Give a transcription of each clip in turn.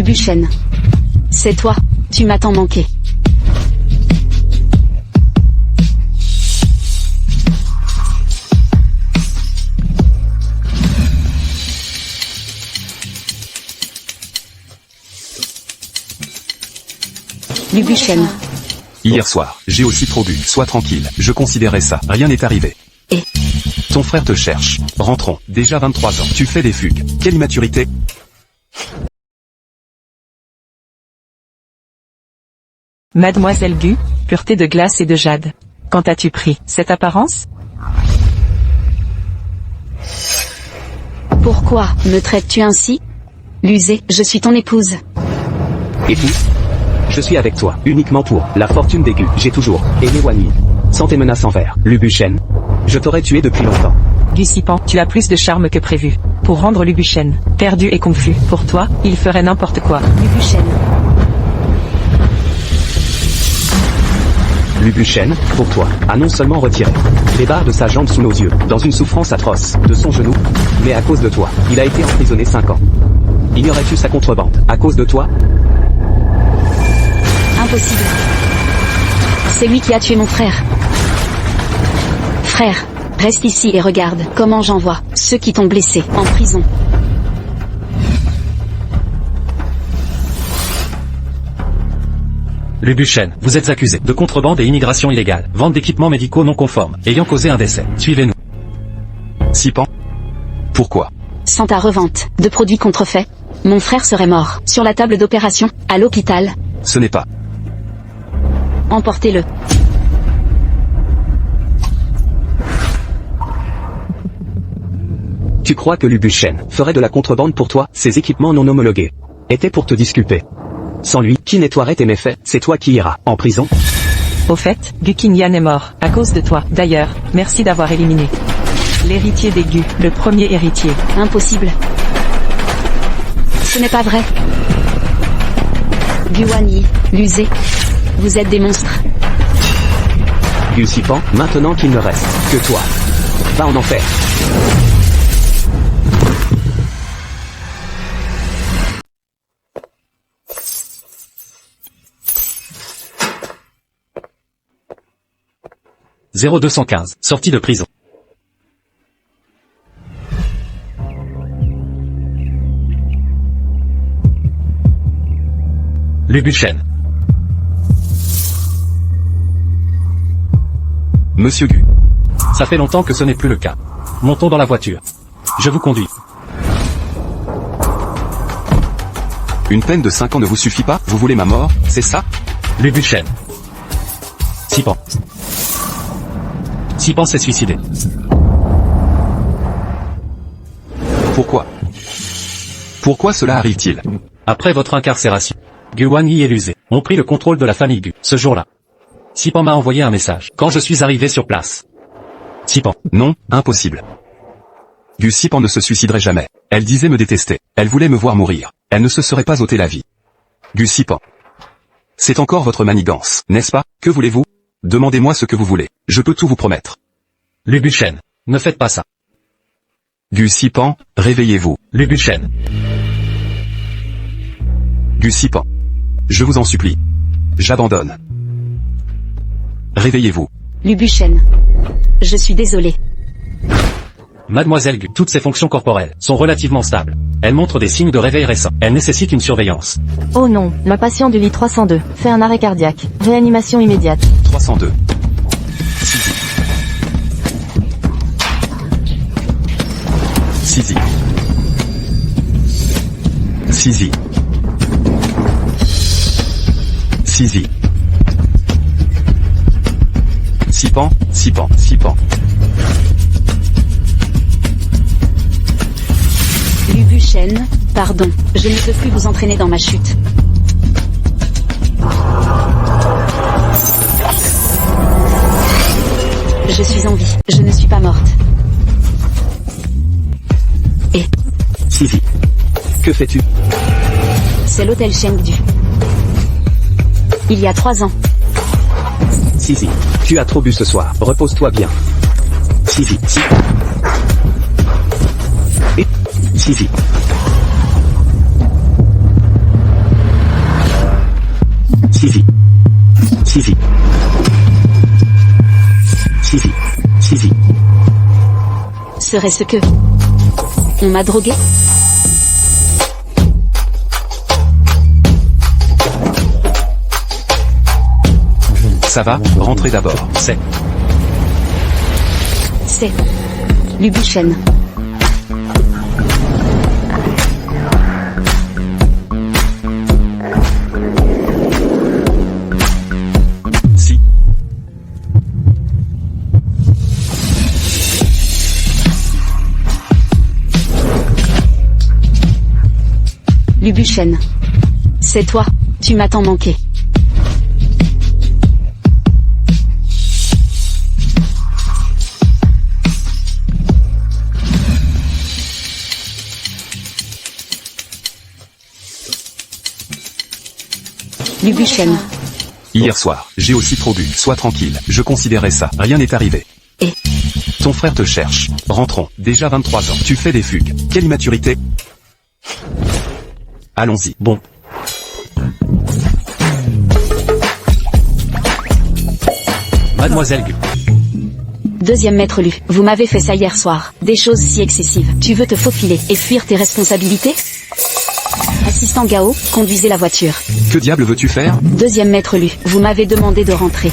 Lubuchen. C'est toi, tu m'as tant manqué. Lubuchen. Hier soir, j'ai aussi trop bu. Sois tranquille, je considérais ça. Rien n'est arrivé. Et ton frère te cherche. Rentrons. Déjà 23 ans. Tu fais des fugues. Quelle immaturité. Mademoiselle Gu, pureté de glace et de jade. Quand as-tu pris cette apparence? Pourquoi me traites-tu ainsi? Lusé, je suis ton épouse. Épouse? Je suis avec toi, uniquement pour la fortune des Gu. J'ai toujours aimé Wany. Sans tes menaces envers Lubuchen, je t'aurais tué depuis longtemps. Gu Sipan, tu as plus de charme que prévu. Pour rendre Lubuchen perdu et confus, pour toi, il ferait n'importe quoi. Lubuchen. Lubuchen, pour toi, a non seulement retiré les barres de sa jambe sous nos yeux, dans une souffrance atroce, de son genou, mais à cause de toi, il a été emprisonné 5 ans. Ignorais-tu sa contrebande, à cause de toi? Impossible. C'est lui qui a tué mon frère. Frère, reste ici et regarde comment j'envoie ceux qui t'ont blessé en prison. Lubuchen, vous êtes accusé de contrebande et immigration illégale, vente d'équipements médicaux non conformes, ayant causé un décès. Suivez-nous. Sipan. Pourquoi? Sans ta revente de produits contrefaits, mon frère serait mort sur la table d'opération, à l'hôpital. Ce n'est pas. Emportez-le. Tu crois que Lubuchen ferait de la contrebande pour toi? Ces équipements non homologués étaient pour te disculper. Sans lui, qui nettoierait tes méfaits? C'est toi qui iras en prison. Au fait, Gu Qingyan est mort, à cause de toi. D'ailleurs, merci d'avoir éliminé l'héritier des Gu, le premier héritier. Impossible. Ce n'est pas vrai. Gu Wany, Lusé. Vous êtes des monstres. Gu Sipan, maintenant qu'il ne reste que toi, va en enfer. « 0215, sortie de prison. Lubuchen. Monsieur Gu. Ça fait longtemps que ce n'est plus le cas. Montons dans la voiture. Je vous conduis. Une peine de 5 ans ne vous suffit pas? Vous voulez ma mort, c'est ça? Lubuchen. Sipan. Sipan s'est suicidé. Pourquoi? Pourquoi cela arrive-t-il? Après votre incarcération, Gu Wany et Lusé ont pris le contrôle de la famille Gu. Ce jour-là, Sipan m'a envoyé un message quand je suis arrivé sur place. Sipan. Non, impossible. Gu Sipan ne se suiciderait jamais. Elle disait me détester. Elle voulait me voir mourir. Elle ne se serait pas ôté la vie. Gu Sipan. C'est encore votre manigance, n'est-ce pas? Que voulez-vous? Demandez-moi ce que vous voulez. Je peux tout vous promettre. Lubuchen. Ne faites pas ça. Gu Sipan, réveillez-vous. Lubuchen. Gu Sipan. Je vous en supplie. J'abandonne. Réveillez-vous. Lubuchen. Je suis désolé. Mademoiselle Gu, toutes ses fonctions corporelles sont relativement stables. Elle montre des signes de réveil récent. Elle nécessite une surveillance. Oh non, ma patient du lit 302 fait un arrêt cardiaque. Réanimation immédiate. 302. Sizi. Sizi. Sizi. Sipan, Sipan, Sipan. Lubuchen, pardon, je ne peux plus vous entraîner dans ma chute. Je suis en vie, je ne suis pas morte. Et Sizi. Que fais-tu? c'est l'hôtel Chengdu. Il y a 3 ans. Sizi. Tu as trop bu ce soir. Repose-toi bien. Sizi. Et Sizi. Sisi. Sisi. Sisi. Sisi. Serait-ce que... On m'a drogué? Ça va, rentrez d'abord. C'est. C'est... Lubuchen. Si. Lubuchen. C'est toi, tu m'as tant manqué. Lubuchen. Hier soir, j'ai aussi trop bu. Sois tranquille, je considérais ça. Rien n'est arrivé. Et... Ton frère te cherche. Rentrons. Déjà 23 ans. Tu fais des fugues. Quelle immaturité. Allons-y. Bon. Mademoiselle Gu. Deuxième maître Lu, vous m'avez fait ça hier soir. Des choses si excessives. Tu veux te faufiler et fuir tes responsabilités? Assistant Gao, conduisez la voiture. Que diable veux-tu faire? Deuxième maître Lu, vous m'avez demandé de rentrer.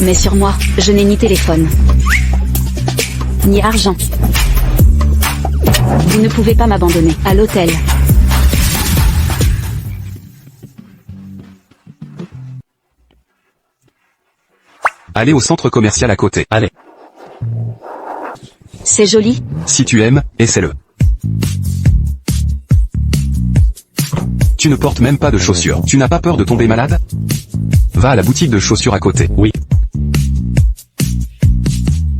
Mais sur moi, je n'ai ni téléphone, ni argent. Vous ne pouvez pas m'abandonner à l'hôtel. Allez au centre commercial à côté. Allez. C'est joli. Si tu aimes, essaie-le. Tu ne portes même pas de chaussures. Tu n'as pas peur de tomber malade? Va à la boutique de chaussures à côté. Oui.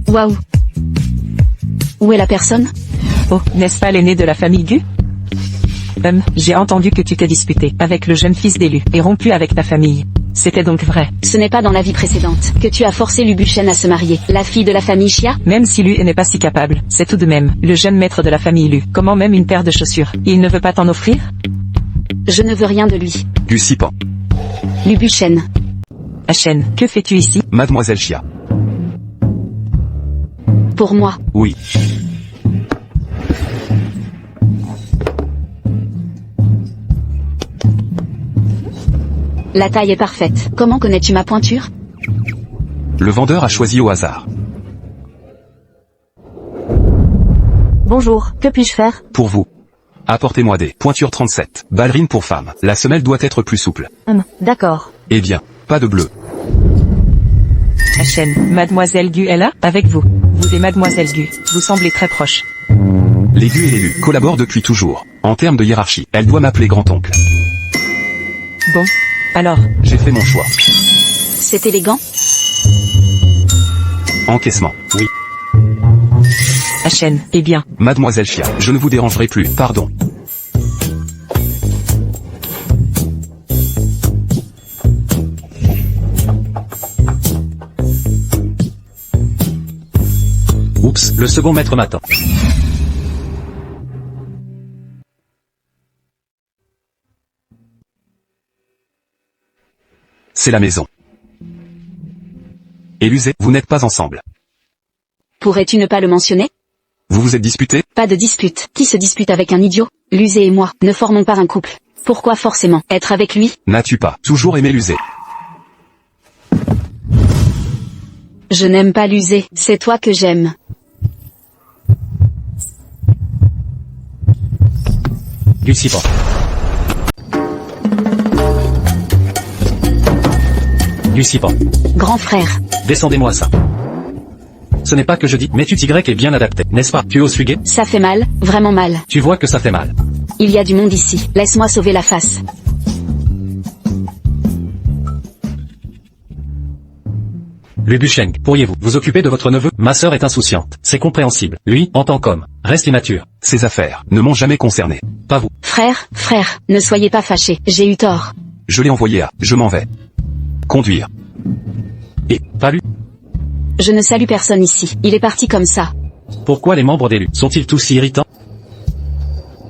Waouh. Où est la personne? Oh, n'est-ce pas l'aîné de la famille Gu? J'ai entendu que tu t'es disputé avec le jeune fils d'élu et rompu avec ta famille. C'était donc vrai. Ce n'est pas dans la vie précédente que tu as forcé Lubuchen à se marier, la fille de la famille Chia? Même si Lu n'est pas si capable, c'est tout de même le jeune maître de la famille Lu. Comment même une paire de chaussures? Il ne veut pas t'en offrir? Je ne veux rien de lui. Gusipan. Lubuchen. Achen, que fais-tu ici? Mademoiselle Chia. Pour moi. Oui. La taille est parfaite. Comment connais-tu ma pointure? Le vendeur a choisi au hasard. Bonjour, que puis-je faire? Pour vous. Apportez-moi des pointures 37. Ballerines pour femmes. La semelle doit être plus souple. D'accord. Eh bien, pas de bleu. Achen, Mademoiselle Gu est là, avec vous. Vous et Mademoiselle Gu, vous semblez très proches. L'élu et l'élu collaborent depuis toujours. En termes de hiérarchie, elle doit m'appeler grand-oncle. Bon. Alors, J'ai fait mon choix. C'est élégant. Encaissement. Oui. Achen, eh bien. Mademoiselle Chia, je ne vous dérangerai plus, pardon. Oups, le second maître m'attend. C'est la maison. Élusé, vous n'êtes pas ensemble. Pourrais-tu ne pas le mentionner? Vous vous êtes disputé? Pas de dispute. Qui se dispute avec un idiot? Lusé et moi ne formons pas un couple. Pourquoi forcément être avec lui? N'as-tu pas toujours aimé Lusé? Je n'aime pas Lusé, c'est toi que j'aime. Gusipan. Gusipan. Grand frère. Descendez-moi ça. Ce n'est pas que je dis, mais tu Y est bien adapté, n'est-ce pas? Tu oses fuguer? Ça fait mal, vraiment mal. Tu vois que ça fait mal. Il y a du monde ici, laisse-moi sauver la face. Lubuchen, pourriez-vous vous occuper de votre neveu? Ma sœur est insouciante, c'est compréhensible. Lui, en tant qu'homme, reste immature. Ces affaires ne m'ont jamais concerné. Pas vous. Frère, ne soyez pas fâchés, j'ai eu tort. Je l'ai envoyé à, je m'en vais. Conduire. Et, pas lui. Je ne salue personne ici, il est parti comme ça. Pourquoi les membres d'élu sont-ils tous si irritants?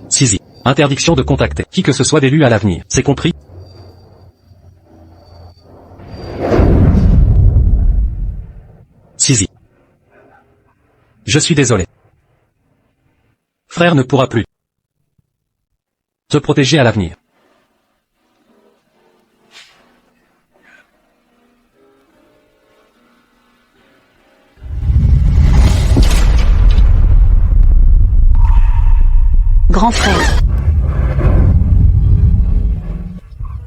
Sisi. Interdiction de contacter qui que ce soit d'élu à l'avenir, c'est compris? Sisi. Je suis désolé. Frère ne pourra plus te protéger à l'avenir. Grand frère.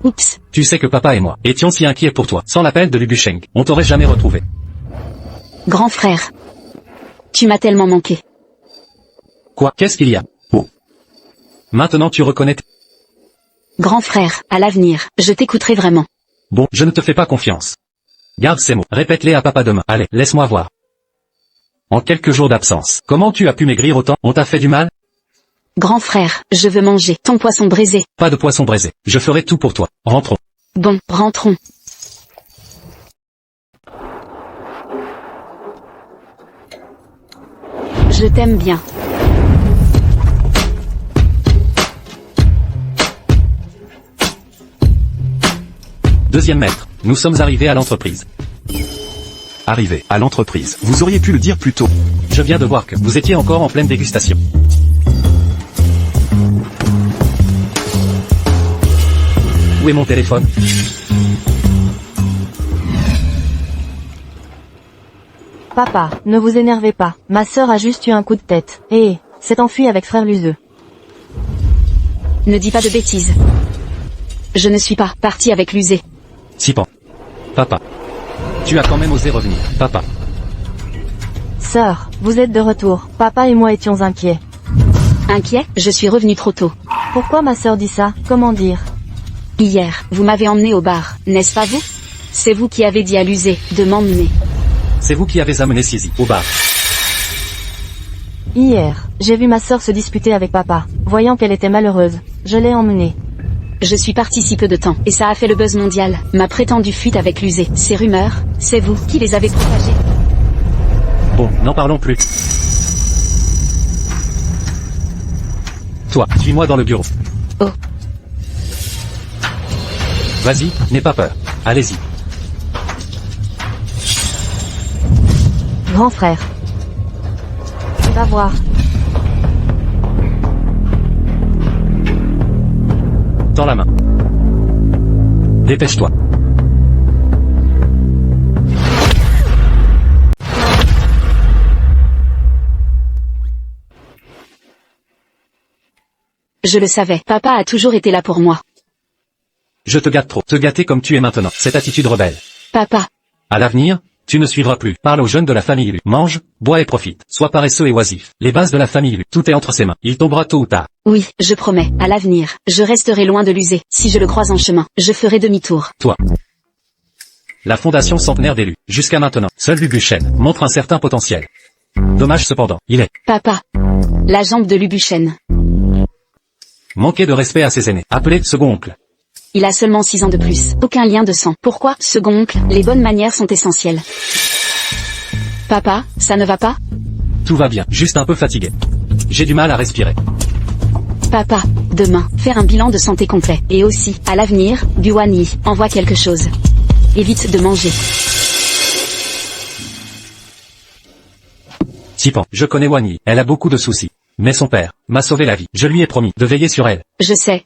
Oups. Tu sais que papa et moi étions si inquiets pour toi. Sans l'appel de Lubusheng, on t'aurait jamais retrouvé. Grand frère. Tu m'as tellement manqué. Quoi? Qu'est-ce qu'il y a? Oh. Maintenant tu reconnais Grand frère, à l'avenir, je t'écouterai vraiment. Bon, je ne te fais pas confiance. Garde ces mots, répète-les à papa demain. Allez, laisse-moi voir. En quelques jours d'absence, comment tu as pu maigrir autant? On t'a fait du mal? Grand frère, je veux manger ton poisson braisé. Pas de poisson braisé. Je ferai tout pour toi. Rentrons. Bon, rentrons. Je t'aime bien. Deuxième maître, nous sommes arrivés à l'entreprise. Arrivé à l'entreprise. Vous auriez pu le dire plus tôt. Je viens de voir que vous étiez encore en pleine dégustation. Où est mon téléphone? Papa, ne vous énervez pas. Ma sœur a juste eu un coup de tête. Et s'est enfuie avec frère Luzeux. Ne dis pas de bêtises. Je ne suis pas parti avec l'usé. Sipan. Papa. Tu as quand même osé revenir, papa. Sœur, vous êtes de retour. Papa et moi étions inquiets. Inquiet, je suis revenu trop tôt. Pourquoi ma sœur dit ça? Comment dire? Hier, vous m'avez emmené au bar, n'est-ce pas vous? C'est vous qui avez dit à l'usé de m'emmener. C'est vous qui avez amené Sisi au bar. Hier, j'ai vu ma sœur se disputer avec papa. Voyant qu'elle était malheureuse, je l'ai emmenée. Je suis parti si peu de temps, et ça a fait le buzz mondial. Ma prétendue fuite avec l'usé. Ces rumeurs, c'est vous qui les avez propagées. Bon, n'en parlons plus. Toi, suis-moi dans le bureau. Oh. Vas-y, n'aie pas peur. Allez-y. Grand frère. Va voir. Tends la main. Dépêche-toi. Je le savais, papa a toujours été là pour moi. Je te gâte trop. Te gâter comme tu es maintenant. Cette attitude rebelle. Papa, À l'avenir, tu ne suivras plus. Parle aux jeunes de la famille Lu. Mange, bois et profite. Sois paresseux et oisif. Les bases de la famille Lu. Tout est entre ses mains. Il tombera tôt ou tard. oui, je promets, à l'avenir, je resterai loin de l'usé. Si je le croise en chemin, je ferai demi-tour. Toi. La fondation centenaire d'élu. Jusqu'à maintenant, seul Lubuchen montre un certain potentiel. Dommage cependant, il est Papa, la jambe de Lubuchen. manqué de respect à ses aînés. Appelé second oncle. Il a seulement 6 ans de plus. Aucun lien de sang. Pourquoi, second oncle, les bonnes manières sont essentielles. Papa, ça ne va pas? Tout va bien, juste un peu fatigué. J'ai du mal à respirer. Papa, demain, faire un bilan de santé complet. Et aussi, à l'avenir, Guan Yi envoie quelque chose. Évite de manger. Sipan, je connais Wani, elle a beaucoup de soucis. Mais son père m'a sauvé la vie. Je lui ai promis de veiller sur elle. Je sais.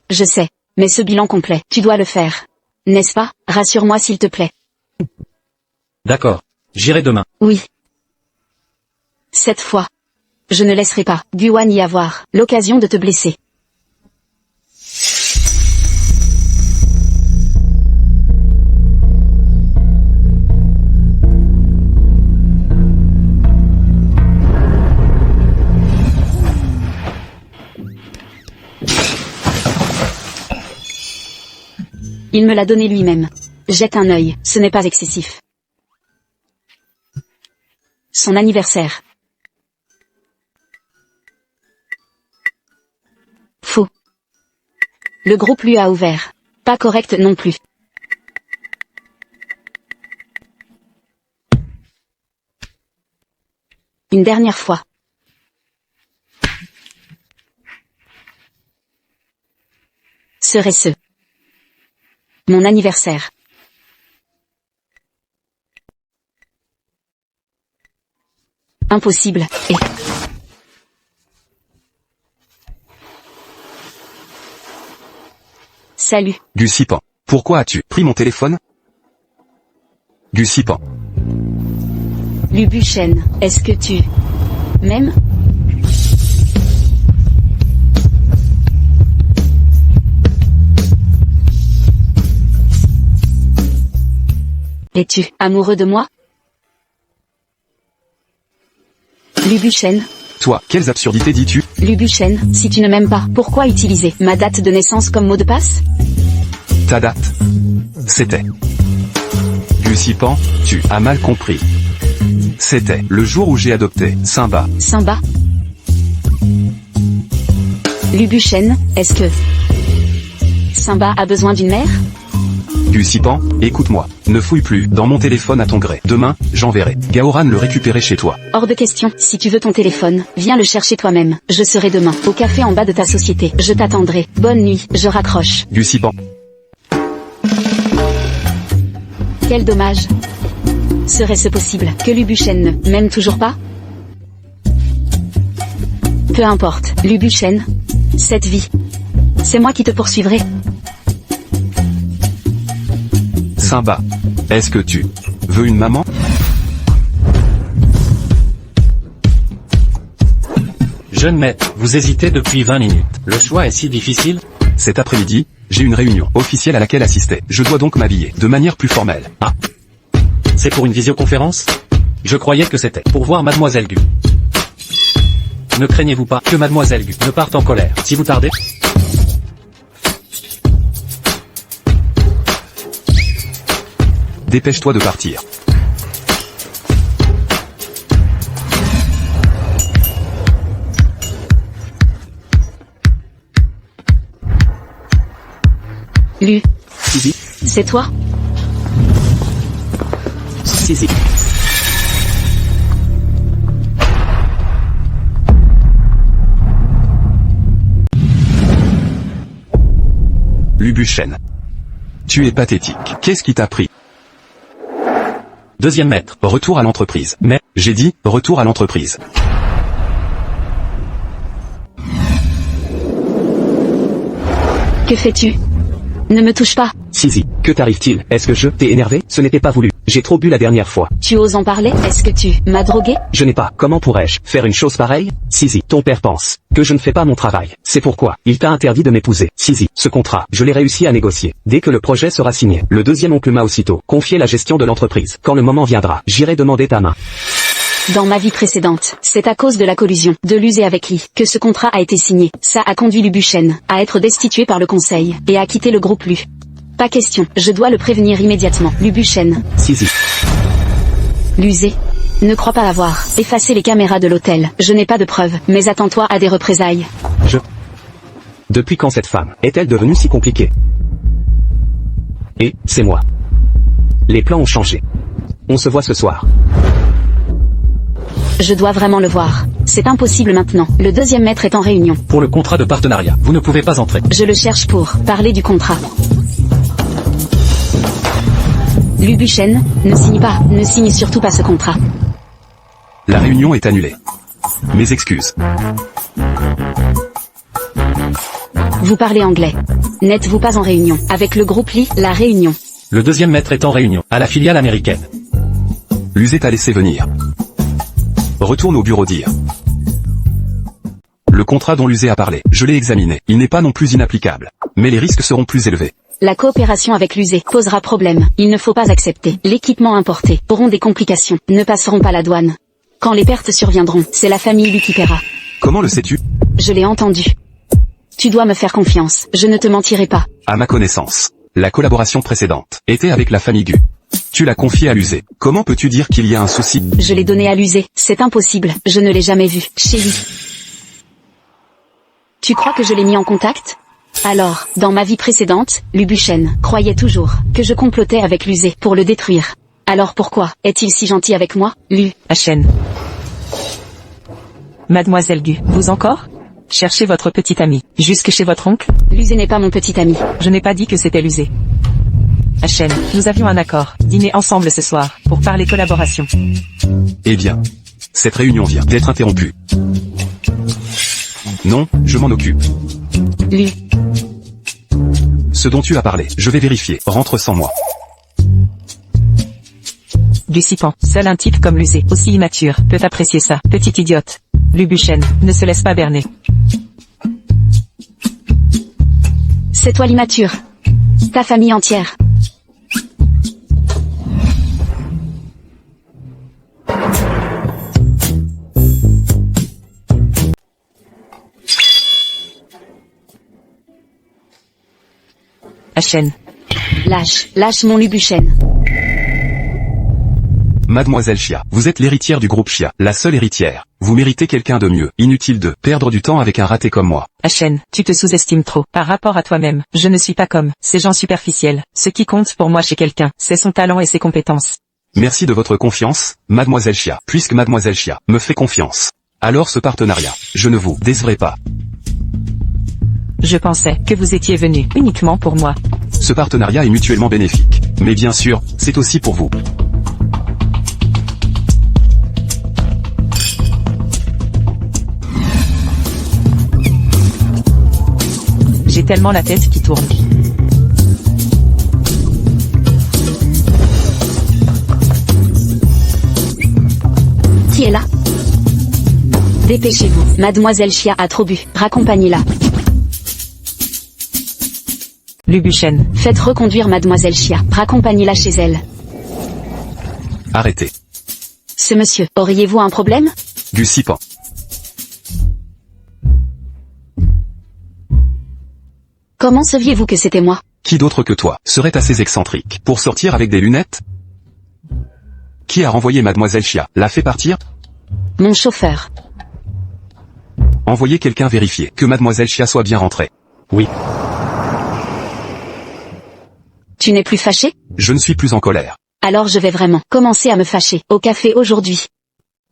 Mais ce bilan complet, tu dois le faire. N'est-ce pas? Rassure-moi s'il te plaît. D'accord. J'irai demain. Oui. Cette fois. Je ne laisserai pas, Guan y avoir l'occasion de te blesser. Il me l'a donné lui-même. Jette un œil, ce n'est pas excessif. Son anniversaire. Faux. Le groupe lui a ouvert. Pas correct non plus. Une dernière fois. Serait-ce mon anniversaire? Impossible, et... Salut. Gu Sipan. Pourquoi as-tu pris mon téléphone? Gu Sipan. Lubuchen, est-ce que tu... m'aimes? Es-tu amoureux de moi? Lubuchen. Toi, quelles absurdités dis-tu? Lubuchen, si tu ne m'aimes pas, pourquoi utiliser ma date de naissance comme mot de passe? Ta date. C'était. Gu Sipan, tu as mal compris. C'était le jour où j'ai adopté Simba. Simba. Lubuchen, est-ce que... Simba a besoin d'une mère? Gu Sipan, écoute-moi. Ne fouille plus dans mon téléphone à ton gré. Demain, j'enverrai Gaoran le récupérer chez toi. Hors de question, si tu veux ton téléphone, viens le chercher toi-même. Je serai demain, au café en bas de ta société. Je t'attendrai. Bonne nuit, je raccroche. Gu Sipan. Quel dommage. Serait-ce possible que Lubuchen ne m'aime toujours pas? Peu importe, Lubuchen. Cette vie. C'est moi qui te poursuivrai. Simba. Est-ce que tu veux une maman? Jeune maître, vous hésitez depuis 20 minutes. Le choix est si difficile? Cet après-midi, j'ai une réunion officielle à laquelle assister. Je dois donc m'habiller de manière plus formelle. Ah. C'est pour une visioconférence? Je croyais que c'était pour voir Mademoiselle Gu. Ne craignez-vous pas que Mademoiselle Gu ne parte en colère si vous tardez? Dépêche-toi de partir. Lu. Sisi. C'est toi? Sisi. Lubuchen. Tu es pathétique. Qu'est-ce qui t'a pris? Deuxième maître. Retour à l'entreprise. Mais, j'ai dit, retour à l'entreprise. Que fais-tu? Ne me touche pas. Sisi, que t'arrive-t-il? Est-ce que je t'ai énervé? Ce n'était pas voulu. J'ai trop bu la dernière fois. Tu oses en parler? Est-ce que tu m'as drogué? Je n'ai pas. Comment pourrais-je faire une chose pareille? Sisi, ton père pense que je ne fais pas mon travail. C'est pourquoi il t'a interdit de m'épouser. Sisi, ce contrat, je l'ai réussi à négocier. Dès que le projet sera signé, le deuxième oncle m'a aussitôt confié la gestion de l'entreprise. Quand le moment viendra, j'irai demander ta main. Dans ma vie précédente, c'est à cause de la collusion de Luz et avec Li que ce contrat a été signé. Ça a conduit Lubuchen à être destitué par le conseil et à quitter le groupe Lu. Pas question, je dois le prévenir immédiatement. Lubuchen. Sisi. Luzé. Ne crois pas avoir effacé les caméras de l'hôtel. Je n'ai pas de preuves, mais attends-toi à des représailles. Depuis quand cette femme est-elle devenue si compliquée? Et, c'est moi. Les plans ont changé. On se voit ce soir. Je dois vraiment le voir. C'est impossible maintenant. Le deuxième maître est en réunion. Pour le contrat de partenariat, vous ne pouvez pas entrer. Je le cherche pour parler du contrat. Lubuchen, ne signe pas, ne signe surtout pas ce contrat. La réunion est annulée. Mes excuses. Vous parlez anglais. N'êtes-vous pas en réunion avec le groupe Li? La réunion. Le deuxième maître est en réunion, à la filiale américaine. Luzé t'a laissé venir. Retourne au bureau dire. Le contrat dont Luzé a parlé, je l'ai examiné. Il n'est pas non plus inapplicable. Mais les risques seront plus élevés. La coopération avec Luzé posera problème. Il ne faut pas accepter. L'équipement importé auront des complications, ne passeront pas la douane. Quand les pertes surviendront, c'est la famille Lu qui paiera. Comment le sais-tu? Je l'ai entendu. Tu dois me faire confiance, je ne te mentirai pas. À ma connaissance, la collaboration précédente était avec la famille Gu. Tu l'as confié à Luzé. Comment peux-tu dire qu'il y a un souci? Je l'ai donné à Luzé, c'est impossible, je ne l'ai jamais vu, chez lui. Tu crois que je l'ai mis en contact? Alors, dans ma vie précédente, Lubuchen croyait toujours que je complotais avec Luzé pour le détruire. Alors pourquoi est-il si gentil avec moi, Lu? Hachen. Mademoiselle Gu, vous encore? Cherchez votre petite amie, jusque chez votre oncle? Luzé n'est pas mon petit ami. Je n'ai pas dit que c'était Luzé. Hachen, nous avions un accord, dîner ensemble ce soir, pour parler collaboration. Eh bien, Cette réunion vient d'être interrompue. Non, je m'en occupe. Lu. Ce dont tu as parlé, je vais vérifier. Rentre sans moi. Lucipan, seul un type comme Lusé, aussi immature, peut apprécier ça. Petite idiote. Lubuchen, ne se laisse pas berner. C'est toi l'immature. Ta famille entière. Hachen. Lâche mon Lubuchen. Mademoiselle Chia, vous êtes l'héritière du groupe Chia, la seule héritière. Vous méritez quelqu'un de mieux. Inutile de perdre du temps avec un raté comme moi. Hachen, tu te sous-estimes trop. Par rapport à toi-même, je ne suis pas comme ces gens superficiels. Ce qui compte pour moi chez quelqu'un, c'est son talent et ses compétences. Merci de votre confiance, Mademoiselle Chia. Puisque Mademoiselle Chia me fait confiance, alors ce partenariat, je ne vous décevrai pas. Je pensais que vous étiez venu uniquement pour moi. Ce partenariat est mutuellement bénéfique. Mais bien sûr, c'est aussi pour vous. J'ai tellement la tête qui tourne. Qui est là? Dépêchez-vous. Mademoiselle Chia a trop bu. Raccompagnez-la. Lubuchen. Faites reconduire Mademoiselle Chia. Raccompagnez-la chez elle. Arrêtez. Ce monsieur, auriez-vous un problème? Gusipan. Comment saviez-vous que c'était moi? Qui d'autre que toi serait assez excentrique pour sortir avec des lunettes? Qui a renvoyé Mademoiselle Chia? L'a fait partir? Mon chauffeur. Envoyez quelqu'un vérifier que Mademoiselle Chia soit bien rentrée. Oui. Tu n'es plus fâché? Je ne suis plus en colère. Alors je vais vraiment commencer à me fâcher. Au café aujourd'hui.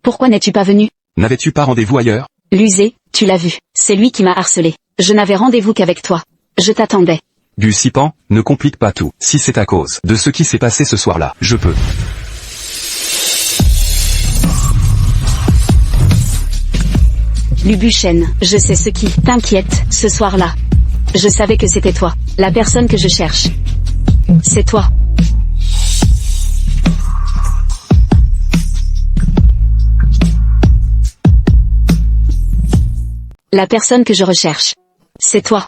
Pourquoi n'es-tu pas venu? N'avais-tu pas rendez-vous ailleurs? Lusé, tu l'as vu. C'est lui qui m'a harcelé. Je n'avais rendez-vous qu'avec toi. Je t'attendais. Gusipan, ne complique pas tout. Si c'est à cause de ce qui s'est passé ce soir-là, je peux. Lubuchen, je sais ce qui t'inquiète ce soir-là. Je savais que c'était toi, la personne que je cherche. C'est toi. La personne que je recherche. C'est toi.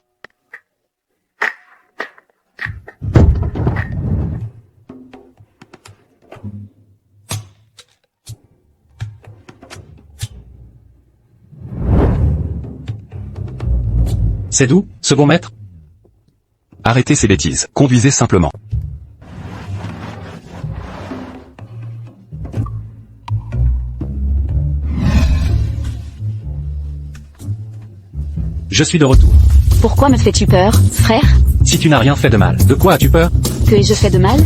C'est d'où, second maître? Arrêtez ces bêtises. Conduisez simplement. Je suis de retour. Pourquoi me fais-tu peur, frère? Si tu n'as rien fait de mal, de quoi as-tu peur? Que ai-je fait de mal?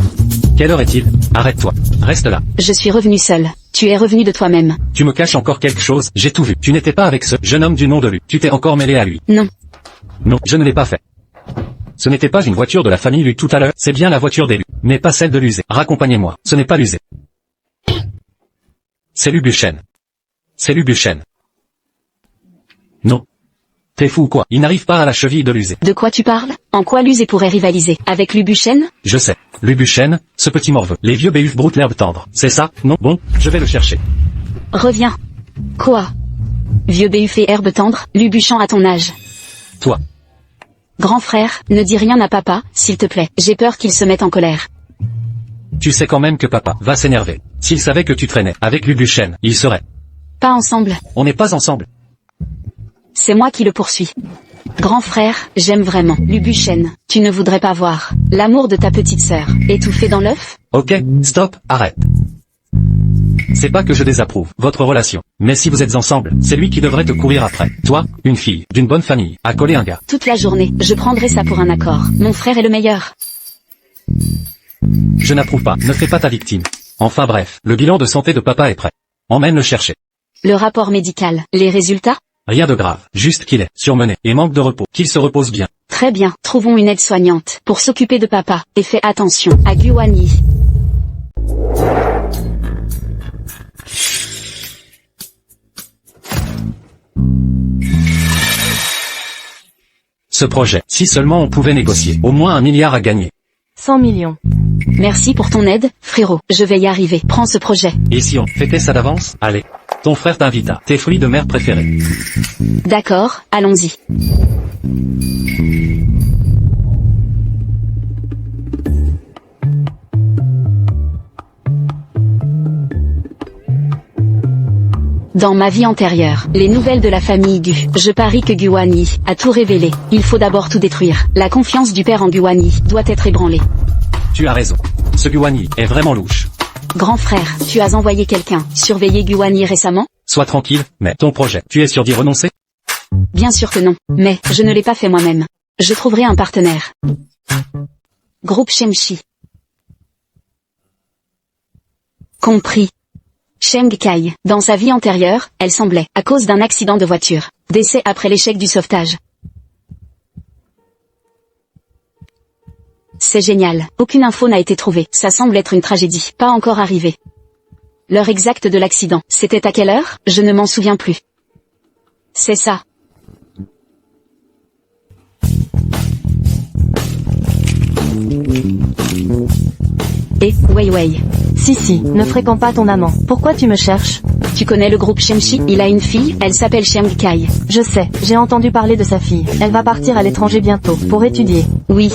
Quelle heure est-il? Arrête-toi. Reste là. Je suis revenu seul. Tu es revenu de toi-même. Tu me caches encore quelque chose, j'ai tout vu. Tu n'étais pas avec ce jeune homme du nom de Lu. Tu t'es encore mêlé à lui. Non. Non, je ne l'ai pas fait. Ce n'était pas une voiture de la famille Lu tout à l'heure, c'est bien la voiture d'Elu, mais pas celle de Lusé. Raccompagnez-moi, ce n'est pas Lusé. C'est Lubuchen. C'est Lubuchen. Non. T'es fou ou quoi? Il n'arrive pas à la cheville de Lusé. De quoi tu parles? En quoi Lusé pourrait rivaliser avec Lubuchen? Je sais. Lubuchen, ce petit morveux. Les vieux béhufs broutent l'herbe tendre. C'est ça? Non? Bon, je vais le chercher. Reviens. Quoi? Vieux béhuf et herbe tendre, Lubuchan à ton âge. Toi. Grand frère, ne dis rien à papa, s'il te plaît. J'ai peur qu'il se mette en colère. Tu sais quand même que papa va s'énerver. S'il savait que tu traînais avec Lubuchen, il serait. Pas ensemble. On n'est pas ensemble. C'est moi qui le poursuis. Grand frère, j'aime vraiment. Lubuchen, tu ne voudrais pas voir l'amour de ta petite sœur étouffé dans l'œuf? Ok, stop, arrête. C'est pas que je désapprouve votre relation, mais si vous êtes ensemble, c'est lui qui devrait te courir après. Toi, une fille, d'une bonne famille, à coller un gars. Toute la journée, je prendrai ça pour un accord. Mon frère est le meilleur. Je n'approuve pas, ne fais pas ta victime. Enfin bref, le bilan de santé de papa est prêt. Emmène le chercher. Le rapport médical, les résultats? Rien de grave, juste qu'il est surmené et manque de repos, qu'il se repose bien. Très bien, trouvons une aide-soignante pour s'occuper de papa, et fais attention à Guwani. Ce projet, si seulement on pouvait négocier. Au moins 1 milliard à gagner. 100 millions. Merci pour ton aide, frérot. Je vais y arriver. Prends ce projet. Et si on fêtait ça d'avance? Allez. Ton frère t'invita. Tes fruits de mer préférés. D'accord, allons-y. Dans ma vie antérieure, les nouvelles de la famille Gu. Je parie que Guan Yi a tout révélé. Il faut d'abord tout détruire. La confiance du père en Guan Yi doit être ébranlée. Tu as raison. Ce Guan Yi est vraiment louche. Grand frère, tu as envoyé quelqu'un surveiller Guan Yi récemment? Sois tranquille, mais ton projet, tu es sûr d'y renoncer? Bien sûr que non, mais je ne l'ai pas fait moi-même. Je trouverai un partenaire. Groupe Shemshi. Compris. Sheng Kai. Dans sa vie antérieure, elle semblait, à cause d'un accident de voiture. Décès après l'échec du sauvetage. C'est génial. Aucune info n'a été trouvée. Ça semble être une tragédie. Pas encore arrivée. L'heure exacte de l'accident. C'était à quelle heure? Je ne m'en souviens plus. C'est ça. Et, Wei. Si, ne fréquente pas ton amant. Pourquoi tu me cherches? Tu connais le groupe Shemshi? Il a une fille, elle s'appelle Sheng Kai. Je sais, j'ai entendu parler de sa fille. Elle va partir à l'étranger bientôt, pour étudier. Oui,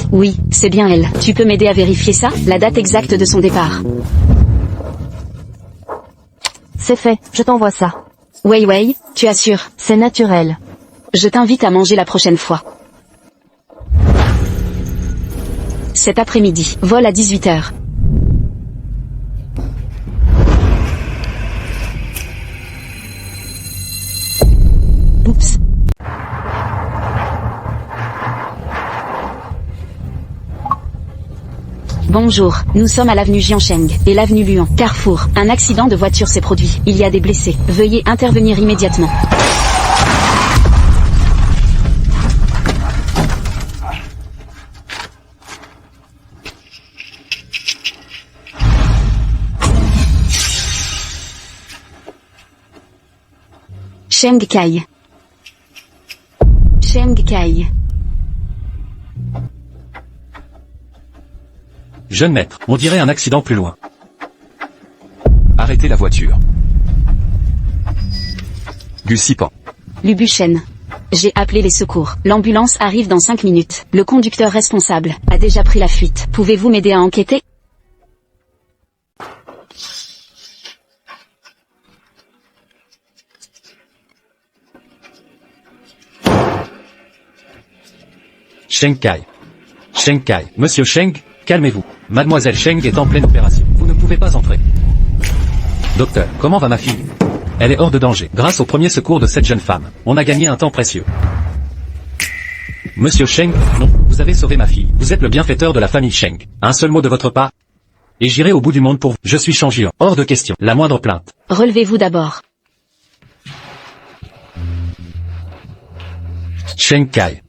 c'est bien elle. Tu peux m'aider à vérifier ça? La date exacte de son départ. C'est fait, je t'envoie ça. Wei, tu assures? C'est naturel. Je t'invite à manger la prochaine fois. Cet après-midi, vol à 18h. Oups. Bonjour, nous sommes à l'avenue Jiansheng et l'avenue Luan. Carrefour, un accident de voiture s'est produit. Il y a des blessés. Veuillez intervenir immédiatement. Sheng Kai. Jeune maître, on dirait un accident plus loin. Arrêtez la voiture. Gu Sipan. Lubuchen. J'ai appelé les secours. L'ambulance arrive dans 5 minutes. Le conducteur responsable a déjà pris la fuite. Pouvez-vous m'aider à enquêter? Sheng Kai. Monsieur Sheng, calmez-vous. Mademoiselle Sheng est en pleine opération. Vous ne pouvez pas entrer. Docteur, comment va ma fille? Elle est hors de danger. Grâce au premier secours de cette jeune femme, on a gagné un temps précieux. Monsieur Sheng, non, vous avez sauvé ma fille. Vous êtes le bienfaiteur de la famille Sheng. Un seul mot de votre part, et j'irai au bout du monde pour vous. Je suis Shang-Yuan. Hors de question. La moindre plainte. Relevez-vous d'abord. Sheng Kai.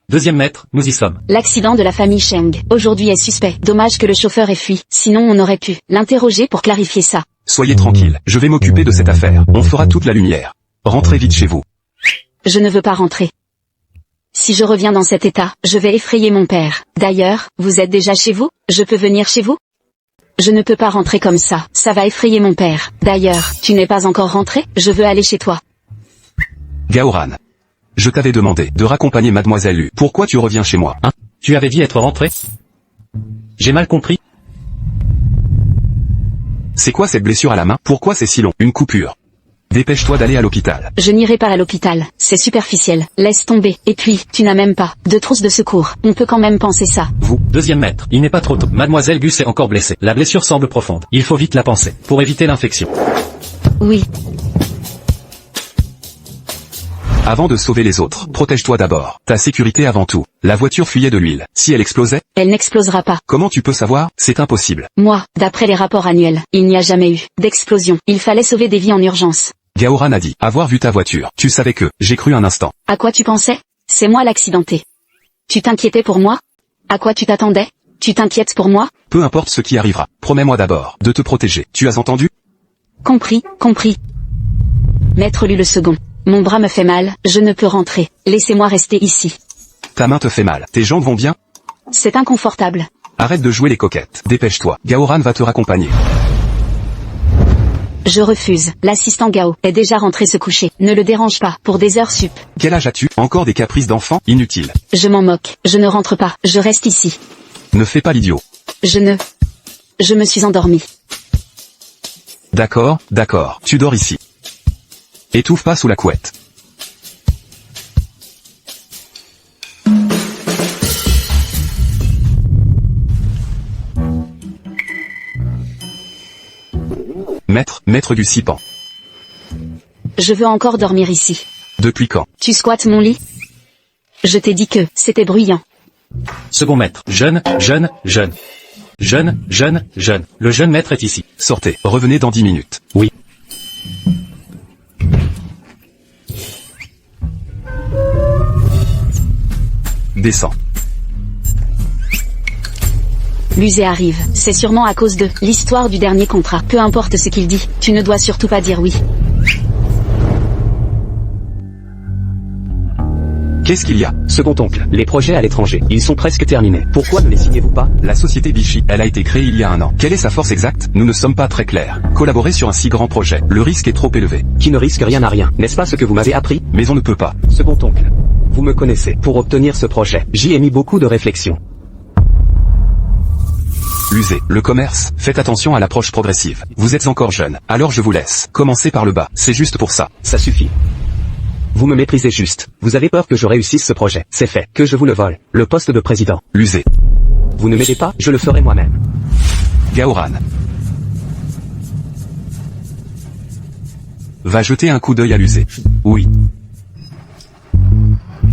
Deuxième maître, nous y sommes. L'accident de la famille Sheng, aujourd'hui est suspect. Dommage que le chauffeur ait fui, sinon on aurait pu l'interroger pour clarifier ça. Soyez tranquille, je vais m'occuper de cette affaire. On fera toute la lumière. Rentrez vite chez vous. Je ne veux pas rentrer. Si je reviens dans cet état, je vais effrayer mon père. D'ailleurs, vous êtes déjà chez vous? Je peux venir chez vous? Je ne peux pas rentrer comme ça, ça va effrayer mon père. D'ailleurs, tu n'es pas encore rentré? Je veux aller chez toi. Gaoran. Je t'avais demandé de raccompagner Mademoiselle Lu. Pourquoi tu reviens chez moi, hein? Tu avais dit être rentré? J'ai mal compris. C'est quoi cette blessure à la main? Pourquoi c'est si long? Une coupure. Dépêche-toi d'aller à l'hôpital. Je n'irai pas à l'hôpital, c'est superficiel. Laisse tomber. Et puis, tu n'as même pas de trousse de secours. On peut quand même penser ça. Vous, deuxième maître, il n'est pas trop tôt. Mademoiselle Gus est encore blessée. La blessure semble profonde. Il faut vite la panser, pour éviter l'infection. Oui. Avant de sauver les autres, protège-toi d'abord. Ta sécurité avant tout. La voiture fuyait de l'huile. Si elle explosait? Elle n'explosera pas. Comment tu peux savoir? C'est impossible. Moi, d'après les rapports annuels, il n'y a jamais eu d'explosion. Il fallait sauver des vies en urgence. Gaoran a dit avoir vu ta voiture. Tu savais que, j'ai cru un instant. À quoi tu pensais? C'est moi l'accidenté. Tu t'inquiétais pour moi? À quoi tu t'attendais? Tu t'inquiètes pour moi? Peu importe ce qui arrivera. Promets-moi d'abord de te protéger. Tu as entendu? Compris. Maître Lu le second. Mon bras me fait mal, je ne peux rentrer. Laissez-moi rester ici. Ta main te fait mal. Tes jambes vont bien? C'est inconfortable. Arrête de jouer les coquettes. Dépêche-toi. Gaoran va te raccompagner. Je refuse. L'assistant Gao est déjà rentré se coucher. Ne le dérange pas, pour des heures sup. Quel âge as-tu? Encore des caprices d'enfant? Inutile. Je m'en moque. Je ne rentre pas. Je reste ici. Ne fais pas l'idiot. Je me suis endormi. D'accord, d'accord. Tu dors ici. Étouffe pas sous la couette. Maître du Sipan. Je veux encore dormir ici. Depuis quand? Tu squattes mon lit? Je t'ai dit que c'était bruyant. Second maître. Jeune. Le jeune maître est ici. Sortez, revenez dans 10 minutes. Oui. Descends. L'usé arrive. C'est sûrement à cause de l'histoire du dernier contrat. Peu importe ce qu'il dit, tu ne dois surtout pas dire oui. Qu'est-ce qu'il y a? Second oncle, les projets à l'étranger, ils sont presque terminés. Pourquoi ne les signez-vous pas? La société Bichy, elle a été créée il y a 1 an. Quelle est sa force exacte? Nous ne sommes pas très clairs. Collaborer sur un si grand projet, le risque est trop élevé. Qui ne risque rien n'a rien, n'est-ce pas ce que vous m'avez appris? Mais on ne peut pas. Second oncle, vous me connaissez. Pour obtenir ce projet, j'y ai mis beaucoup de réflexion. L'usé, le commerce, faites attention à l'approche progressive. Vous êtes encore jeune, alors je vous laisse. Commencez par le bas, c'est juste pour ça. Ça suffit. Vous me méprisez juste. Vous avez peur que je réussisse ce projet. C'est fait, que je vous le vole. Le poste de président. L'usé. Vous ne m'aidez pas, je le ferai moi-même. Gaoran. Va jeter un coup d'œil à l'usé. Oui.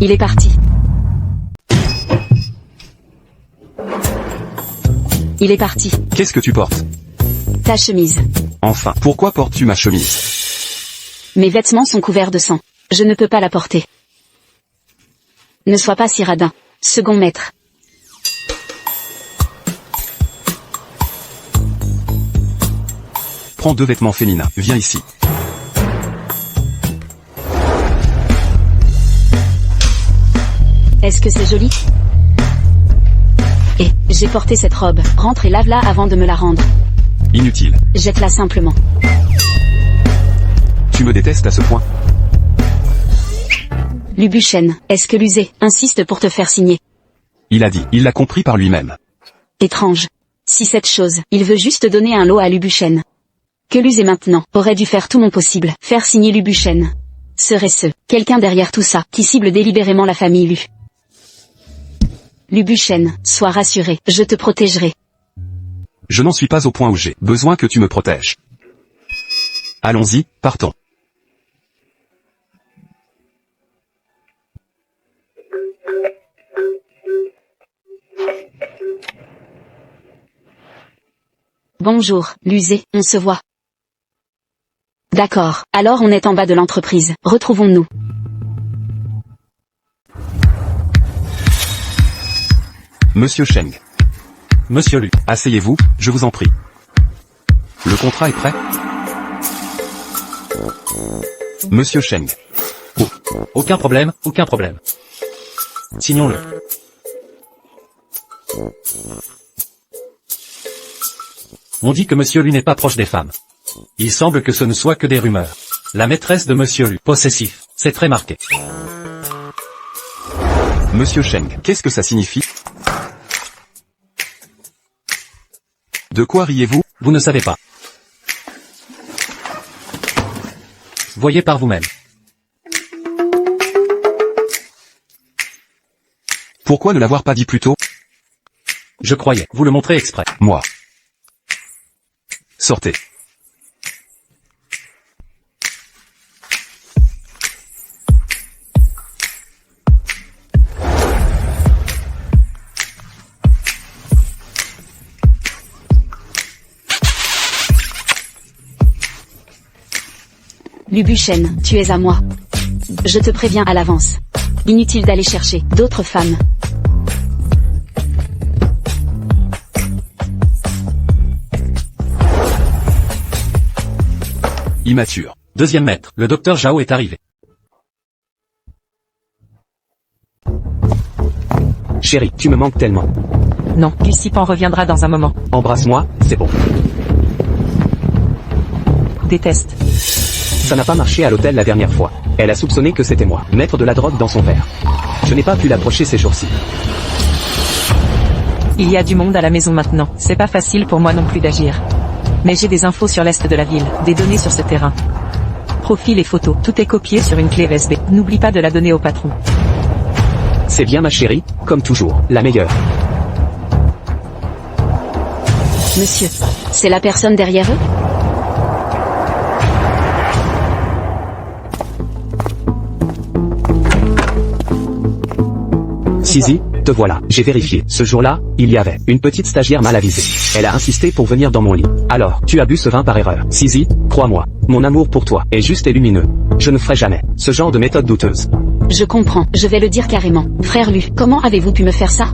Il est parti. Il est parti. Qu'est-ce que tu portes? Ta chemise. Enfin, pourquoi portes-tu ma chemise? Mes vêtements sont couverts de sang. Je ne peux pas la porter. Ne sois pas si radin. Second maître. Prends 2 vêtements féminins, viens ici. Est-ce que c'est joli? Et j'ai porté cette robe. Rentre et lave-la avant de me la rendre. Inutile. Jette-la simplement. Tu me détestes à ce point? Lubuchen, est-ce que l'usé insiste pour te faire signer? Il a dit, il l'a compris par lui-même. Étrange. Si cette chose, il veut juste donner un lot à Lubuchen. Que l'usé maintenant aurait dû faire tout mon possible, faire signer Lubuchen. Serait-ce quelqu'un derrière tout ça, qui cible délibérément la famille Lu? Lubuchen, sois rassuré, je te protégerai. Je n'en suis pas au point où j'ai besoin que tu me protèges. Allons-y, partons. Bonjour, l'usé, on se voit. D'accord, alors on est en bas de l'entreprise, retrouvons-nous. Monsieur Cheng. Monsieur Lu. Asseyez-vous, je vous en prie. Le contrat est prêt? Monsieur Cheng. Aucun problème. Signons-le. On dit que Monsieur Lu n'est pas proche des femmes. Il semble que ce ne soit que des rumeurs. La maîtresse de Monsieur Lu, possessif, c'est très marqué. Monsieur Cheng, qu'est-ce que ça signifie? De quoi riez-vous? Vous ne savez pas. Voyez par vous-même. Pourquoi ne l'avoir pas dit plus tôt? Je croyais vous le montrer exprès. Moi. Sortez. Lubuchen, tu es à moi. Je te préviens à l'avance. Inutile d'aller chercher d'autres femmes. Immature. Deuxième maître, le docteur Zhao est arrivé. Chérie, tu me manques tellement. Non, Gusipan reviendra dans un moment. Embrasse-moi, c'est bon. Déteste. Ça n'a pas marché à l'hôtel la dernière fois. Elle a soupçonné que c'était moi, mettre de la drogue dans son verre. Je n'ai pas pu l'approcher ces jours-ci. Il y a du monde à la maison maintenant. C'est pas facile pour moi non plus d'agir. Mais j'ai des infos sur l'est de la ville, des données sur ce terrain. Profil et photos, tout est copié sur une clé USB. N'oublie pas de la donner au patron. C'est bien ma chérie, comme toujours, la meilleure. Monsieur, c'est la personne derrière eux? Sizi, te voilà. J'ai vérifié. Ce jour-là, il y avait une petite stagiaire mal avisée. Elle a insisté pour venir dans mon lit. Alors, tu as bu ce vin par erreur. Sizi, crois-moi, mon amour pour toi est juste et lumineux. Je ne ferai jamais ce genre de méthode douteuse. Je comprends, je vais le dire carrément. Frère Lu, comment avez-vous pu me faire ça?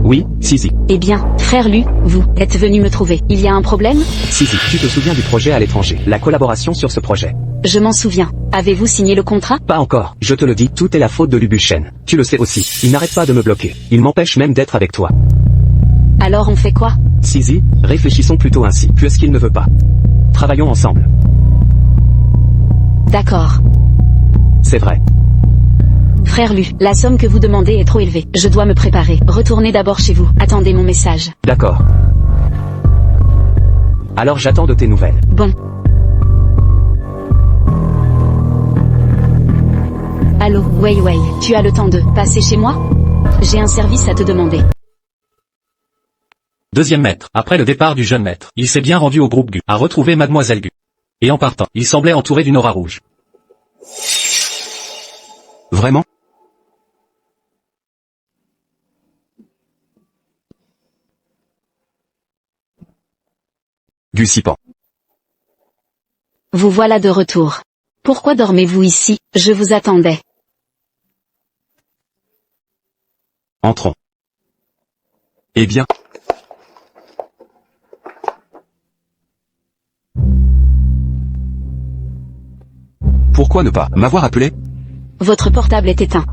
Oui, Sizi. Eh bien, frère Lu, vous êtes venu me trouver. Il y a un problème? Sizi, tu te souviens du projet à l'étranger, la collaboration sur ce projet? Je m'en souviens. Avez-vous signé le contrat? Pas encore, je te le dis, tout est la faute de Lubuchen. Tu le sais aussi, il n'arrête pas de me bloquer. Il m'empêche même d'être avec toi. Alors on fait quoi? Sizi, réfléchissons plutôt ainsi, puisqu'il ne veut pas. Travaillons ensemble. D'accord. C'est vrai. Frère Lu, la somme que vous demandez est trop élevée. Je dois me préparer. Retournez d'abord chez vous. Attendez mon message. D'accord. Alors j'attends de tes nouvelles. Bon. Allô, Wei Wei, tu as le temps de passer chez moi? J'ai un service à te demander. Deuxième maître, après le départ du jeune maître, il s'est bien rendu au groupe Gu, a retrouvé Mademoiselle Gu. Et en partant, il semblait entouré d'une aura rouge. Vraiment? Gusipan. Vous voilà de retour. Pourquoi dormez-vous ici? Je vous attendais. Entrons. Eh bien. Pourquoi ne pas m'avoir appelé? Votre portable est éteint.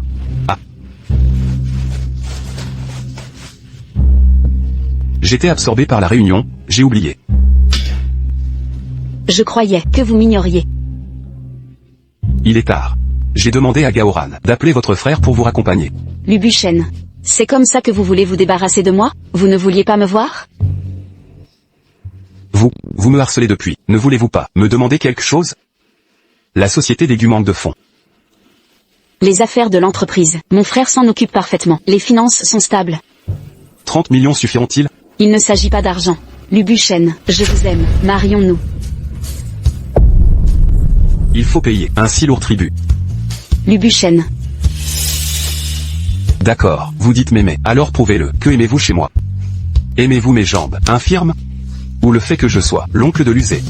J'étais absorbé par la réunion, j'ai oublié. Je croyais que vous m'ignoriez. Il est tard. J'ai demandé à Gaoran d'appeler votre frère pour vous raccompagner. Lubuchen. C'est comme ça que vous voulez vous débarrasser de moi? Vous ne vouliez pas me voir? Vous me harcelez depuis. Ne voulez-vous pas me demander quelque chose? La société des Gu manque de fonds. Les affaires de l'entreprise. Mon frère s'en occupe parfaitement. Les finances sont stables. 30 millions suffiront-ils? Il ne s'agit pas d'argent. Lubuchen, je vous aime. Marions-nous. Il faut payer un si lourd tribut. Lubuchen. D'accord, vous dites m'aimer, alors prouvez-le. Que aimez-vous chez moi? Aimez-vous mes jambes infirmes? Ou le fait que je sois l'oncle de l'usé?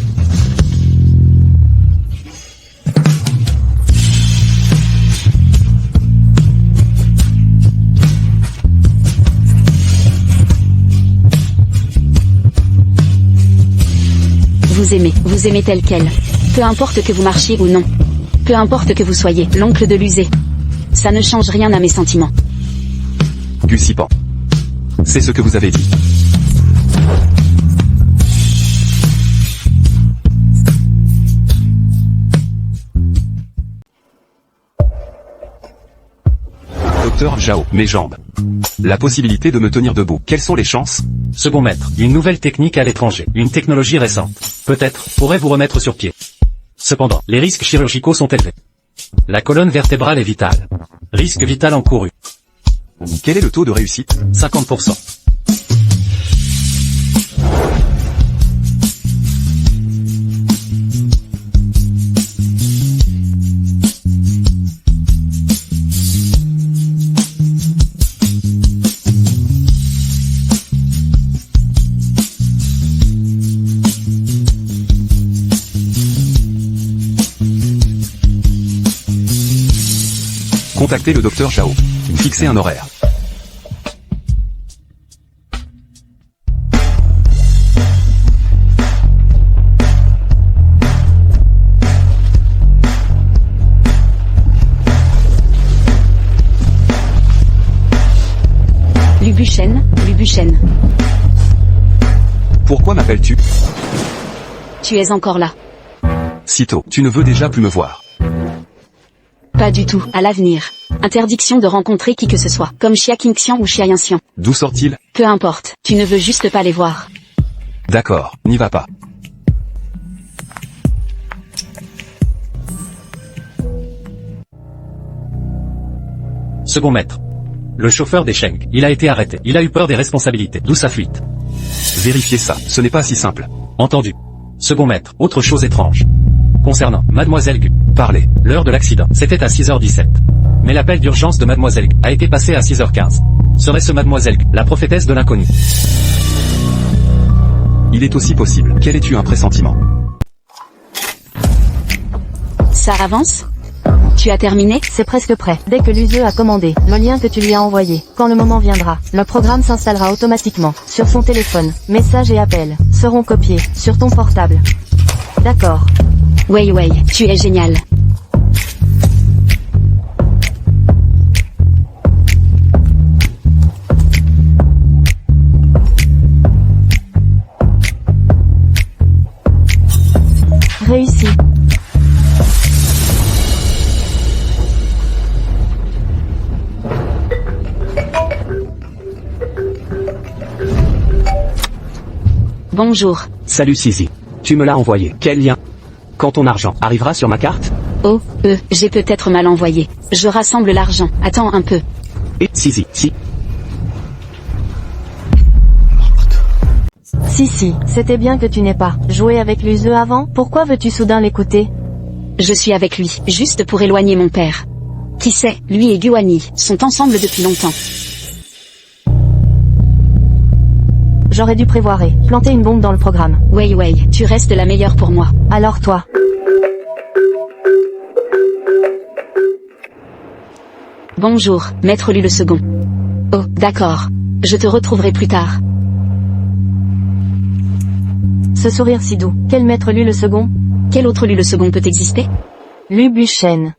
Vous aimez tel quel. Peu importe que vous marchiez ou non. Peu importe que vous soyez l'oncle de l'usé. Ça ne change rien à mes sentiments. Gusipan. C'est ce que vous avez dit. Docteur Zhao, mes jambes. La possibilité de me tenir debout. Quelles sont les chances? Second maître, une nouvelle technique à l'étranger, une technologie récente. Peut-être, pourrait vous remettre sur pied. Cependant, les risques chirurgicaux sont élevés. La colonne vertébrale est vitale. Risque vital encouru. Quel est le taux de réussite? 50%. Contactez le docteur Zhao. Fixez un horaire. Lubuchen, Lubuchen. Pourquoi m'appelles-tu? Tu es encore là. Sitôt, tu ne veux déjà plus me voir. Pas du tout, à l'avenir. Interdiction de rencontrer qui que ce soit, comme Xia Qingxian ou Xia Yanxian. D'où sort-il? Peu importe, tu ne veux juste pas les voir. D'accord, n'y va pas. Second maître. Le chauffeur des Sheng, il a été arrêté. Il a eu peur des responsabilités, d'où sa fuite. Vérifiez ça, ce n'est pas si simple. Entendu. Second maître, autre chose étrange. Concernant Mademoiselle Gu. Parlez. L'heure de l'accident, c'était à 6h17. Mais l'appel d'urgence de Mademoiselle Gu a été passé à 6h15. Serait-ce Mademoiselle Gu, la prophétesse de l'inconnu? Il est aussi possible. Quel es-tu un pressentiment? Ça avance? Tu as terminé? C'est presque prêt. Dès que l'USE a commandé le lien que tu lui as envoyé, quand le moment viendra, le programme s'installera automatiquement sur son téléphone. Messages et appels seront copiés sur ton portable. D'accord. Wei Wei, tu es génial. Réussi. Bonjour. Salut Sisi. Tu me l'as envoyé. Quel lien? Quand ton argent arrivera sur ma carte? Oh, j'ai peut-être mal envoyé. Je rassemble l'argent. Attends un peu. Et Sisi, si. Si, c'était bien que tu n'aies pas joué avec l'USE avant. Pourquoi veux-tu soudain l'écouter? Je suis avec lui, juste pour éloigner mon père. Qui sait, lui et Guani sont ensemble depuis longtemps. J'aurais dû prévoir et planter une bombe dans le programme. Wei Wei, tu restes la meilleure pour moi. Alors toi. Bonjour, Maître Lu le second. Oh, d'accord. Je te retrouverai plus tard. Ce sourire si doux. Quel maître Lu le second? Quel autre Lu le second peut exister? Lubuchen.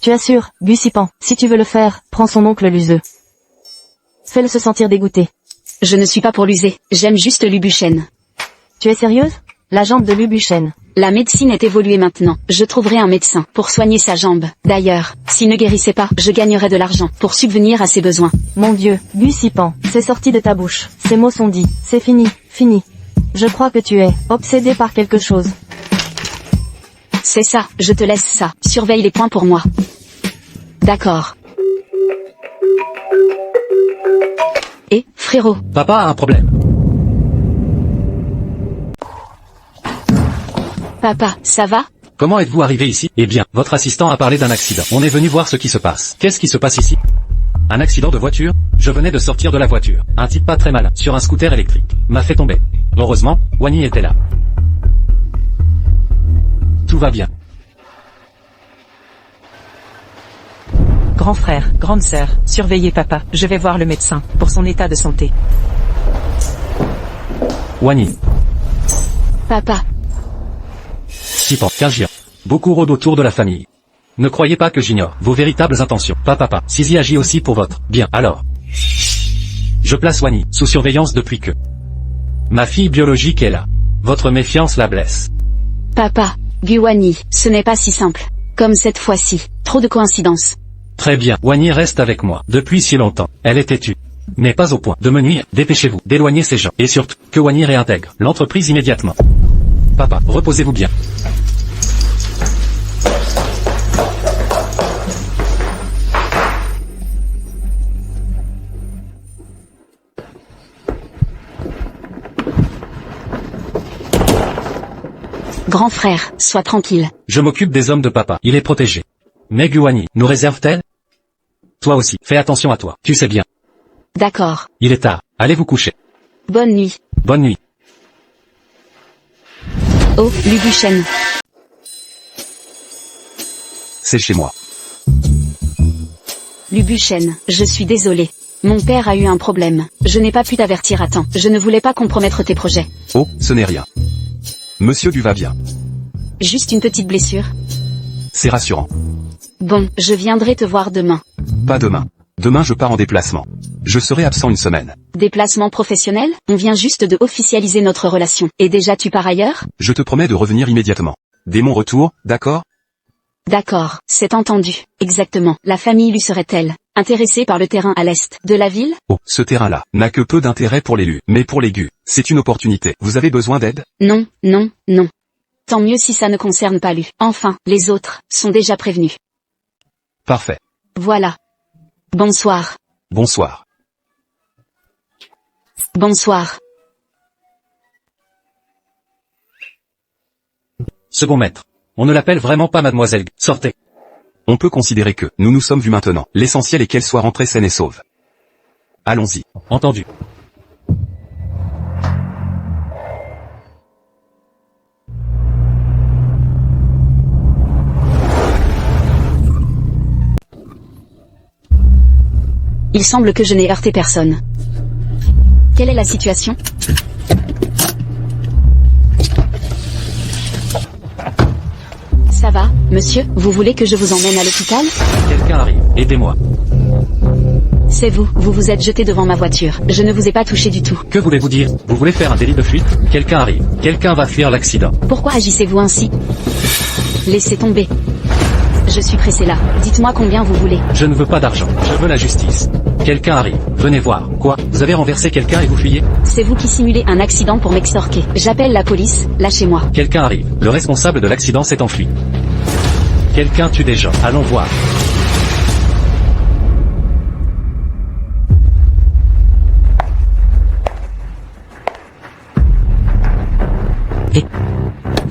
Tu assures, Gusipan, si tu veux le faire, prends son oncle l'useux. Fais-le se sentir dégoûté. Je ne suis pas pour l'user, j'aime juste Lubuchen. Tu es sérieuse? La jambe de Lubuchen. La médecine est évoluée maintenant, je trouverai un médecin pour soigner sa jambe. D'ailleurs, s'il ne guérissait pas, je gagnerais de l'argent pour subvenir à ses besoins. Mon Dieu, Gusipan, c'est sorti de ta bouche. Ces mots sont dits, c'est fini, fini. Je crois que tu es obsédé par quelque chose. C'est ça, je te laisse ça, surveille les points pour moi. D'accord. Frérot. Papa a un problème. Papa, ça va? Comment êtes-vous arrivé ici? Eh bien, votre assistant a parlé d'un accident. On est venu voir ce qui se passe. Qu'est-ce qui se passe ici? Un accident de voiture? Je venais de sortir de la voiture. Un type pas très malin, sur un scooter électrique, m'a fait tomber. Heureusement, Wani était là. Tout va bien. Grand frère, grande sœur, surveillez papa, je vais voir le médecin, pour son état de santé. Wani. Papa. Sipan, Kajia. Beaucoup rôdent autour de la famille. Ne croyez pas que j'ignore vos véritables intentions. Papa, Sisi agit aussi pour votre bien. Alors. Je place Wani sous surveillance depuis que ma fille biologique est là. Votre méfiance la blesse. Papa, Guani, ce n'est pas si simple. Comme cette fois-ci, trop de coïncidences. Très bien, Wani reste avec moi depuis si longtemps. Elle est têtue. Mais pas au point de me nuire. Dépêchez-vous d'éloigner ces gens. Et surtout, que Wani réintègre l'entreprise immédiatement. Papa, reposez-vous bien. Grand frère, sois tranquille. Je m'occupe des hommes de papa. Il est protégé. Mais Guani, nous réserve-t-elle? Toi aussi, fais attention à toi. Tu sais bien. D'accord. Il est tard. Allez vous coucher. Bonne nuit. Bonne nuit. Oh, Lubuchen. C'est chez moi. Lubuchen, je suis désolé. Mon père a eu un problème. Je n'ai pas pu t'avertir à temps. Je ne voulais pas compromettre tes projets. Oh, ce n'est rien. Monsieur Du va bien. Juste une petite blessure. C'est rassurant. Bon, je viendrai te voir demain. Pas demain. Demain je pars en déplacement. Je serai absent une semaine. Déplacement professionnel? On vient juste de officialiser notre relation. Et déjà tu pars ailleurs? Je te promets de revenir immédiatement. Dès mon retour, d'accord? D'accord, c'est entendu. Exactement. La famille lui serait-elle intéressée par le terrain à l'est de la ville? Oh, ce terrain-là n'a que peu d'intérêt pour l'élu. Mais pour les Gus, c'est une opportunité. Vous avez besoin d'aide? Non, non, non. Tant mieux si ça ne concerne pas lui. Enfin, les autres sont déjà prévenus. Parfait. Voilà. Bonsoir. Bonsoir. Bonsoir. Second maître. On ne l'appelle vraiment pas mademoiselle. Sortez. On peut considérer que nous nous sommes vus maintenant. L'essentiel est qu'elle soit rentrée saine et sauve. Allons-y. Entendu. Il semble que je n'ai heurté personne. Quelle est la situation? Ça va, monsieur? Vous voulez que je vous emmène à l'hôpital? Quelqu'un arrive. Aidez-moi. C'est vous, vous vous êtes jeté devant ma voiture. Je ne vous ai pas touché du tout. Que voulez-vous dire? Vous voulez faire un délit de fuite? Quelqu'un arrive. Quelqu'un va fuir l'accident. Pourquoi agissez-vous ainsi? Laissez tomber. Je suis pressé là. Dites-moi combien vous voulez. Je ne veux pas d'argent. Je veux la justice. Quelqu'un arrive. Venez voir. Quoi? Vous avez renversé quelqu'un et vous fuyez? C'est vous qui simulez un accident pour m'extorquer. J'appelle la police, lâchez-moi. Quelqu'un arrive. Le responsable de l'accident s'est enfui. Quelqu'un tue des gens. Allons voir.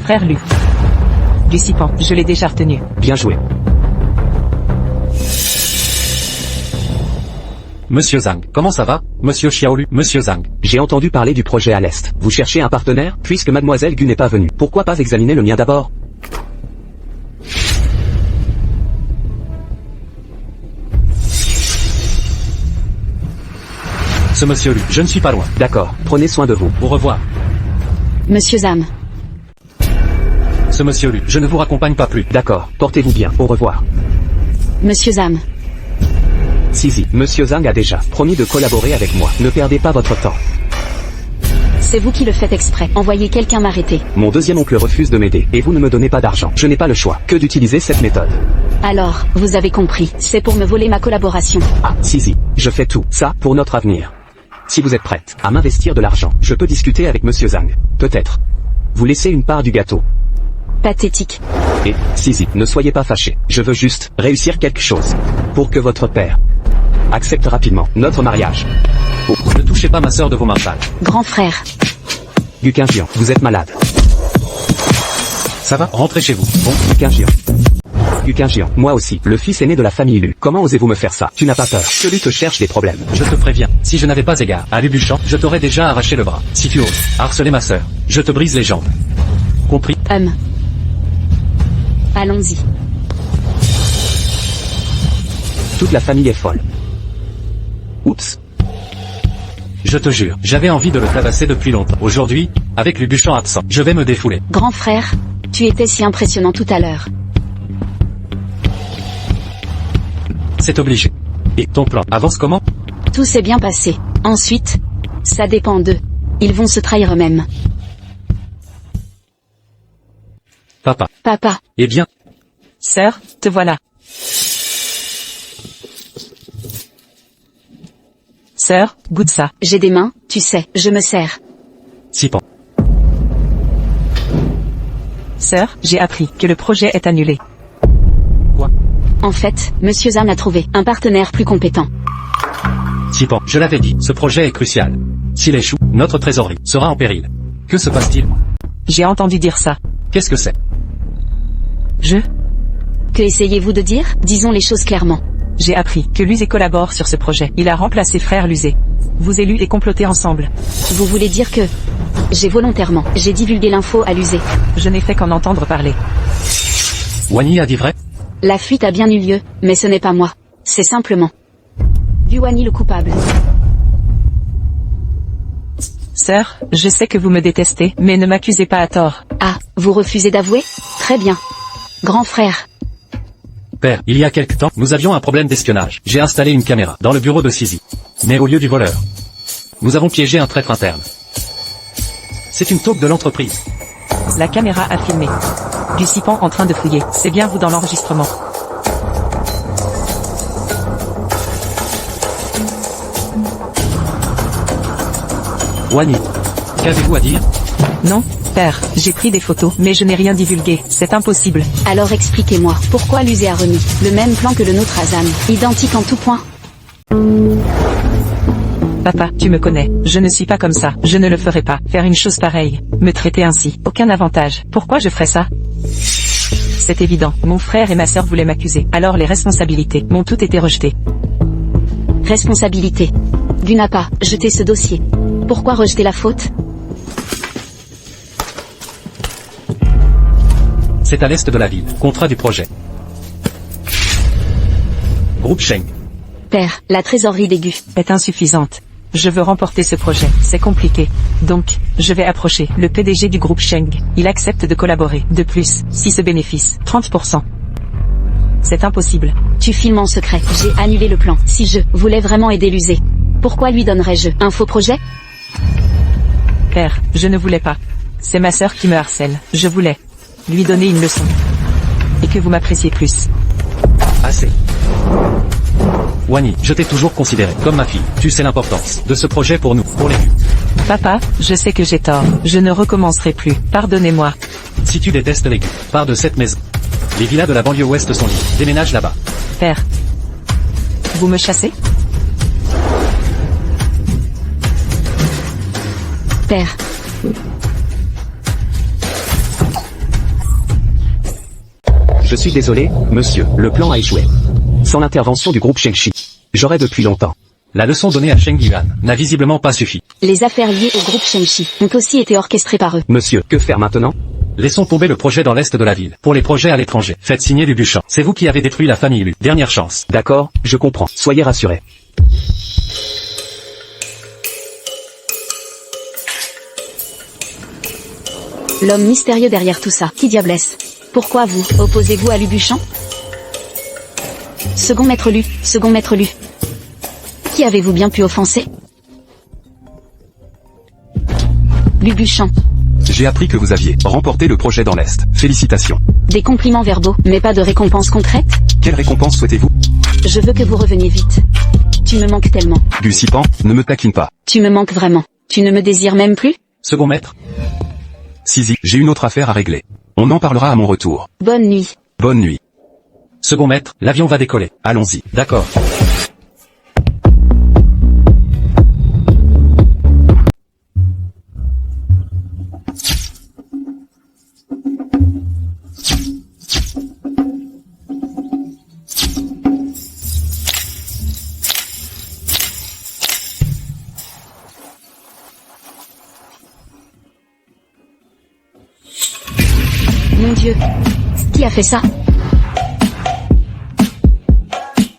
Frère Lu. Lucipan, je l'ai déjà retenu. Bien joué. Monsieur Zhang, comment ça va? Monsieur Xiaolu, Monsieur Zhang. J'ai entendu parler du projet à l'Est. Vous cherchez un partenaire? Puisque mademoiselle Gu n'est pas venue, pourquoi pas examiner le mien d'abord? Ce monsieur Lu, je ne suis pas loin. D'accord, prenez soin de vous. Au revoir. Monsieur Zam. Ce monsieur Lu, je ne vous raccompagne pas plus. D'accord, portez-vous bien, au revoir. Monsieur Zam. Zizi, Monsieur Zhang a déjà promis de collaborer avec moi. Ne perdez pas votre temps. C'est vous qui le faites exprès. Envoyez quelqu'un m'arrêter. Mon deuxième oncle refuse de m'aider, et vous ne me donnez pas d'argent. Je n'ai pas le choix que d'utiliser cette méthode. Alors, vous avez compris. C'est pour me voler ma collaboration. Ah, Zizi, je fais tout ça pour notre avenir. Si vous êtes prête à m'investir de l'argent, je peux discuter avec Monsieur Zhang. Peut-être. Vous laissez une part du gâteau. Pathétique. Et, Zizi, ne soyez pas fâché. Je veux juste réussir quelque chose. Pour que votre père accepte rapidement notre mariage. Oh, ne touchez pas ma sœur de vos mains sales. Grand frère. Guquingian, vous êtes malade. Ça va? Rentrez chez vous. Bon. Guquingian. Guquingian, moi aussi, le fils aîné de la famille Lu. Comment osez-vous me faire ça? Tu n'as pas peur que Lu te cherche des problèmes? Je te préviens, si je n'avais pas égard à Lubuchan, je t'aurais déjà arraché le bras. Si tu oses harceler ma sœur, je te brise les jambes. Compris? Allons-y. Toute la famille est folle. Oups. Je te jure, j'avais envie de le tabasser depuis longtemps. Aujourd'hui, avec Lubuchan absent, je vais me défouler. Grand frère, tu étais si impressionnant tout à l'heure. C'est obligé. Et ton plan avance comment? Tout s'est bien passé. Ensuite, ça dépend d'eux. Ils vont se trahir eux-mêmes. Papa. Papa. Eh bien, Sœur, te voilà. Sœur, goûte ça. J'ai des mains, tu sais, je me sers. Sipan. Sœur, j'ai appris que le projet est annulé. Quoi? En fait, Monsieur Zam a trouvé un partenaire plus compétent. Sipan, je l'avais dit, ce projet est crucial. S'il échoue, notre trésorerie sera en péril. Que se passe-t-il? J'ai entendu dire ça. Qu'est-ce que c'est? Que essayez-vous de dire? Disons les choses clairement. J'ai appris que Luzé collabore sur ce projet. Il a remplacé frère Luzé. Vous élus et comploté ensemble. Vous voulez dire que... J'ai divulgué l'info à l'usé. Je n'ai fait qu'en entendre parler. Wany a dit vrai? La fuite a bien eu lieu, mais ce n'est pas moi. C'est simplement... Guwani le coupable. Sœur, je sais que vous me détestez, mais ne m'accusez pas à tort. Ah, vous refusez d'avouer? Très bien. Grand frère. Père, il y a quelque temps, nous avions un problème d'espionnage. J'ai installé une caméra dans le bureau de Sisi. Mais au lieu du voleur, nous avons piégé un traître interne. C'est une taupe de l'entreprise. La caméra a filmé. Du Sipan en train de fouiller. C'est bien vous dans l'enregistrement. Wani, qu'avez-vous à dire? Non, père, j'ai pris des photos, mais je n'ai rien divulgué. C'est impossible. Alors expliquez-moi, pourquoi l'USE a remis le même plan que le nôtre à ZAN, identique en tout point? Papa, tu me connais. Je ne suis pas comme ça. Je ne le ferai pas. Faire une chose pareille. Me traiter ainsi. Aucun avantage. Pourquoi je ferais ça? C'est évident. Mon frère et ma sœur voulaient m'accuser. Alors les responsabilités m'ont toutes été rejetées. Responsabilité. Du n'a pas jeté ce dossier. Pourquoi rejeter la faute? C'est à l'est de la ville. Contrat du projet. Groupe Sheng. Père, la trésorerie d'Aigu est insuffisante. Je veux remporter ce projet. C'est compliqué. Donc, je vais approcher le PDG du groupe Sheng. Il accepte de collaborer. De plus, si ce bénéfice, 30%. C'est impossible. Tu filmes en secret. J'ai annulé le plan. Si je voulais vraiment aider l'USE, pourquoi lui donnerais-je un faux projet? Père, je ne voulais pas. C'est ma sœur qui me harcèle. Je voulais lui donner une leçon. Et que vous m'appréciez plus. Assez. Wani, je t'ai toujours considéré comme ma fille. Tu sais l'importance de ce projet pour nous, pour les vues. Papa, je sais que j'ai tort. Je ne recommencerai plus. Pardonnez-moi. Si tu détestes les gueux, pars de cette maison. Les villas de la banlieue ouest sont libres. Déménage là-bas. Père. Vous me chassez? Père. Je suis désolé, monsieur, le plan a échoué. Sans l'intervention du groupe Shengshi, j'aurais depuis longtemps. La leçon donnée à Sheng Yuan n'a visiblement pas suffi. Les affaires liées au groupe Shengshi ont aussi été orchestrées par eux. Monsieur, que faire maintenant? Laissons tomber le projet dans l'est de la ville. Pour les projets à l'étranger, faites signer Lubuchan. C'est vous qui avez détruit la famille Lu. Dernière chance. D'accord, je comprends. Soyez rassurés. L'homme mystérieux derrière tout ça, qui diable est-ce? Pourquoi vous opposez-vous à Lubuchan? Second maître Lu, second maître Lu. Qui avez-vous bien pu offenser? Lubuchan. J'ai appris que vous aviez remporté le projet dans l'Est. Félicitations. Des compliments verbaux, mais pas de récompense concrète? Quelle récompense souhaitez-vous? Je veux que vous reveniez vite. Tu me manques tellement. Du Sipan, ne me taquine pas. Tu me manques vraiment. Tu ne me désires même plus? Second maître. Sisi, j'ai une autre affaire à régler. On en parlera à mon retour. Bonne nuit. Bonne nuit. Second maître, l'avion va décoller. Allons-y. D'accord. Mon Dieu. Qui a fait ça?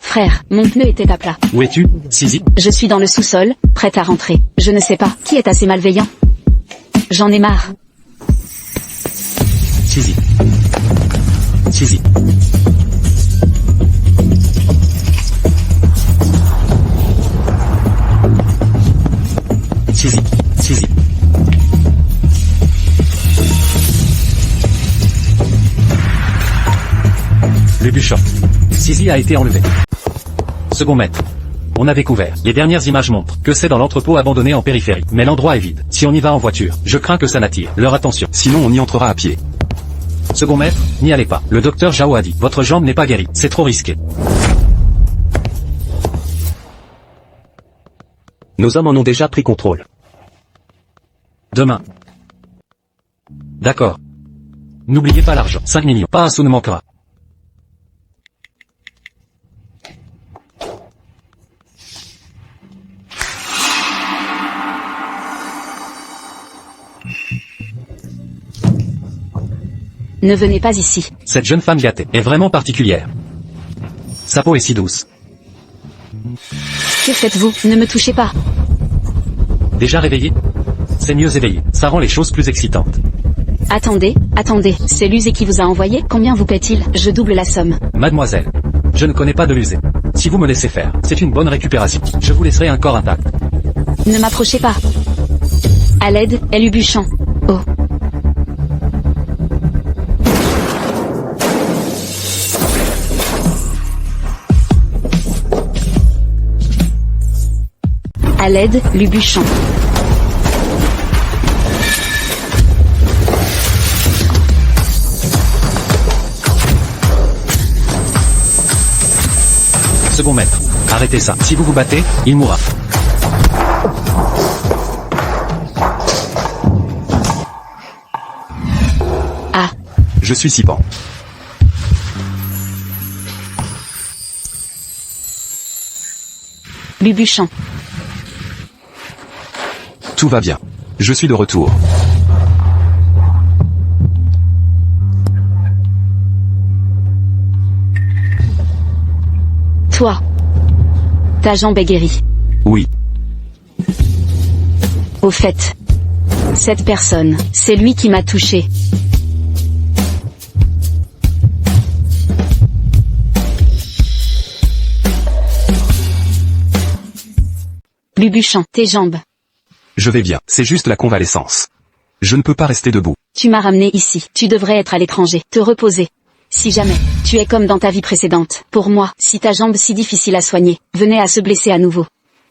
Frère, mon pneu était à plat. Où es-tu, Sisi? Je suis dans le sous-sol, prête à rentrer. Je ne sais pas, qui est assez malveillant? J'en ai marre. Sisi. Sisi. Sisi. Sisi. Lubuchan. Sisi a été enlevé. Second maître. On a découvert. Les dernières images montrent que c'est dans l'entrepôt abandonné en périphérie. Mais l'endroit est vide. Si on y va en voiture, je crains que ça n'attire leur attention. Sinon on y entrera à pied. Second maître, n'y allez pas. Le docteur Zhao a dit, votre jambe n'est pas guérie. C'est trop risqué. Nos hommes en ont déjà pris contrôle. Demain. D'accord. N'oubliez pas l'argent. 5 millions. Pas un sou ne manquera. Ne venez pas ici. Cette jeune femme gâtée est vraiment particulière. Sa peau est si douce. Que faites-vous? Ne me touchez pas. Déjà réveillé? C'est mieux éveillé. Ça rend les choses plus excitantes. Attendez, Attendez, c'est l'usé qui vous a envoyé? Combien vous paie-t-il? Je double la somme. Mademoiselle, je ne connais pas de l'user. Si vous me laissez faire, c'est une bonne récupération. Je vous laisserai un corps intact. Ne m'approchez pas. À l'aide, Lubuchon. Oh. À l'aide, Lubuchon. Second maître, arrêtez ça. Si vous vous battez, il mourra. Ah. Je suis Sipan. Lubuchon. Tout va bien. Je suis de retour. Toi. Ta jambe est guérie. Oui. Au fait. Cette personne, c'est lui qui m'a touché. Lubuchon, tes jambes. Je vais bien, c'est juste la convalescence. Je ne peux pas rester debout. Tu m'as ramené ici, tu devrais être à l'étranger, te reposer. Si jamais, tu es comme dans ta vie précédente. Pour moi, si ta jambe si difficile à soigner, venait à se blesser à nouveau.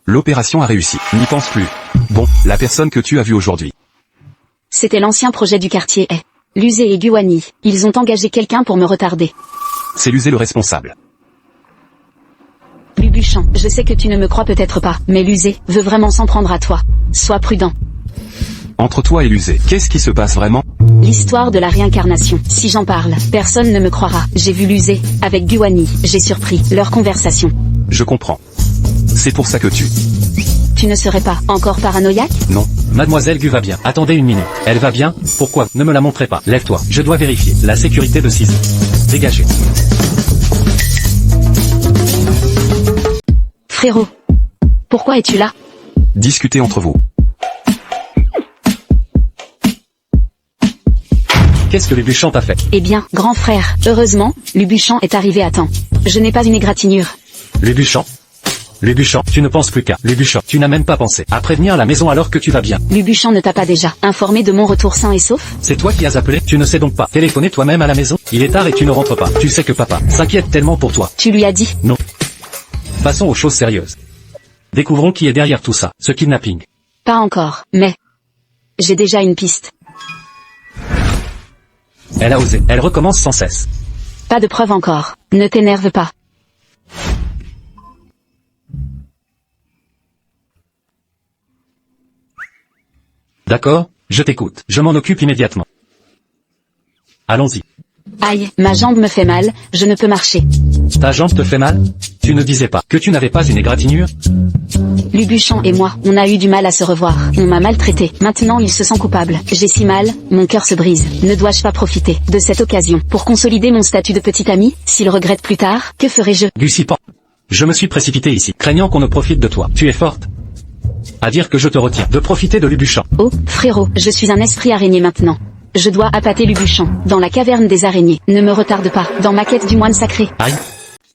L'opération a réussi, n'y pense plus. Bon, la personne que tu as vue aujourd'hui. C'était l'ancien projet du quartier est. L'usé et Guwani, ils ont engagé quelqu'un pour me retarder. C'est l'usé le responsable. Lubuchon, je sais que tu ne me crois peut-être pas, mais l'usé veut vraiment s'en prendre à toi. Sois prudent. Entre toi et l'usé, qu'est-ce qui se passe vraiment? L'histoire de la réincarnation. Si j'en parle, personne ne me croira. J'ai vu l'usé, avec Guwani, j'ai surpris leur conversation. Je comprends. C'est pour ça que Tu ne serais pas encore paranoïaque? Non. Mademoiselle Gu va bien. Attendez une minute. Elle va bien? Pourquoi? Ne me la montrez pas. Lève-toi. Je dois vérifier. La sécurité de Sisi. Dégagez. Frérot. Pourquoi es-tu là? Discutez entre vous. Qu'est-ce que Lubuchon t'a fait? Eh bien, grand frère, heureusement, Lubuchon est arrivé à temps. Je n'ai pas une égratignure. Lubuchon? Lubuchon, tu ne penses plus qu'à Lubuchon. Tu n'as même pas pensé à prévenir la maison alors que tu vas bien. Lubuchon ne t'a pas déjà informé de mon retour sain et sauf? C'est toi qui as appelé? Tu ne sais donc pas téléphoner toi-même à la maison? Il est tard et tu ne rentres pas. Tu sais que papa s'inquiète tellement pour toi. Tu lui as dit? Non. Passons aux choses sérieuses. Découvrons qui est derrière tout ça, ce kidnapping. Pas encore, mais... j'ai déjà une piste. Elle a osé, elle recommence sans cesse. Pas de preuve encore. Ne t'énerve pas. D'accord, je t'écoute. Je m'en occupe immédiatement. Allons-y. Aïe, ma jambe me fait mal, je ne peux marcher. Ta jambe te fait mal? Tu ne disais pas que tu n'avais pas une égratignure? Lubuchon et moi, on a eu du mal à se revoir. On m'a maltraité. Maintenant il se sent coupable. J'ai si mal, mon cœur se brise. Ne dois-je pas profiter de cette occasion pour consolider mon statut de petit ami? S'il regrette plus tard, que ferai-je? Lucipan. Je me suis précipité ici, craignant qu'on ne profite de toi. Tu es forte. À dire que je te retiens de profiter de Lubuchon. Oh, frérot, je suis un esprit araignée maintenant. Je dois appâter Lubuchon, dans la caverne des araignées. Ne me retarde pas, dans ma quête du moine sacré. Aïe.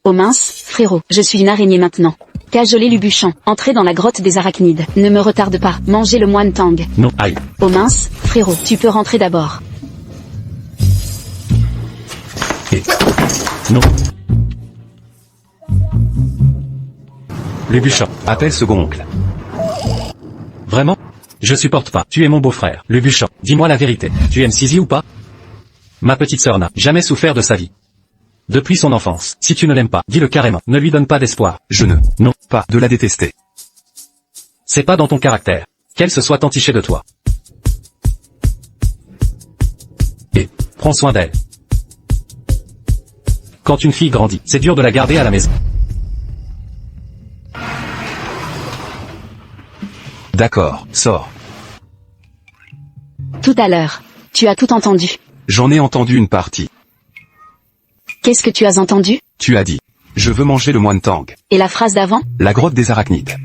Oh mince, frérot, je suis une araignée maintenant. Cajoler Lubuchon, entrer dans la grotte des arachnides. Ne me retarde pas, manger le moine Tang. Non, aïe. Oh mince, frérot, tu peux rentrer d'abord. Et... non. Lubuchon. Appelle second oncle. Vraiment? Je supporte pas. Tu es mon beau-frère. Lubuchon, dis-moi la vérité. Tu aimes Sisi ou pas? Ma petite sœur n'a jamais souffert de sa vie. Depuis son enfance. Si tu ne l'aimes pas, dis-le carrément. Ne lui donne pas d'espoir. Je ne, non, pas de la détester. C'est pas dans ton caractère. Qu'elle se soit entichée de toi. Et, prends soin d'elle. Quand une fille grandit, c'est dur de la garder à la maison. D'accord, sors. Tout à l'heure. Tu as tout entendu. J'en ai entendu une partie. Qu'est-ce que tu as entendu? Tu as dit. Je veux manger le moine Tang. Et la phrase d'avant? La grotte des arachnides.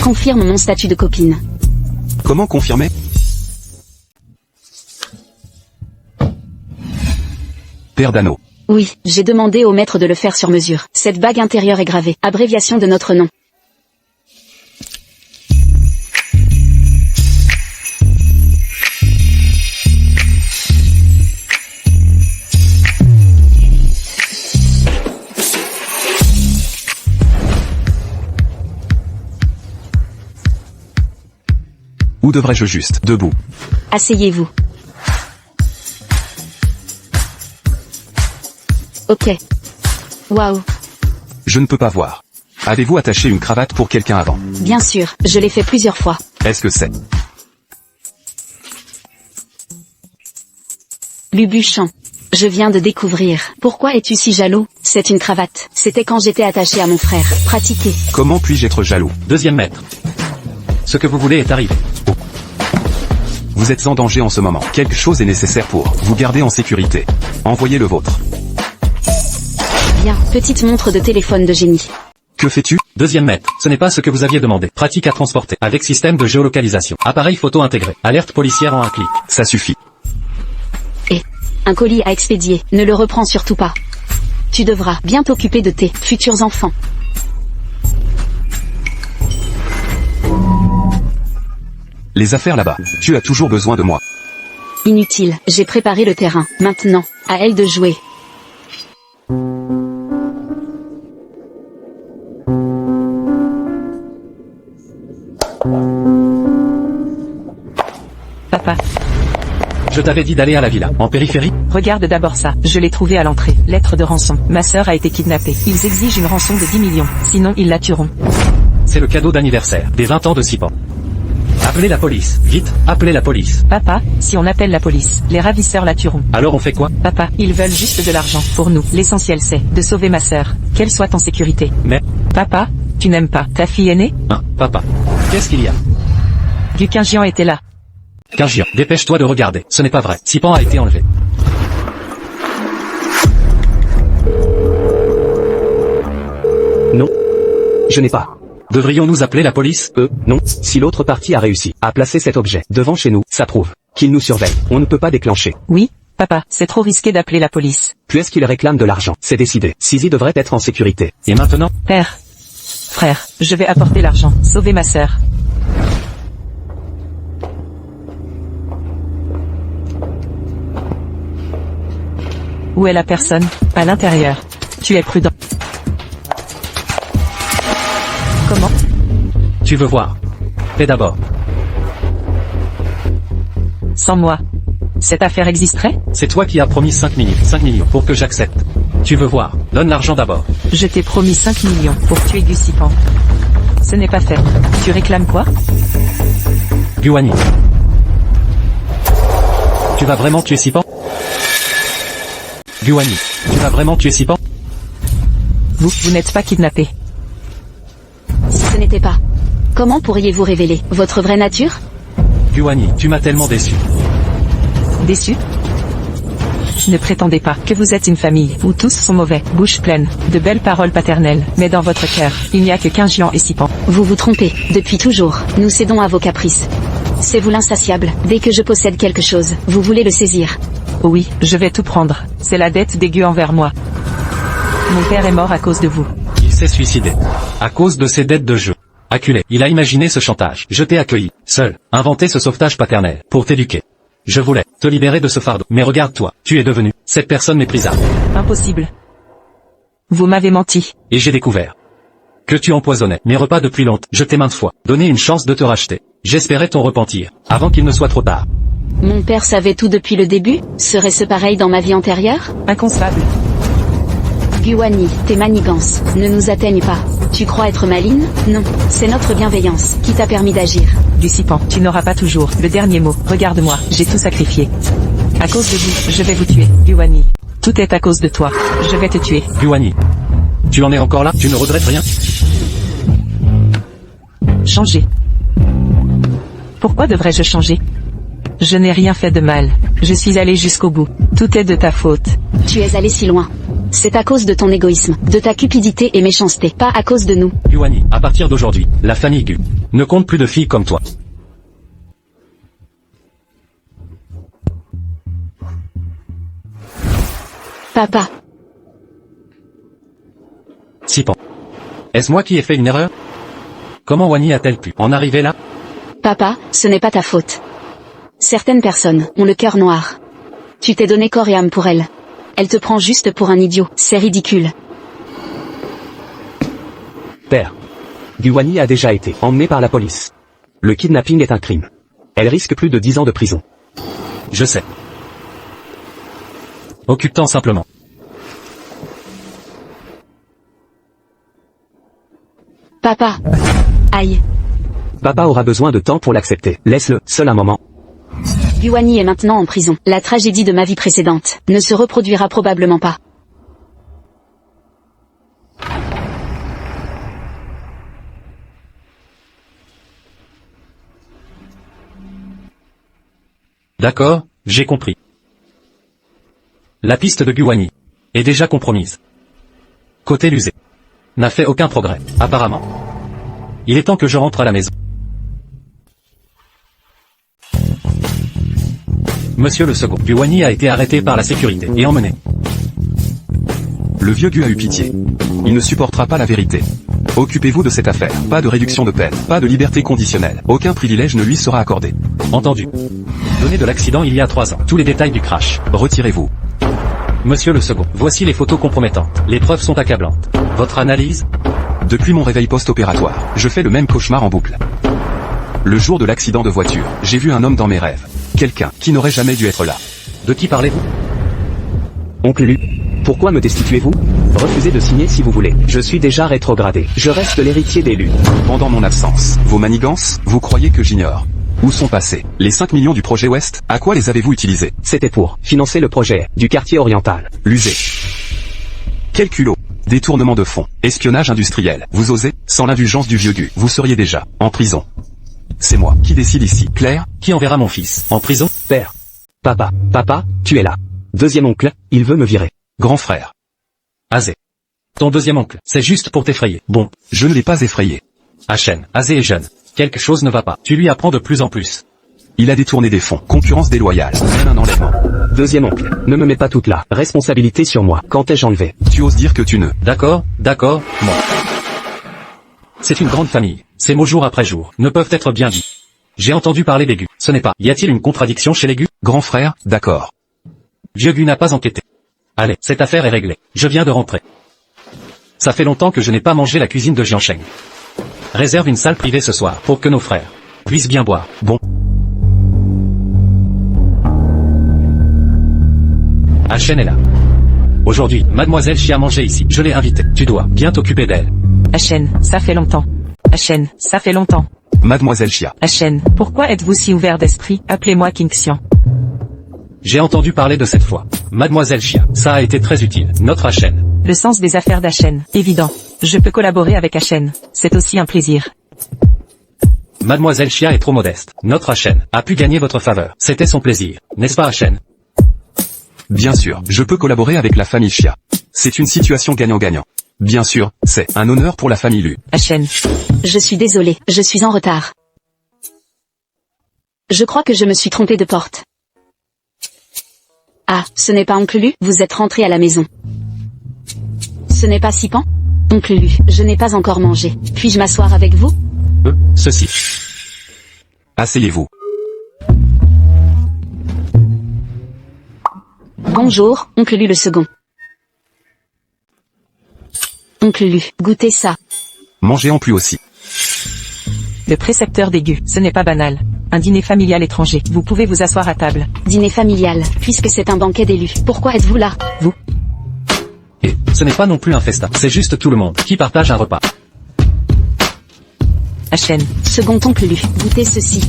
Confirme mon statut de copine. Comment confirmer? paire d'anneaux. Oui, j'ai demandé au maître de le faire sur mesure. Cette bague intérieure est gravée. Abréviation de notre nom. Où devrais-je juste? Debout. Asseyez-vous. Ok. Waouh. Je ne peux pas voir. Avez-vous attaché une cravate pour quelqu'un avant? Bien sûr, je l'ai fait plusieurs fois. Est-ce que c'est? Lubuchon. Je viens de découvrir. Pourquoi es-tu si jaloux? C'est une cravate. C'était quand j'étais attaché à mon frère. Pratiquez. Comment puis-je être jaloux? Deuxième maître. Ce que vous voulez est arrivé. Vous êtes en danger en ce moment. Quelque chose est nécessaire pour vous garder en sécurité. Envoyez le vôtre. Bien, petite montre de téléphone de génie. Que fais-tu? Deuxième maître. Ce n'est pas ce que vous aviez demandé. Pratique à transporter. Avec système de géolocalisation. Appareil photo intégré. Alerte policière en un clic. Ça suffit. Un colis à expédier. Ne le reprends surtout pas. Tu devras bien t'occuper de tes futurs enfants. Les affaires là-bas. Tu as toujours besoin de moi. Inutile, j'ai préparé le terrain. Maintenant, à elle de jouer. Papa, Je t'avais dit d'aller à la villa. En périphérie? regarde d'abord ça. Je l'ai trouvé à l'entrée. Lettre de rançon. Ma sœur a été kidnappée. Ils exigent une rançon de 10 millions. Sinon, ils la tueront. C'est le cadeau d'anniversaire. Des 20 ans de Sipan. Appelez la police. Vite, appelez la police. Papa, si on appelle la police, les ravisseurs la tueront. Alors on fait quoi? Papa, ils veulent juste de l'argent. Pour nous, l'essentiel c'est de sauver ma sœur. Qu'elle soit en sécurité. Mais, Papa, tu n'aimes pas ta fille aînée? hein, papa. Qu'est-ce qu'il y a? Guquingian était là. Quingian, dépêche-toi de regarder. Ce n'est pas vrai. Sipan a été enlevé. Non. Je n'ai pas. Devrions-nous appeler la police? Non. Si l'autre partie a réussi à placer cet objet devant chez nous, ça prouve qu'il nous surveille. On ne peut pas déclencher. Oui, papa, c'est trop risqué d'appeler la police. Puisqu'il réclame de l'argent, c'est décidé. Sisi devrait être en sécurité. Et maintenant? Père. Frère, je vais apporter l'argent. Sauver ma sœur. Où est la personne? À l'intérieur. Tu es prudent. Comment? Tu veux voir? Fais d'abord. Sans moi. Cette affaire existerait? C'est toi qui as promis 5 millions. 5 millions pour que j'accepte. Tu veux voir? Donne l'argent d'abord. Je t'ai promis 5 millions pour tuer Gusipan. Ce n'est pas fait. Tu réclames quoi? Guani. Tu vas vraiment tuer Sipan? Guani. Tu vas vraiment tuer Sipan? Vous n'êtes pas kidnappé. Si ce n'était pas. Comment pourriez-vous révéler votre vraie nature? Guani, tu m'as tellement déçu. Déçu? Ne prétendez pas que vous êtes une famille où tous sont mauvais, bouche pleine, de belles paroles paternelles, mais dans votre cœur, il n'y a que Quingian et Sipan. Vous vous trompez. Depuis toujours, nous cédons à vos caprices. C'est vous l'insatiable. Dès que je possède quelque chose, vous voulez le saisir. Oh oui, je vais tout prendre. C'est la dette des gueux envers moi. Mon père est mort à cause de vous. Il s'est suicidé. À cause de ses dettes de jeu. Acculé. Il a imaginé ce chantage. Je t'ai accueilli. Seul. Inventé ce sauvetage paternel. Pour t'éduquer. Je voulais te libérer de ce fardeau. Mais regarde-toi. Tu es devenu cette personne méprisable. Impossible. Vous m'avez menti. Et j'ai découvert que tu empoisonnais mes repas depuis longtemps. Je t'ai maintes fois donné une chance de te racheter. J'espérais ton repentir. Avant qu'il ne soit trop tard. Mon père savait tout depuis le début? Serait-ce pareil dans ma vie antérieure? Inconcevable. Guani, tes manigances ne nous atteignent pas. Tu crois être maligne? Non, c'est notre bienveillance qui t'a permis d'agir. Gusipan, tu n'auras pas toujours le dernier mot. Regarde-moi, j'ai tout sacrifié. À cause de vous, je vais vous tuer. Guani. Tout est à cause de toi. Je vais te tuer. Guani. Tu en es encore là? Tu ne regrettes rien? Changer. Pourquoi devrais-je changer? Je n'ai rien fait de mal. Je suis allé jusqu'au bout. Tout est de ta faute. Tu es allé si loin. C'est à cause de ton égoïsme, de ta cupidité et méchanceté, pas à cause de nous. Guani, à partir d'aujourd'hui, la famille Gu ne compte plus de filles comme toi. Papa. Sipan. Est-ce moi qui ai fait une erreur? Comment Wani a-t-elle pu en arriver là? Papa, ce n'est pas ta faute. Certaines personnes ont le cœur noir. Tu t'es donné corps et âme pour elle. Elle te prend juste pour un idiot, c'est ridicule. Père. Guwani a déjà été emmenée par la police. Le kidnapping est un crime. Elle risque plus de 10 ans de prison. Je sais. Occupe-t'en simplement. Papa. Aïe. Papa aura besoin de temps pour l'accepter. Laisse-le seul un moment. Guwani est maintenant en prison. La tragédie de ma vie précédente ne se reproduira probablement pas. D'accord, j'ai compris. La piste de Guwani est déjà compromise. Côté Lusé n'a fait aucun progrès, apparemment. Il est temps que je rentre à la maison. Monsieur le second, Guwani a été arrêté par la sécurité et emmené. Le vieux Gu a eu pitié. Il ne supportera pas la vérité. Occupez-vous de cette affaire. Pas de réduction de peine, pas de liberté conditionnelle. Aucun privilège ne lui sera accordé. Entendu. Données de l'accident il y a 3 ans. Tous les détails du crash. Retirez-vous. Monsieur le second, voici les photos compromettantes. Les preuves sont accablantes. Votre analyse? Depuis mon réveil post-opératoire, je fais le même cauchemar en boucle. Le jour de l'accident de voiture, j'ai vu un homme dans mes rêves. Quelqu'un qui n'aurait jamais dû être là. De qui parlez-vous? Oncle Lu. Pourquoi me destituez-vous? Refusez de signer si vous voulez. Je suis déjà rétrogradé. Je reste l'héritier des Lu. Pendant mon absence, vos manigances, vous croyez que j'ignore? Où sont passés les 5 millions du projet Ouest? À quoi les avez-vous utilisés? C'était pour financer le projet du quartier oriental. L'user. Quel culot. Détournement de fonds, espionnage industriel. Vous osez? Sans l'indulgence du vieux Gu, vous seriez déjà en prison. C'est moi qui décide ici. Claire? Qui enverra mon fils en prison? Père. Papa. Papa, tu es là. Deuxième oncle, il veut me virer. Grand frère. Azé. Ton deuxième oncle, c'est juste pour t'effrayer. Bon, Je ne l'ai pas effrayé. Hachen, Azé est jeune. Quelque chose ne va pas. Tu lui apprends de plus en plus. Il a détourné des fonds, concurrence déloyale, même un enlèvement. Deuxième oncle, ne me mets pas toute la responsabilité sur moi. Quand ai-je enlevé? Tu oses dire que tu ne... D'accord, moi. C'est une grande famille. Ces mots jour après jour ne peuvent être bien dits. J'ai entendu parler des Gu. Ce n'est pas. Y a-t-il une contradiction chez les Gu? Grand frère, d'accord. Vieux Gu n'a pas enquêté. Allez, cette affaire est réglée. Je viens de rentrer. Ça fait longtemps que je n'ai pas mangé la cuisine de Jiansheng. Réserve une salle privée ce soir pour que nos frères puissent bien boire. Bon. Hachen est là. Aujourd'hui, mademoiselle Chia a mangé ici. Je l'ai invitée. Tu dois bien t'occuper d'elle. Hachen, ça fait longtemps. Hachen, ça fait longtemps. Mademoiselle Chia. Hachen, pourquoi êtes-vous si ouvert d'esprit? Appelez-moi King Xian. J'ai entendu parler de cette fois. Mademoiselle Chia, ça a été très utile. Notre Hachen. Le sens des affaires d'Hachen, évident. Je peux collaborer avec Hachen. C'est aussi un plaisir. Mademoiselle Chia est trop modeste. Notre Hachen a pu gagner votre faveur. C'était son plaisir. N'est-ce pas Hachen? Bien sûr, je peux collaborer avec la famille Chia. C'est une situation gagnant-gagnant. Bien sûr, c'est un honneur pour la famille Lu. Hachen. Je suis désolée, je suis en retard. Je crois que je me suis trompée de porte. Ah, ce n'est pas Oncle Lu, vous êtes rentré à la maison. Ce n'est pas Sipan? Oncle Lu, je n'ai pas encore mangé. Puis-je m'asseoir avec vous? Ceci. Asseyez-vous. Bonjour, Oncle Lu le second. Oncle Lu, goûtez ça. Mangez en plus aussi. Le précepteur des Gu, ce n'est pas banal. Un dîner familial étranger. Vous pouvez vous asseoir à table. Dîner familial, puisque c'est un banquet d'élus. Pourquoi êtes-vous là? Vous. Et ce n'est pas non plus un festin. C'est juste tout le monde qui partage un repas. Hachen. Second Oncle Lu, goûtez ceci.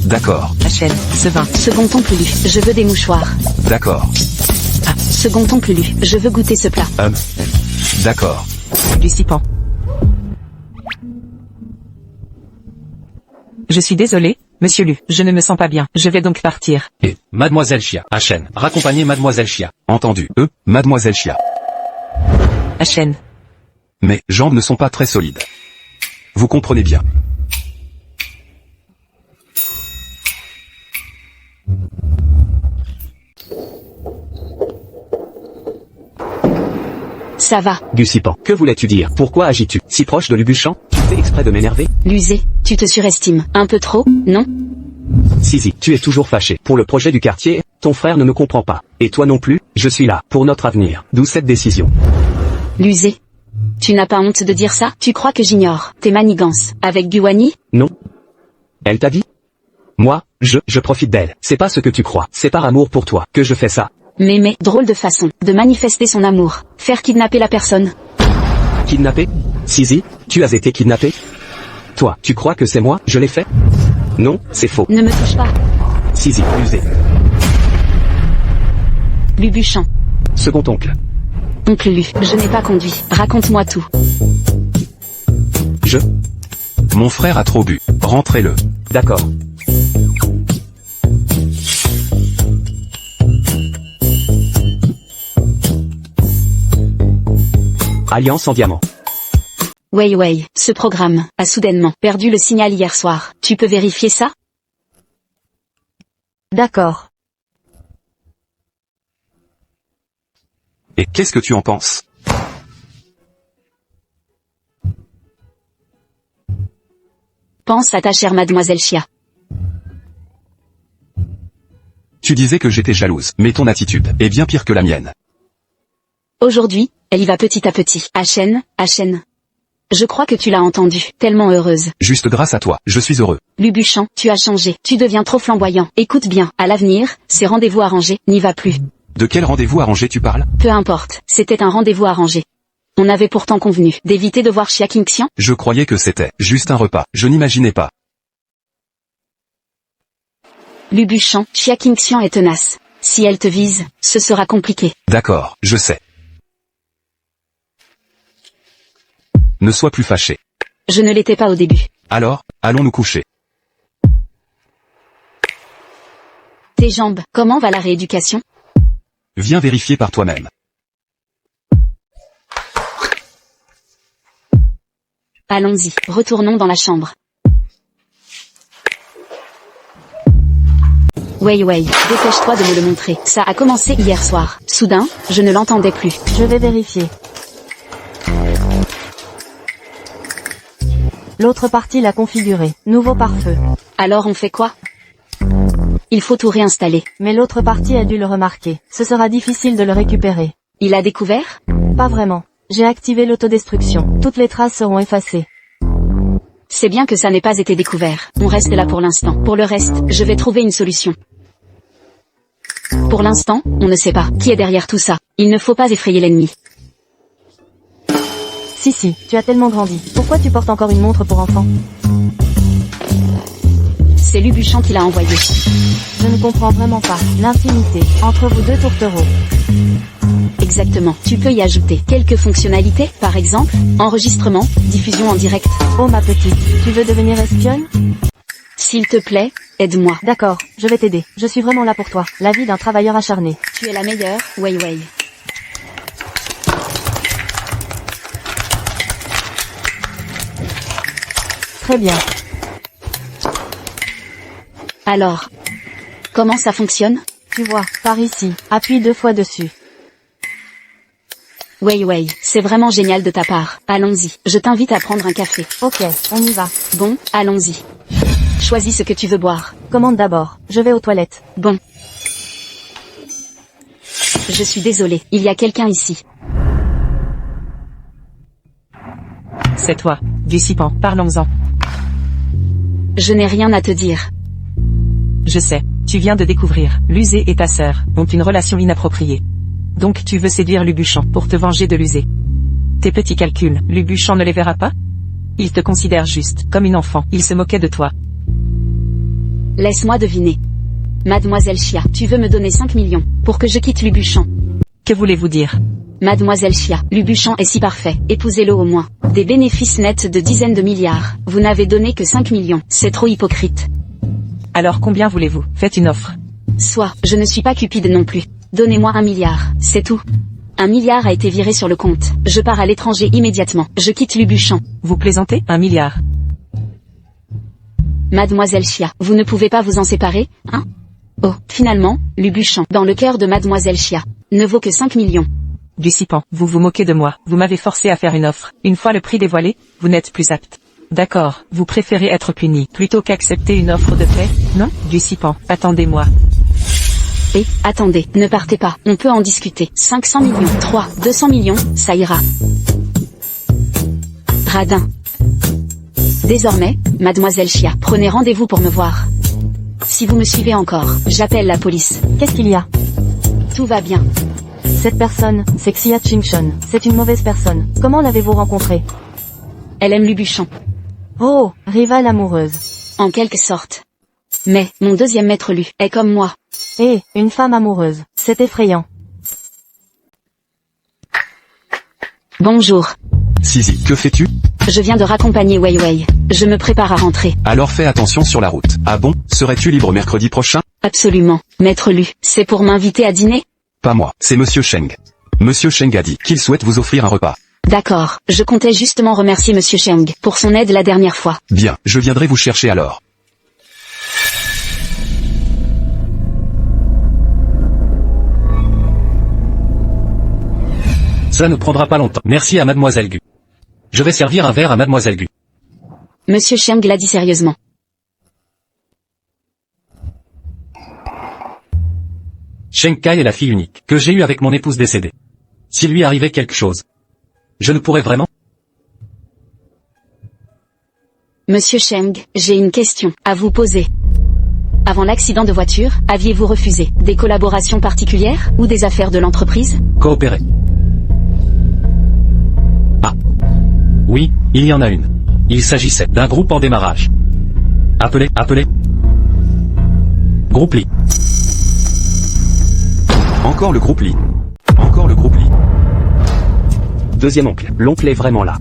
D'accord. Hachen, ce vin. Second Oncle Lu, je veux des mouchoirs. D'accord. Ah, second Oncle Lu, je veux goûter ce plat. D'accord. Du Sipan. Je suis désolé, monsieur Lu, je ne me sens pas bien. Je vais donc partir. Et mademoiselle Chia, Hachen, raccompagnez mademoiselle Chia. Entendu. Mademoiselle Chia. Hachen. Mes jambes ne sont pas très solides. Vous comprenez bien. Ça va. Gussipan, que voulais-tu dire? Pourquoi agis-tu si proche de Lubuchan? Tu fais exprès de m'énerver? Lusé, tu te surestimes. Un peu trop, non? Zizi, tu es toujours fâché. Pour le projet du quartier, ton frère ne me comprend pas. Et toi non plus, je suis là, pour notre avenir. D'où cette décision. Lusé. Tu n'as pas honte de dire ça? Tu crois que j'ignore tes manigances avec Guwani? Non. Elle t'a dit? Moi, je profite d'elle. C'est pas ce que tu crois. C'est par amour pour toi que je fais ça. Mais, drôle de façon de manifester son amour. Faire kidnapper la personne. Kidnappé? Zizi, tu as été kidnappé? Toi, tu crois que c'est moi, je l'ai fait? Non, c'est faux. Ne me touche pas. Zizi, usé. Lubuchan. Second oncle. Oncle Lu, je n'ai pas conduit. Raconte-moi tout. Mon frère a trop bu. Rentrez-le. D'accord. Alliance en diamant. Wei, ce programme a soudainement perdu le signal hier soir. Tu peux vérifier ça? D'accord. Et qu'est-ce que tu en penses? Pense à ta chère mademoiselle Chia. Tu disais que j'étais jalouse, mais ton attitude est bien pire que la mienne. Aujourd'hui, elle y va petit à petit. À chaîne. Je crois que tu l'as entendue, tellement heureuse. Juste grâce à toi, je suis heureux. Lubuchan, tu as changé. Tu deviens trop flamboyant. Écoute bien, à l'avenir, ces rendez-vous arrangés, n'y va plus. De quel rendez-vous arrangé tu parles? Peu importe, c'était un rendez-vous arrangé. On avait pourtant convenu d'éviter de voir Chia Qingxian. Je croyais que c'était juste un repas. Je n'imaginais pas. Lubuchan, Chia Qingxian est tenace. Si elle te vise, ce sera compliqué. D'accord, je sais. Ne sois plus fâché. Je ne l'étais pas au début. Alors, allons nous coucher. Tes jambes, comment va la rééducation? Viens vérifier par toi-même. Allons-y, retournons dans la chambre. Wei, dépêche-toi de me le montrer. Ça a commencé hier soir. Soudain, je ne l'entendais plus. Je vais vérifier. L'autre partie l'a configuré. Nouveau pare-feu. Alors on fait quoi? Il faut tout réinstaller. Mais l'autre partie a dû le remarquer. Ce sera difficile de le récupérer. Il a découvert? Pas vraiment. J'ai activé l'autodestruction. Toutes les traces seront effacées. C'est bien que ça n'ait pas été découvert. On reste là pour l'instant. Pour le reste, je vais trouver une solution. Pour l'instant, on ne sait pas qui est derrière tout ça. Il ne faut pas effrayer l'ennemi. Si, tu as tellement grandi. Pourquoi tu portes encore une montre pour enfant? C'est Lubuchan qui l'a envoyé. Je ne comprends vraiment pas. L'intimité entre vous deux tourtereaux. Exactement. Tu peux y ajouter quelques fonctionnalités, par exemple, enregistrement, diffusion en direct. Oh ma petite, tu veux devenir espionne? S'il te plaît, aide-moi. D'accord, je vais t'aider. Je suis vraiment là pour toi. La vie d'un travailleur acharné. Tu es la meilleure, Wei. Très bien. Alors, comment ça fonctionne? Tu vois, par ici. Appuie 2 fois dessus. Wei, c'est vraiment génial de ta part. Allons-y, je t'invite à prendre un café. Ok, on y va. Bon, allons-y. Choisis ce que tu veux boire. Commande d'abord. Je vais aux toilettes. Bon. Je suis désolée, il y a quelqu'un ici. C'est toi, Gussipan, parlons-en. Je n'ai rien à te dire. Je sais, tu viens de découvrir, Lusé et ta sœur ont une relation inappropriée. Donc tu veux séduire Lubuchan pour te venger de Lusé. Tes petits calculs, Lubuchan ne les verra pas? Il te considère juste comme une enfant, il se moquait de toi. Laisse-moi deviner. Mademoiselle Chia, tu veux me donner 5 millions pour que je quitte Lubuchan. Que voulez-vous dire? Mademoiselle Chia, Lubuchan est si parfait, épousez-le au moins. Des bénéfices nets de dizaines de milliards. Vous n'avez donné que 5 millions, c'est trop hypocrite. Alors combien voulez-vous? Faites une offre. Soit, je ne suis pas cupide non plus. Donnez-moi 1 milliard, c'est tout. 1 milliard a été viré sur le compte. Je pars à l'étranger immédiatement. Je quitte Lubuchan. Vous plaisantez? 1 milliard. Mademoiselle Chia, vous ne pouvez pas vous en séparer, hein? Oh, finalement, Lubuchan, dans le cœur de Mademoiselle Chia, ne vaut que 5 millions. Du Sipan, vous vous moquez de moi, vous m'avez forcé à faire une offre. Une fois le prix dévoilé, vous n'êtes plus apte. D'accord, vous préférez être puni, plutôt qu'accepter une offre de paix, non? Du Sipan, attendez-moi. Et, attendez, ne partez pas, on peut en discuter. 500 millions, 200 millions, ça ira. Radin. Désormais, mademoiselle Chia, prenez rendez-vous pour me voir. Si vous me suivez encore, j'appelle la police. Qu'est-ce qu'il y a? Tout va bien. Cette personne, c'est Xia Chingshon. C'est une mauvaise personne. Comment l'avez-vous rencontrée? Elle aime Lubuchon. Oh, rivale amoureuse. En quelque sorte. Mais, mon deuxième maître Lu, est comme moi. Eh, une femme amoureuse. C'est effrayant. Bonjour. Zizi, que fais-tu? Je viens de raccompagner Wei Wei. Je me prépare à rentrer. Alors fais attention sur la route. Ah bon? Serais-tu libre mercredi prochain? Absolument. Maître Lu, c'est pour m'inviter à dîner? Pas moi, c'est Monsieur Cheng. Monsieur Cheng a dit qu'il souhaite vous offrir un repas. D'accord, je comptais justement remercier Monsieur Cheng pour son aide la dernière fois. Bien, je viendrai vous chercher alors. Ça ne prendra pas longtemps. Merci à Mademoiselle Gu. Je vais servir un verre à Mademoiselle Gu. Monsieur Cheng l'a dit sérieusement. Cheng Kai est la fille unique que j'ai eue avec mon épouse décédée. S'il lui arrivait quelque chose, je ne pourrais vraiment. Monsieur Cheng, j'ai une question à vous poser. Avant l'accident de voiture, aviez-vous refusé des collaborations particulières ou des affaires de l'entreprise? Coopérer. Ah. Oui, il y en a une. Il s'agissait d'un groupe en démarrage. Appelez. Groupe Li. Encore le groupe Li. Encore le groupe Li. Deuxième oncle. L'oncle est vraiment là.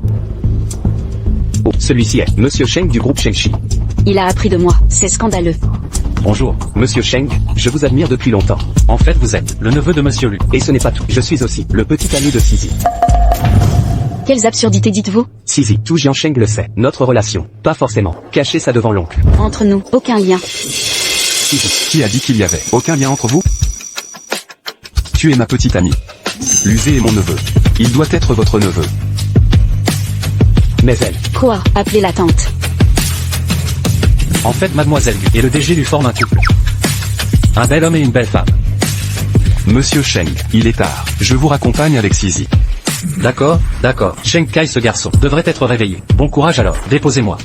Oh, celui-ci est Monsieur Cheng du groupe Shengshi. Il a appris de moi, c'est scandaleux. Bonjour. Monsieur Cheng, je vous admire depuis longtemps. En fait, vous êtes le neveu de Monsieur Lu. Et ce n'est pas tout. Je suis aussi le petit ami de Zizi. Quelles absurdités dites-vous? Zizi, tout Jiansheng le sait. Notre relation. Pas forcément. Cachez ça devant l'oncle. Entre nous, aucun lien. Zizi, qui a dit qu'il y avait aucun lien entre vous? Tu es ma petite amie. Luzé est mon neveu. Il doit être votre neveu. Mais elle. Quoi? Appelez la tante. En fait, Mademoiselle Gu et le DG lui forment un couple. Un bel homme et une belle femme. Monsieur Cheng, il est tard. Je vous raccompagne avec Zizi. D'accord. Cheng Kai, ce garçon, devrait être réveillé. Bon courage alors, déposez-moi.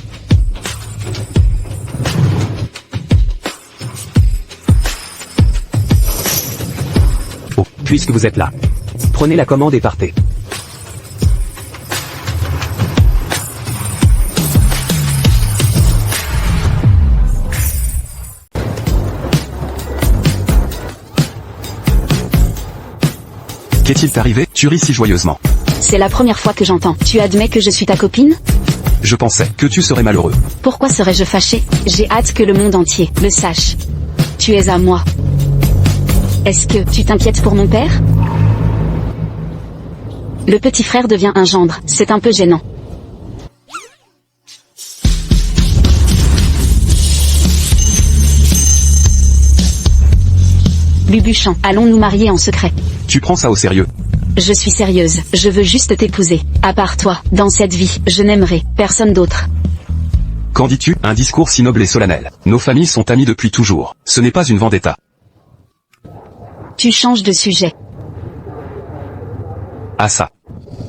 Oh, puisque vous êtes là. Prenez la commande et partez. Qu'est-il arrivé? Tu ris si joyeusement. C'est la première fois que j'entends. Tu admets que je suis ta copine? Je pensais que tu serais malheureux. Pourquoi serais-je fâché? J'ai hâte que le monde entier le sache. Tu es à moi. Est-ce que tu t'inquiètes pour mon père? Le petit frère devient un gendre, c'est un peu gênant. Lubuchon, allons nous marier en secret. Tu prends ça au sérieux? Je suis sérieuse, je veux juste t'épouser. À part toi, dans cette vie, je n'aimerai personne d'autre. Qu'en dis-tu? Un discours si noble et solennel. Nos familles sont amies depuis toujours. Ce n'est pas une vendetta. Tu changes de sujet. Ah ça.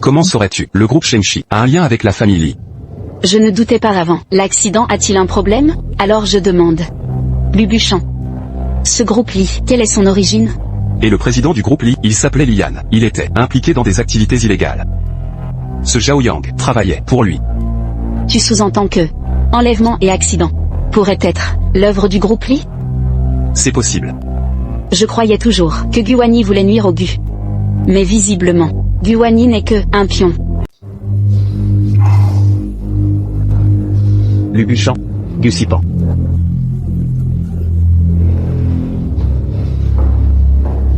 Comment saurais-tu? Le groupe Shengshi a un lien avec la famille Li. Je ne doutais pas avant. L'accident a-t-il un problème? Alors je demande. Lubuchon. Ce groupe Li, quelle est son origine? Et le président du groupe Li, il s'appelait Lian. Il était impliqué dans des activités illégales. Ce Zhao Yang travaillait pour lui. Tu sous-entends que enlèvement et accident pourraient être l'œuvre du groupe Li? C'est possible. Je croyais toujours que Guwani voulait nuire au Gu. Mais visiblement, Guwani n'est que un pion. Lubuchon, Gu Sipan.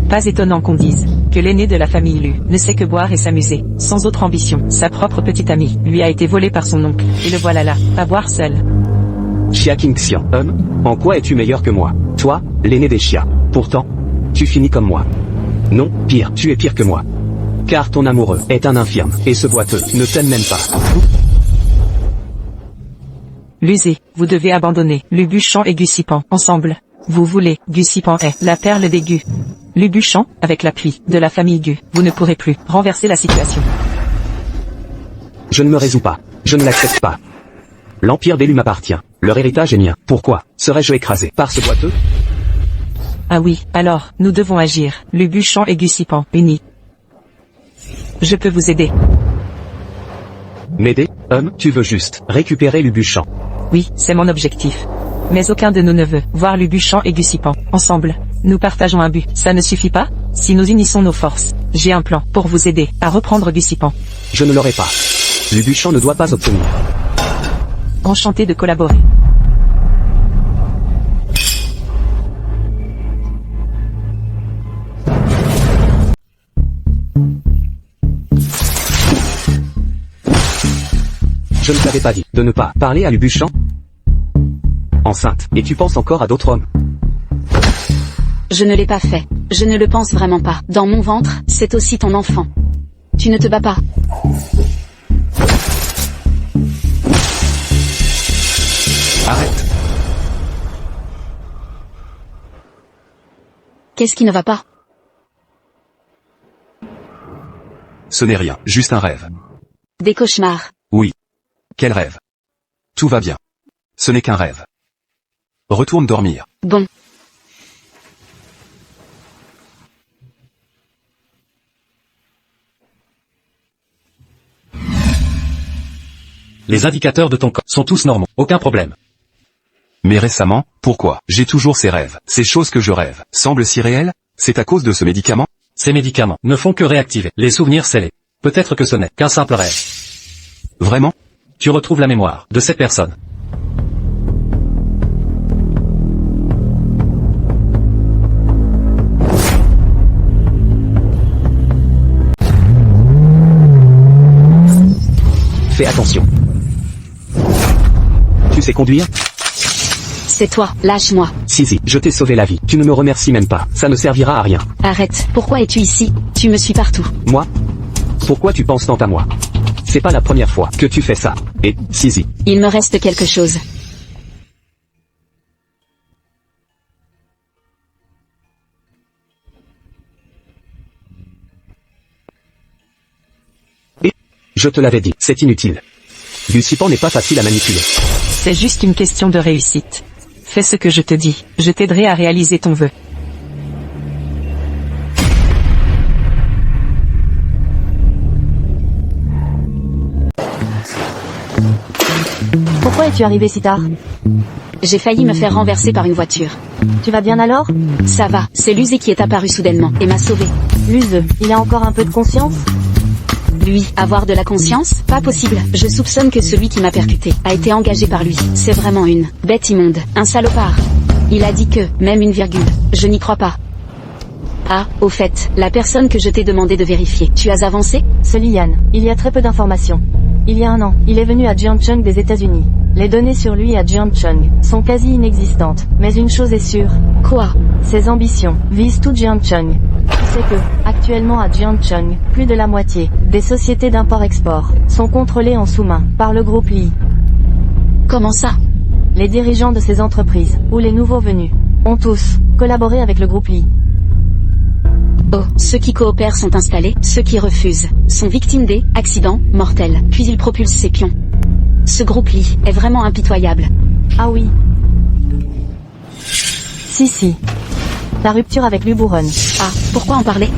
Pas étonnant qu'on dise que l'aîné de la famille Lu ne sait que boire et s'amuser, sans autre ambition. Sa propre petite amie lui a été volée par son oncle, et le voilà là, à boire seul. Chia Qingxian, homme, en quoi es-tu meilleur que moi? Toi, l'aîné des Chia. Pourtant, tu finis comme moi. Non, pire, tu es pire que moi. car ton amoureux est un infirme, et ce boiteux ne t'aime même pas. Lusé, vous devez abandonner Lubuchon et Gussipan ensemble. Vous voulez, Gussipan est la perle des Gus. Lubuchon, avec l'appui de la famille Gus, vous ne pourrez plus renverser la situation. Je ne me résous pas. Je ne l'accepte pas. L'empire Bellu m'appartient. Leur héritage est mien. Pourquoi serais-je écrasé par ce boiteux? Ah oui, alors, nous devons agir, Lubuchon et Gussipan, unis. Je peux vous aider. M'aider? Tu veux juste récupérer Lubuchon. Oui, c'est mon objectif. Mais aucun de nous ne veut voir Lubuchon et Gussipan ensemble. Nous partageons un but, ça ne suffit pas? Si nous unissons nos forces, j'ai un plan pour vous aider à reprendre Gussipan. Je ne l'aurai pas. Lubuchon ne doit pas obtenir. Enchanté de collaborer. Je ne t'avais pas dit de ne pas parler à Lubuchon? Enceinte, et tu penses encore à d'autres hommes? Je ne l'ai pas fait. Je ne le pense vraiment pas. Dans mon ventre, c'est aussi ton enfant. Tu ne te bats pas. Arrête. Qu'est-ce qui ne va pas? Ce n'est rien, juste un rêve. Des cauchemars. Oui. Quel rêve? Tout va bien. Ce n'est qu'un rêve. Retourne dormir. Bon. Les indicateurs de ton corps sont tous normaux, aucun problème. Mais récemment, pourquoi? J'ai toujours ces rêves. Ces choses que je rêve semblent si réelles? C'est à cause de ce médicament? Ces médicaments ne font que réactiver les souvenirs scellés. Peut-être que ce n'est qu'un simple rêve. Vraiment? Tu retrouves la mémoire de cette personne. Fais attention. Tu sais conduire? C'est toi, lâche-moi. Sisi, je t'ai sauvé la vie. Tu ne me remercies même pas. Ça ne servira à rien. Arrête, pourquoi es-tu ici? Tu me suis partout. Moi? Pourquoi tu penses tant à moi? C'est pas la première fois que tu fais ça. Et, Sisi. Il me reste quelque chose. Et, je te l'avais dit, c'est inutile. Gussipan n'est pas facile à manipuler. C'est juste une question de réussite. Fais ce que je te dis, je t'aiderai à réaliser ton vœu. Pourquoi es-tu arrivé si tard? J'ai failli me faire renverser par une voiture. Tu vas bien alors? Ça va, c'est Lusé qui est apparu soudainement et m'a sauvé. Luseux, il a encore un peu de conscience? Lui, avoir de la conscience? Pas possible. Je soupçonne que celui qui m'a percuté a été engagé par lui. C'est vraiment une bête immonde, un salopard. Il a dit que, même une virgule, je n'y crois pas. Ah, au fait, la personne que je t'ai demandé de vérifier, tu as avancé? C'est Lian, il y a très peu d'informations. Il y a un an, il est venu à Jiangcheng des États-Unis. Les données sur lui à Jiangcheng sont quasi inexistantes, mais une chose est sûre. Quoi? Ses ambitions visent tout Jiangcheng. Tu sais que, actuellement à Jiangcheng, plus de la moitié des sociétés d'import-export sont contrôlées en sous-main par le groupe Li. Comment ça? Les dirigeants de ces entreprises, ou les nouveaux venus, ont tous collaboré avec le groupe Li. Oh, ceux qui coopèrent sont installés, ceux qui refusent sont victimes des accidents mortels, puis ils propulsent ces pions. Ce groupe Li est vraiment impitoyable. Ah oui. Si. La rupture avec Lu Buren. Ah, pourquoi en parler?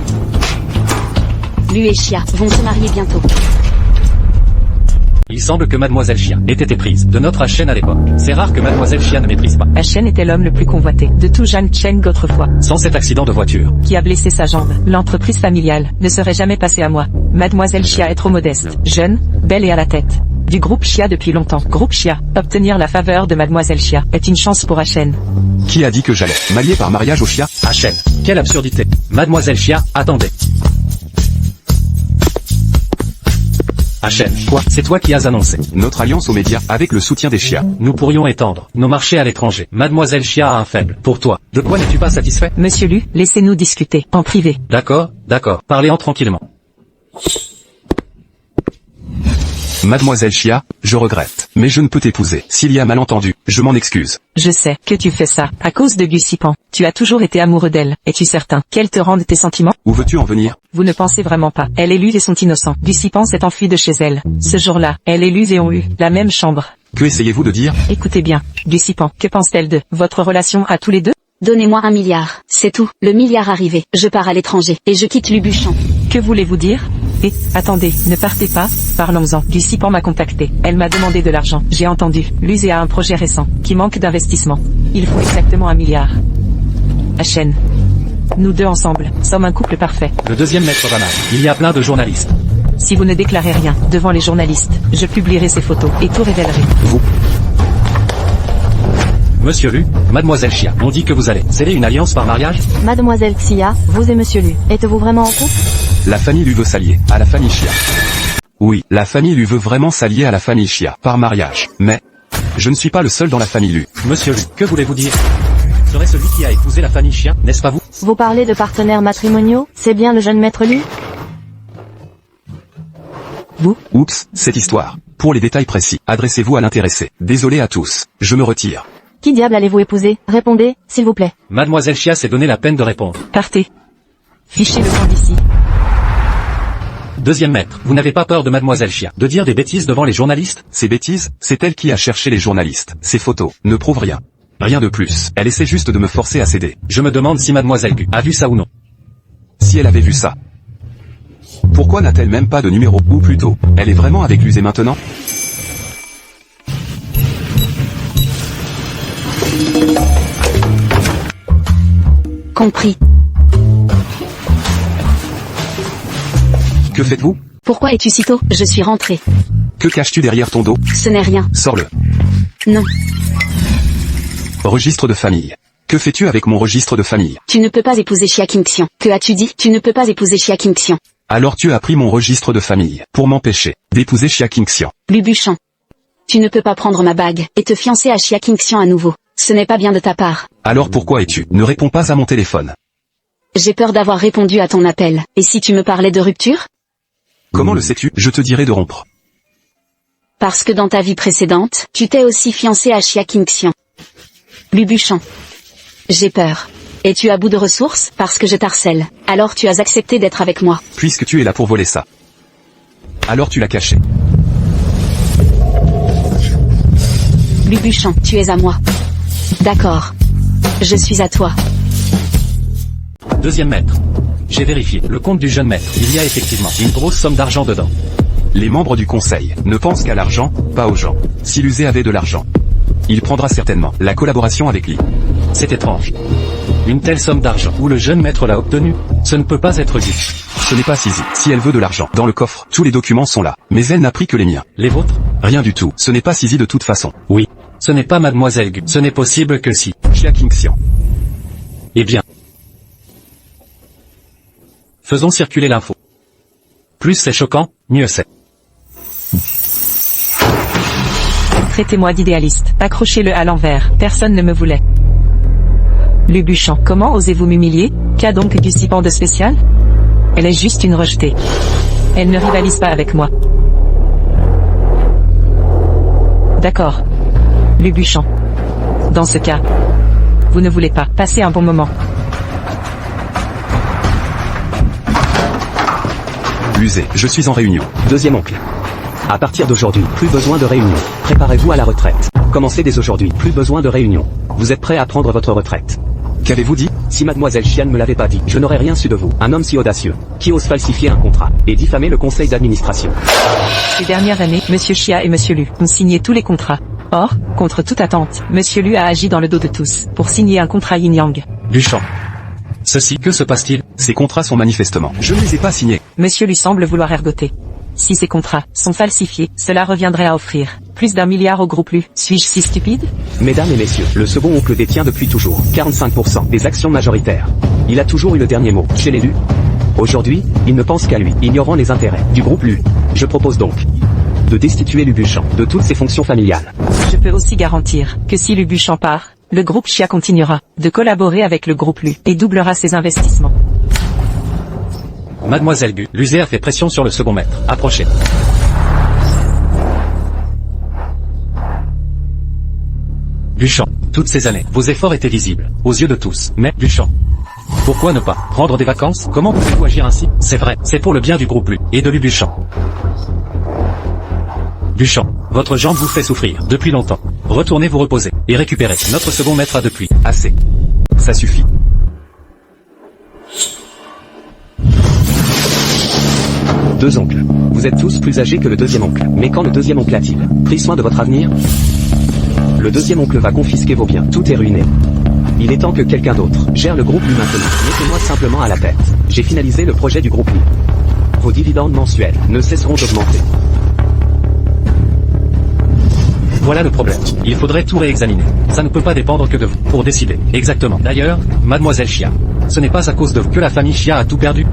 Lu et Xia vont se marier bientôt. Il semble que Mademoiselle Xia ait été prise de notre chaîne à l'époque. C'est rare que Mademoiselle Xia ne méprise pas. Ashen était l'homme le plus convoité de tout Jiangcheng autrefois. Sans cet accident de voiture, Qui a blessé sa jambe. L'entreprise familiale ne serait jamais passée à moi. Mademoiselle Xia est trop modeste, jeune, belle et à la tête du groupe Xia depuis longtemps. Groupe Xia, obtenir la faveur de Mademoiselle Xia est une chance pour Ashen. Qui a dit que j'allais m'allier par mariage au Xia? Ashen, quelle absurdité. Mademoiselle Xia, attendez. Ashen, quoi? C'est toi qui as annoncé Notre alliance aux médias avec le soutien des Xia. nous pourrions étendre nos marchés à l'étranger. Mademoiselle Xia a un faible pour toi. De quoi n'es-tu pas satisfait? Monsieur Lu, laissez-nous discuter en privé. D'accord, parlez-en tranquillement. Mademoiselle Chia, je regrette, mais je ne peux t'épouser. S'il y a malentendu, je m'en excuse. Je sais que tu fais ça, à cause de Gussipan. Tu as toujours été amoureux d'elle. Es-tu certain qu'elle te rende tes sentiments? Où veux-tu en venir? Vous ne pensez vraiment pas. Elle et Luz sont innocents. Gussipan s'est enfui de chez elle. Ce jour-là, elle et Luz ont eu la même chambre. Que essayez-vous de dire? Écoutez bien, Gussipan, que pense-t-elle de votre relation à tous les deux? Donnez-moi 1 milliard, c'est tout. Le milliard arrivé, je pars à l'étranger, et je quitte Lubuchan. Que voulez-vous dire? Et, attendez, ne partez pas, parlons-en. Gussipan m'a contacté. Elle m'a demandé de l'argent. J'ai entendu. Luz a un projet récent, qui manque d'investissement. Il faut exactement 1 milliard. HN. Nous deux ensemble, sommes un couple parfait. Le deuxième maître banal. Il y a plein de journalistes. Si vous ne déclarez rien, devant les journalistes, je publierai ces photos, et tout révélerai. Vous. Monsieur Lu, Mademoiselle Chia, on dit que vous allez sceller une alliance par mariage? Mademoiselle Xia, vous et Monsieur Lu, êtes-vous vraiment en couple? La famille Lu veut s'allier à la famille Chia. Oui, la famille Lu veut vraiment s'allier à la famille Chia, par mariage. Mais, je ne suis pas le seul dans la famille Lu. Monsieur Lu, que voulez-vous dire? Serait celui qui a épousé la famille Chia, n'est-ce pas vous? Vous parlez de partenaires matrimoniaux? C'est bien le jeune maître Lu? Oups, cette histoire. Pour les détails précis, adressez-vous à l'intéressé. Désolé à tous, je me retire. Qui diable allez-vous épouser? Répondez, s'il vous plaît. Mademoiselle Chia s'est donné la peine de répondre. Partez. Fichez le camp d'ici. Deuxième maître, vous n'avez pas peur de Mademoiselle Chia de dire des bêtises devant les journalistes? Ces bêtises, c'est elle qui a cherché les journalistes. Ces photos ne prouvent rien. Rien de plus. Elle essaie juste de me forcer à céder. Je me demande si Mademoiselle Gu a vu ça ou non. Si elle avait vu ça. Pourquoi n'a-t-elle même pas de numéro? Ou plutôt, elle est vraiment avec Luz maintenant? Compris. Que faites-vous? Pourquoi es-tu si tôt? Je suis rentré. Que caches-tu derrière ton dos? Ce n'est rien. Sors-le. Non. Registre de famille. Que fais-tu avec mon registre de famille? Tu ne peux pas épouser Chia Qingxian. Que as-tu dit? Tu ne peux pas épouser Chia Qingxian. Alors tu as pris mon registre de famille, pour m'empêcher d'épouser Chia Qingxian. Lubuchan. Tu ne peux pas prendre ma bague, et te fiancer à Chia Qingxian à nouveau. Ce n'est pas bien de ta part. Alors pourquoi es-tu? Ne réponds pas à mon téléphone. J'ai peur d'avoir répondu à ton appel. Et si tu me parlais de rupture? Comment le sais-tu? Je te dirai de rompre. Parce que dans ta vie précédente, tu t'es aussi fiancé à Chia Qingxian. Lubuchan. J'ai peur. Es-tu à bout de ressources? Parce que je t'harcèle. Alors tu as accepté d'être avec moi. Puisque tu es là pour voler ça. Alors tu l'as caché. Lubuchan, tu es à moi. D'accord. Je suis à toi. Deuxième maître. J'ai vérifié le compte du jeune maître. Il y a effectivement une grosse somme d'argent dedans. Les membres du conseil ne pensent qu'à l'argent, pas aux gens. Si Luz avait de l'argent, il prendra certainement la collaboration avec lui. C'est étrange. Une telle somme d'argent où le jeune maître l'a obtenue, ce ne peut pas être Gu. Ce n'est pas Sisi. Si elle veut de l'argent, dans le coffre, tous les documents sont là. Mais elle n'a pris que les miens. Les vôtres? Rien du tout. Ce n'est pas Sisi de toute façon. Oui. Ce n'est pas Mademoiselle Gu. Ce n'est possible que si. Chia Qingxian. Eh bien. Faisons circuler l'info. Plus c'est choquant, mieux c'est. Traitez-moi d'idéaliste. Accrochez-le à l'envers. Personne ne me voulait. Lubuchan, comment osez-vous m'humilier? Qu'a donc Gussipan de spécial? Elle est juste une rejetée. Elle ne rivalise pas avec moi. D'accord. Lubuchan. Dans ce cas, vous ne voulez pas passer un bon moment. Luz, je suis en réunion. Deuxième oncle. À partir d'aujourd'hui, plus besoin de réunion. Préparez-vous à la retraite. Commencez dès aujourd'hui, plus besoin de réunion. Vous êtes prêt à prendre votre retraite. Qu'avez-vous dit? Si Mademoiselle Chia ne me l'avait pas dit, je n'aurais rien su de vous. Un homme si audacieux, qui ose falsifier un contrat, et diffamer le conseil d'administration. Ces dernières années, Monsieur Chia et Monsieur Lu ont signé tous les contrats. Or, contre toute attente, Monsieur Lu a agi dans le dos de tous, pour signer un contrat yin-yang. Luchan. Ceci, que se passe-t-il? Ces contrats sont manifestement. Je ne les ai pas signés. Monsieur Lu semble vouloir ergoter. Si ces contrats sont falsifiés, cela reviendrait à offrir plus d'1 milliard au groupe Lu. Suis-je si stupide? Mesdames et messieurs, le second oncle détient depuis toujours 45% des actions majoritaires. Il a toujours eu le dernier mot chez les Lu. Aujourd'hui, il ne pense qu'à lui, ignorant les intérêts du groupe Lu. Je propose donc de destituer Lubuchan de toutes ses fonctions familiales. Je peux aussi garantir que si Lubuchan part, le groupe Chia continuera de collaborer avec le groupe Lu et doublera ses investissements. Mademoiselle Gu, l'usée a fait pression sur le second maître. Approchez. Duchamp, toutes ces années, vos efforts étaient visibles, aux yeux de tous, mais, Duchamp, pourquoi ne pas prendre des vacances? Comment pouvez-vous agir ainsi? C'est vrai, c'est pour le bien du groupe Lu, et de Lu Duchamp. Duchamp, votre jambe vous fait souffrir, depuis longtemps. Retournez vous reposer, et récupérez. Notre second maître a depuis. Assez. Ça suffit. Deux oncles. Vous êtes tous plus âgés que le deuxième oncle. Mais quand le deuxième oncle a-t-il pris soin de votre avenir? Le deuxième oncle va confisquer vos biens. Tout est ruiné. Il est temps que quelqu'un d'autre gère le groupe Lu maintenant. Mettez-moi simplement à la tête. J'ai finalisé le projet du groupe Lu. Vos dividendes mensuels ne cesseront d'augmenter. Voilà le problème. Il faudrait tout réexaminer. Ça ne peut pas dépendre que de vous, pour décider. Exactement. D'ailleurs, mademoiselle Chia, ce n'est pas à cause de vous que la famille Chia a tout perdu.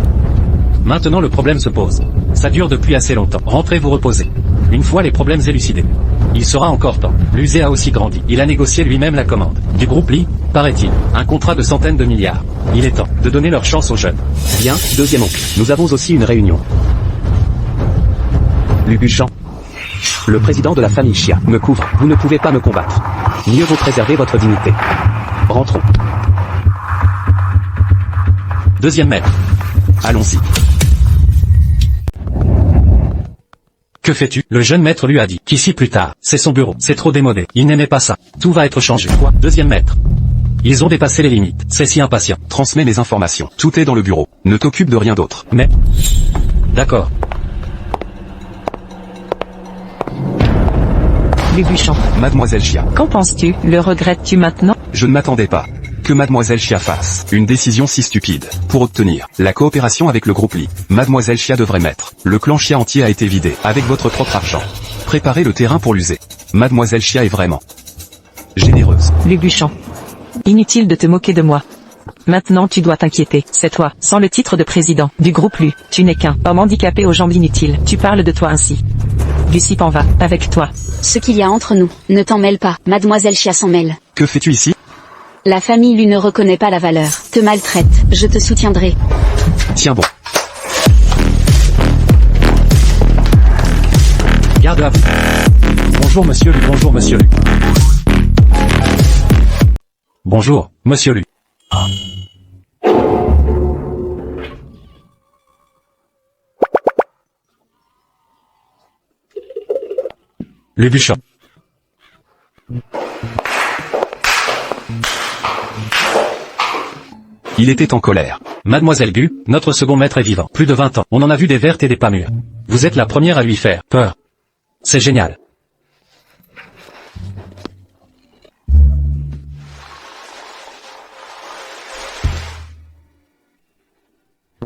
Maintenant le problème se pose. Ça dure depuis assez longtemps. Rentrez vous reposer. Une fois les problèmes élucidés, il sera encore temps. L'usée a aussi grandi. Il a négocié lui-même la commande du groupe Li, paraît-il. Un contrat de centaines de milliards. Il est temps de donner leur chance aux jeunes. Bien, deuxième oncle. Nous avons aussi une réunion. Lu Duchamp, le président de la famille Chia, me couvre. Vous ne pouvez pas me combattre. Mieux vaut préserver votre dignité. Rentrons. Deuxième maître. Allons-y. Que fais-tu? Le jeune maître lui a dit qu'ici plus tard, c'est son bureau, c'est trop démodé, il n'aimait pas ça. Tout va être changé. Quoi? Deuxième maître. Ils ont dépassé les limites, c'est si impatient. Transmets mes informations. Tout est dans le bureau. Ne t'occupe de rien d'autre. Mais... D'accord. Lu Duchamp, Mademoiselle Chia, qu'en penses-tu? Le regrettes-tu maintenant? je ne m'attendais pas que Mademoiselle Chia fasse une décision si stupide. Pour obtenir la coopération avec le groupe Li, Mademoiselle Chia devrait mettre le clan Chia entier a été vidé avec votre propre argent. Préparez le terrain pour l'user. Mademoiselle Chia est vraiment généreuse. Lu Duchamp, inutile de te moquer de moi. Maintenant tu dois t'inquiéter, c'est toi, sans le titre de président du groupe Lu, tu n'es qu'un homme handicapé aux jambes inutiles, tu parles de toi ainsi. Lucipan va, avec toi. Ce qu'il y a entre nous, ne t'en mêle pas, mademoiselle Chia s'en mêle. Que fais-tu ici? La famille Lu ne reconnaît pas la valeur, te maltraite, je te soutiendrai. Tiens bon. Garde à vous. Bonjour monsieur Lu, bonjour monsieur Lu. Bonjour, monsieur Lu. Lu Duchamp. Il était en colère. Mademoiselle Gu, notre second maître est vivant. Plus de 20 ans. On en a vu des vertes et des pas mûres. Vous êtes la première à lui faire peur. C'est génial.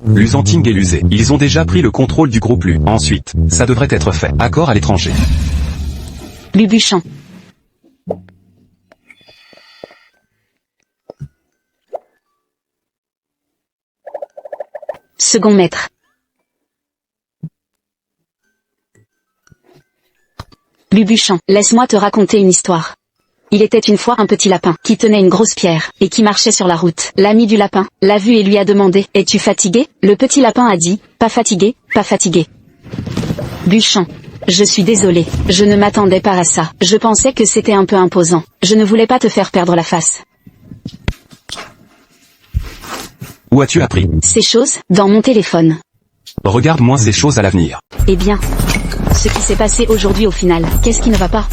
Lusanting et l'usé. Ils ont déjà pris le contrôle du groupe Lu. Ensuite, ça devrait être fait. Accord à l'étranger. Lu Duchamp. Second maître. Lu Duchamp, laisse-moi te raconter une histoire. Il était une fois un petit lapin qui tenait une grosse pierre et qui marchait sur la route. L'ami du lapin l'a vu et lui a demandé « Es-tu fatigué ?» Le petit lapin a dit « Pas fatigué, pas fatigué. » Duchamp. Je suis désolé, je ne m'attendais pas à ça. Je pensais que c'était un peu imposant. Je ne voulais pas te faire perdre la face. Où as-tu appris Ces choses, dans mon téléphone. Regarde moins ces choses à l'avenir. Eh bien, ce qui s'est passé aujourd'hui au final, qu'est-ce qui ne va pas?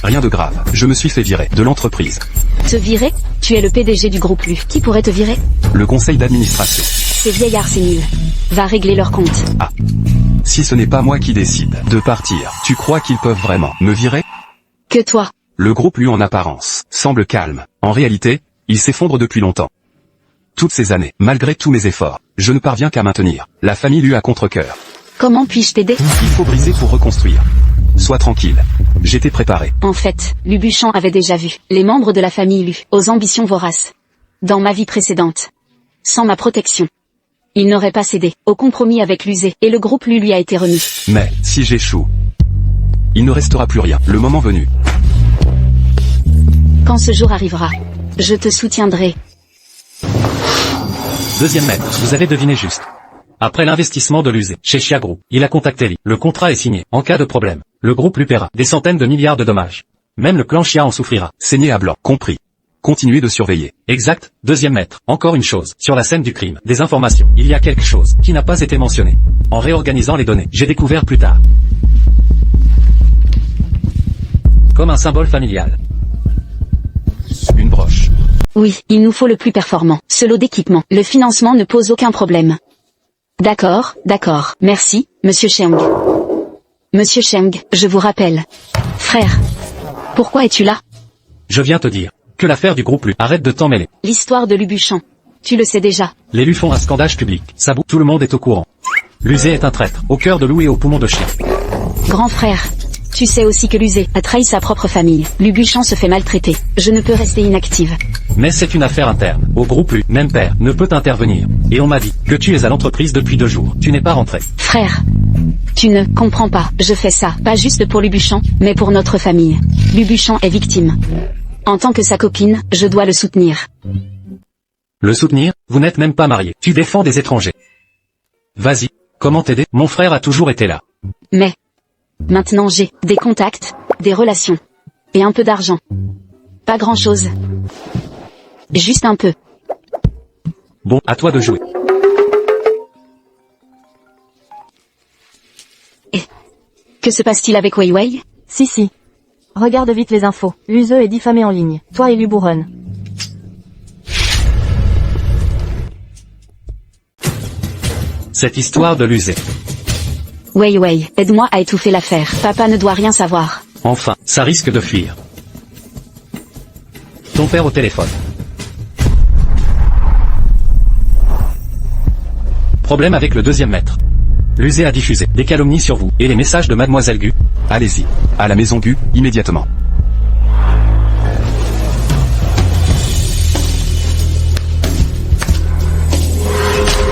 Rien de grave. Je me suis fait virer de l'entreprise. Te virer? Tu es le PDG du groupe Lu. Qui pourrait te virer? Le conseil d'administration. Ces vieillards, c'est nul. Va régler leur compte. Ah. Si ce n'est pas moi qui décide de partir, tu crois qu'ils peuvent vraiment me virer? Que toi. Le groupe Lu en apparence semble calme. En réalité, il s'effondre depuis longtemps. Toutes ces années, malgré tous mes efforts, je ne parviens qu'à maintenir la famille Lu à contre-cœur. Comment puis-je t'aider? Il faut briser pour reconstruire. Sois tranquille. J'étais préparé. En fait, Lu Duchamp avait déjà vu les membres de la famille Lu, aux ambitions voraces. Dans ma vie précédente. Sans ma protection. Il n'aurait pas cédé au compromis avec l'usé, et le groupe Lu lui a été remis. Mais, si j'échoue, il ne restera plus rien, le moment venu. Quand ce jour arrivera, je te soutiendrai. Deuxième maître, vous avez deviné juste. Après l'investissement de l'USE chez Chia Group, il a contacté Lee. Le contrat est signé. En cas de problème, le groupe lui paiera des centaines de milliards de dommages. Même le clan Chia en souffrira. Saigné à blanc. Compris. Continuez de surveiller. Exact. Deuxième maître. Encore une chose. Sur la scène du crime. Des informations. Il y a quelque chose qui n'a pas été mentionné. En réorganisant les données, j'ai découvert plus tard. Comme un symbole familial. Une broche. Oui, il nous faut le plus performant. Ce lot d'équipement. Le financement ne pose aucun problème. D'accord, d'accord. Merci, Monsieur Cheng. Monsieur Cheng, je vous rappelle. Frère. Pourquoi es-tu là? Je viens te dire que l'affaire du groupe Lu arrête de t'en mêler. L'histoire de Lubuchan. Tu le sais déjà. Les Lu font un scandale public. Ça boue, tout le monde est au courant. L'Usé est un traître, au cœur de loup et au poumon de chien. Grand frère. Tu sais aussi que l'Usé a trahi sa propre famille. Lubuchan se fait maltraiter. Je ne peux rester inactive. Mais c'est une affaire interne. Au groupe Lu, même père, ne peut intervenir. Et on m'a dit que tu es à l'entreprise depuis 2 jours. Tu n'es pas rentré. Frère. Tu ne comprends pas. Je fais ça, pas juste pour Lubuchan, mais pour notre famille. Lubuchan est victime. En tant que sa copine, je dois le soutenir. Le soutenir? Vous n'êtes même pas marié. Tu défends des étrangers. Vas-y. Comment t'aider? Mon frère a toujours été là. Mais maintenant j'ai des contacts, des relations. Et un peu d'argent. Pas grand-chose. Juste un peu. Bon, à toi de jouer. Et que se passe-t-il avec Wei Wei? Si. Regarde vite les infos. L'USE est diffamé en ligne. Toi et Luburon. Cette histoire de l'Usé. Wei Wei, aide-moi à étouffer l'affaire. Papa ne doit rien savoir. Enfin, ça risque de fuir. Ton père au téléphone. Problème avec le deuxième maître. L'Usé a diffusé des calomnies sur vous et les messages de Mademoiselle Gu. Allez-y. À la maison Gu, immédiatement.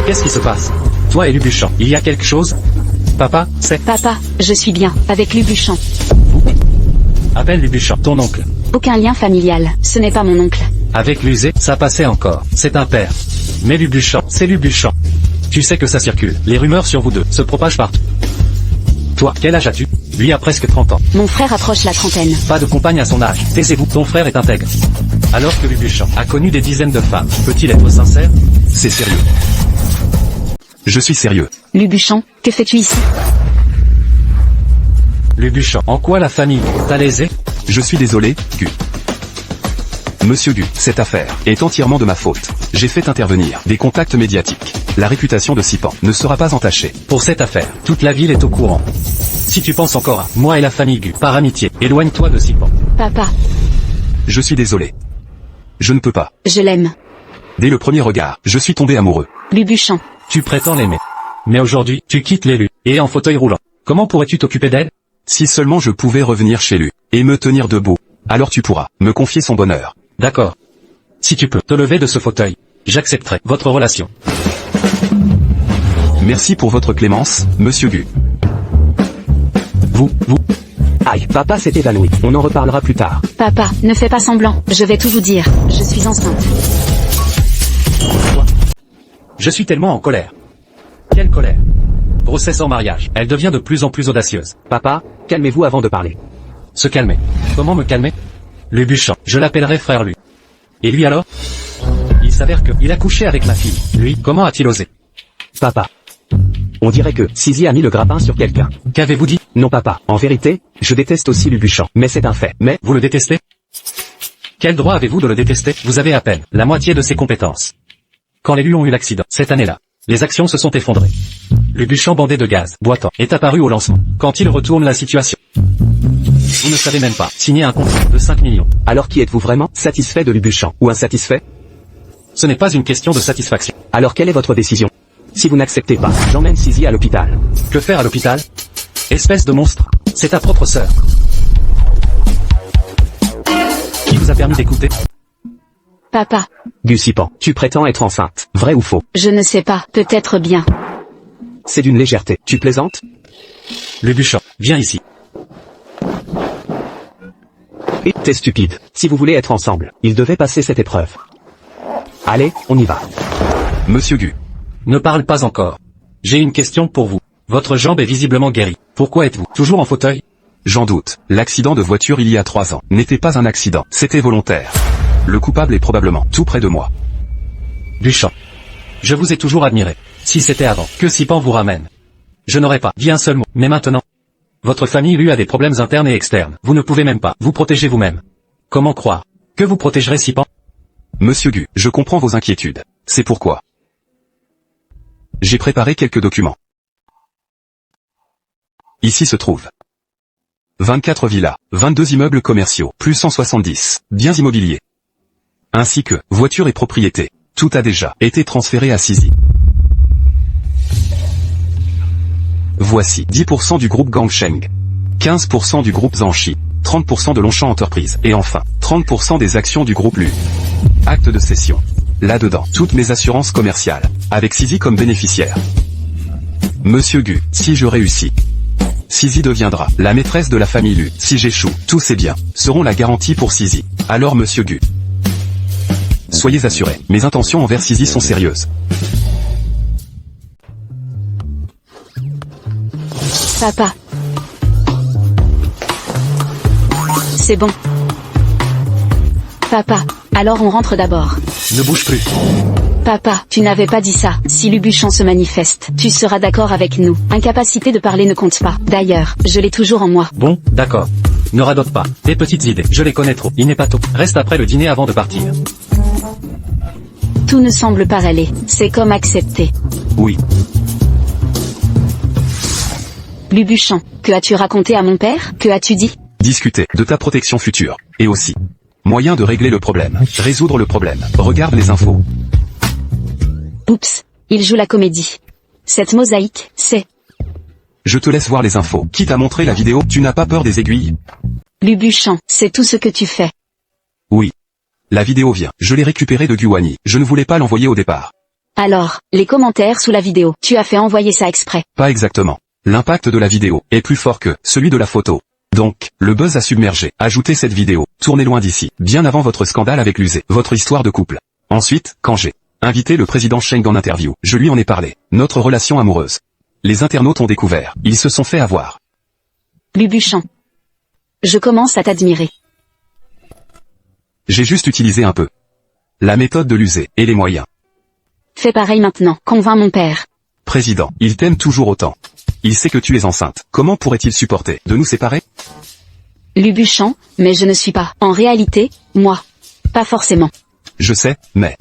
Qu'est-ce qui se passe? Toi et Lubuchan, il y a quelque chose? Papa, c'est... Papa, je suis bien, avec Lubuchan. Appelle Lubuchan, ton oncle. Aucun lien familial, ce n'est pas mon oncle. Avec l'Usé, ça passait encore. C'est un père. Mais Lubuchan, c'est Lubuchan. Tu sais que ça circule. Les rumeurs sur vous deux se propagent partout. Toi, quel âge as-tu? Lui a presque 30 ans. Mon frère approche la trentaine. Pas de compagne à son âge. Taisez-vous, ton frère est intègre. Alors que Lubuchan a connu des dizaines de femmes. Peut-il être sincère? C'est sérieux. Je suis sérieux. Lubuchan, que fais-tu ici? Lubuchan, en quoi la famille t'a lésé? Je suis désolé, Gu. Monsieur Gu, cette affaire est entièrement de ma faute. J'ai fait intervenir des contacts médiatiques. La réputation de Sipan ne sera pas entachée. Pour cette affaire, toute la ville est au courant. Si tu penses encore à moi et la famille Gu, par amitié, éloigne-toi de Sipan. Papa, Je suis désolé. Je ne peux pas. je l'aime. Dès le premier regard, je suis tombé amoureux. Lubuchan. Tu prétends l'aimer. Mais aujourd'hui, tu quittes l'élu, et en fauteuil roulant. Comment pourrais-tu t'occuper d'elle? Si seulement je pouvais revenir chez lui, et me tenir debout, alors tu pourras me confier son bonheur. D'accord. Si tu peux te lever de ce fauteuil, j'accepterai votre relation. Merci pour votre clémence, monsieur Gu. Vous. Aïe, papa s'est évanoui. On en reparlera plus tard. Papa, ne fais pas semblant, je vais tout vous dire. Je suis enceinte. Je suis tellement en colère. Quelle colère? Grossesse en mariage. Elle devient de plus en plus audacieuse. Papa, calmez-vous avant de parler. Se calmer. Comment me calmer? Lubuchan, je l'appellerai frère Lu. Et lui alors? Il s'avère que, il a couché avec ma fille. Lui, comment a-t-il osé? Papa. On dirait que Sisi a mis le grappin sur quelqu'un. Qu'avez-vous dit? Non papa, en vérité, je déteste aussi Lubuchan. Mais c'est un fait. Mais, Vous le détestez? Quel droit avez-vous de le détester? Vous avez à peine la moitié de ses compétences. Quand les Lu ont eu l'accident, cette année-là, les actions se sont effondrées. Lubuchan bandé de gaz, boitant, est apparu au lancement. Quand il retourne la situation. Vous ne savez même pas signer un contrat de 5 millions. alors qui êtes-vous vraiment? Satisfait de Lubuchan ou insatisfait? Ce n'est pas une question de satisfaction. Alors quelle est votre décision? Si vous n'acceptez pas, j'emmène Sisi à l'hôpital. Que faire à l'hôpital? Espèce de monstre. C'est ta propre sœur. Qui vous a permis d'écouter? Papa, Gusipan, tu prétends être enceinte. Vrai ou faux? je ne sais pas, peut-être bien. C'est d'une légèreté. Tu plaisantes? Lubuchan, viens ici. Et t'es stupide. Si vous voulez être ensemble, il devait passer cette épreuve. Allez, on y va. Monsieur Gu. Ne parle pas encore. J'ai une question pour vous. Votre jambe est visiblement guérie. Pourquoi êtes-vous toujours en fauteuil? J'en doute. L'accident de voiture il y a 3 ans n'était pas un accident, c'était volontaire. Le coupable est probablement tout près de moi. Buchan. Je vous ai toujours admiré. Si c'était avant que Sipan vous ramène, je n'aurais pas dit un seul mot. Mais maintenant, votre famille lui a des problèmes internes et externes. Vous ne pouvez même pas vous protéger vous-même. Comment croire que vous protégerez Sipan? Monsieur Gu, je comprends vos inquiétudes. C'est pourquoi j'ai préparé quelques documents. Ici se trouve 24 villas, 22 immeubles commerciaux, plus 170 biens immobiliers, ainsi que voitures et propriétés. Tout a déjà été transféré à Sisi. Voici 10% du groupe Gangsheng, 15% du groupe Zanshi, 30% de Longchamp Entreprise, et enfin, 30% des actions du groupe Lu. Acte de cession. Là-dedans, toutes mes assurances commerciales, avec Sisi comme bénéficiaire. Monsieur Gu, si je réussis, Sisi deviendra la maîtresse de la famille Lu. Si j'échoue, tous ces biens seront la garantie pour Sisi. Alors Monsieur Gu, soyez assurés, mes intentions envers Sisi sont sérieuses. Papa. C'est bon. Papa, alors on rentre d'abord. Ne bouge plus. Papa, tu n'avais pas dit ça. Si Lubuchan se manifeste, tu seras d'accord avec nous. Incapacité de parler ne compte pas. D'ailleurs, je l'ai toujours en moi. Bon, d'accord. Ne radote pas. Tes petites idées, je les connais trop. Il n'est pas tôt. Reste après le dîner avant de partir. Tout ne semble pas aller. C'est comme accepter. Oui. Lubuchan, que as-tu raconté à mon père? Que as-tu dit? Discuter de ta protection future. Et aussi, moyen de régler le problème. Résoudre le problème. Regarde les infos. Oups, il joue la comédie. Cette mosaïque, c'est... Je te laisse voir les infos. Quitte à montrer la vidéo, tu n'as pas peur des aiguilles? Lubuchan, c'est tout ce que tu fais. Oui. La vidéo vient. Je l'ai récupérée de Guwani. Je ne voulais pas l'envoyer au départ. Alors, les commentaires sous la vidéo, tu as fait envoyer ça exprès. Pas exactement. L'impact de la vidéo est plus fort que celui de la photo. Donc, le buzz a submergé. Ajoutez cette vidéo. Tournez loin d'ici. Bien avant votre scandale avec l'usé. Votre histoire de couple. Ensuite, quand j'ai invité le président Cheng en interview, je lui en ai parlé. Notre relation amoureuse. Les internautes ont découvert. Ils se sont fait avoir. Lubuchan. Je commence à t'admirer. J'ai juste utilisé un peu la méthode de l'usé et les moyens. Fais pareil maintenant. Convainc mon père. Président, il t'aime toujours autant. Il sait que tu es enceinte. Comment pourrait-il supporter de nous séparer? Lubuchan, mais je ne suis pas. En réalité, moi. Pas forcément. Je sais, mais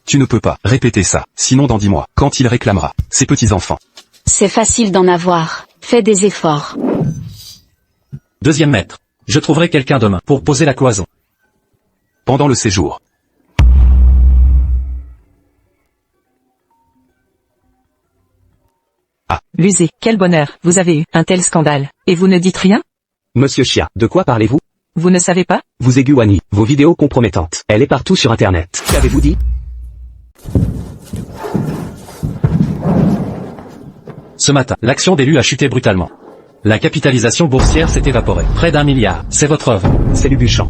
tu ne peux pas répéter ça. Sinon dans 10 mois, quand il réclamera ses petits-enfants. C'est facile d'en avoir. Fais des efforts. Deuxième maître. Je trouverai quelqu'un demain pour poser la cloison. Pendant le séjour. L'usé, quel bonheur, vous avez eu un tel scandale. Et vous ne dites rien? Monsieur Chia, de quoi parlez-vous? Vous ne savez pas? Vous et Guwani, vos vidéos compromettantes. Elle est partout sur Internet. Qu'avez-vous dit? Ce matin, l'action d'Elu a chuté brutalement. La capitalisation boursière s'est évaporée. Près d'1 milliard. C'est votre œuvre. C'est Lubuchan.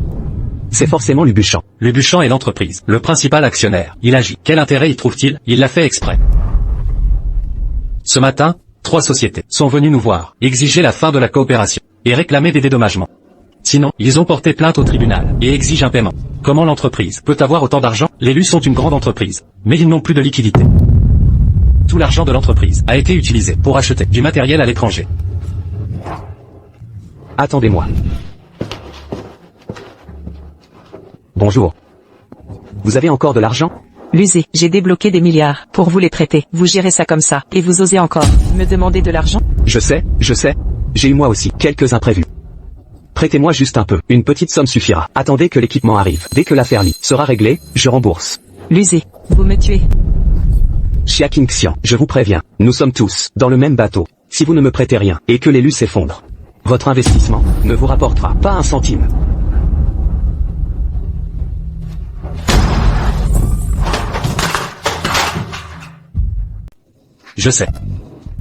C'est forcément Lubuchan. Lubuchan est l'entreprise, le principal actionnaire. Il agit. Quel intérêt y trouve-t-il? Il l'a fait exprès. Ce matin, 3 sociétés sont venues nous voir, exiger la fin de la coopération, et réclamer des dédommagements. Sinon, ils ont porté plainte au tribunal, et exigent un paiement. Comment l'entreprise peut avoir autant d'argent? Les Lu sont une grande entreprise, mais ils n'ont plus de liquidité. Tout l'argent de l'entreprise a été utilisé pour acheter du matériel à l'étranger. Attendez-moi. Bonjour. Vous avez encore de l'argent? L'usé, j'ai débloqué des milliards pour vous les prêter. Vous gérez ça comme ça, et vous osez encore me demander de l'argent? Je sais. J'ai eu moi aussi quelques imprévus. Prêtez-moi juste un peu. Une petite somme suffira. Attendez que l'équipement arrive. Dès que l'affaire Li sera réglée, je rembourse. L'usé, vous me tuez. Chia King-Xian, je vous préviens, nous sommes tous dans le même bateau. Si vous ne me prêtez rien, et que les Lu s'effondrent, votre investissement ne vous rapportera pas un centime. Je sais.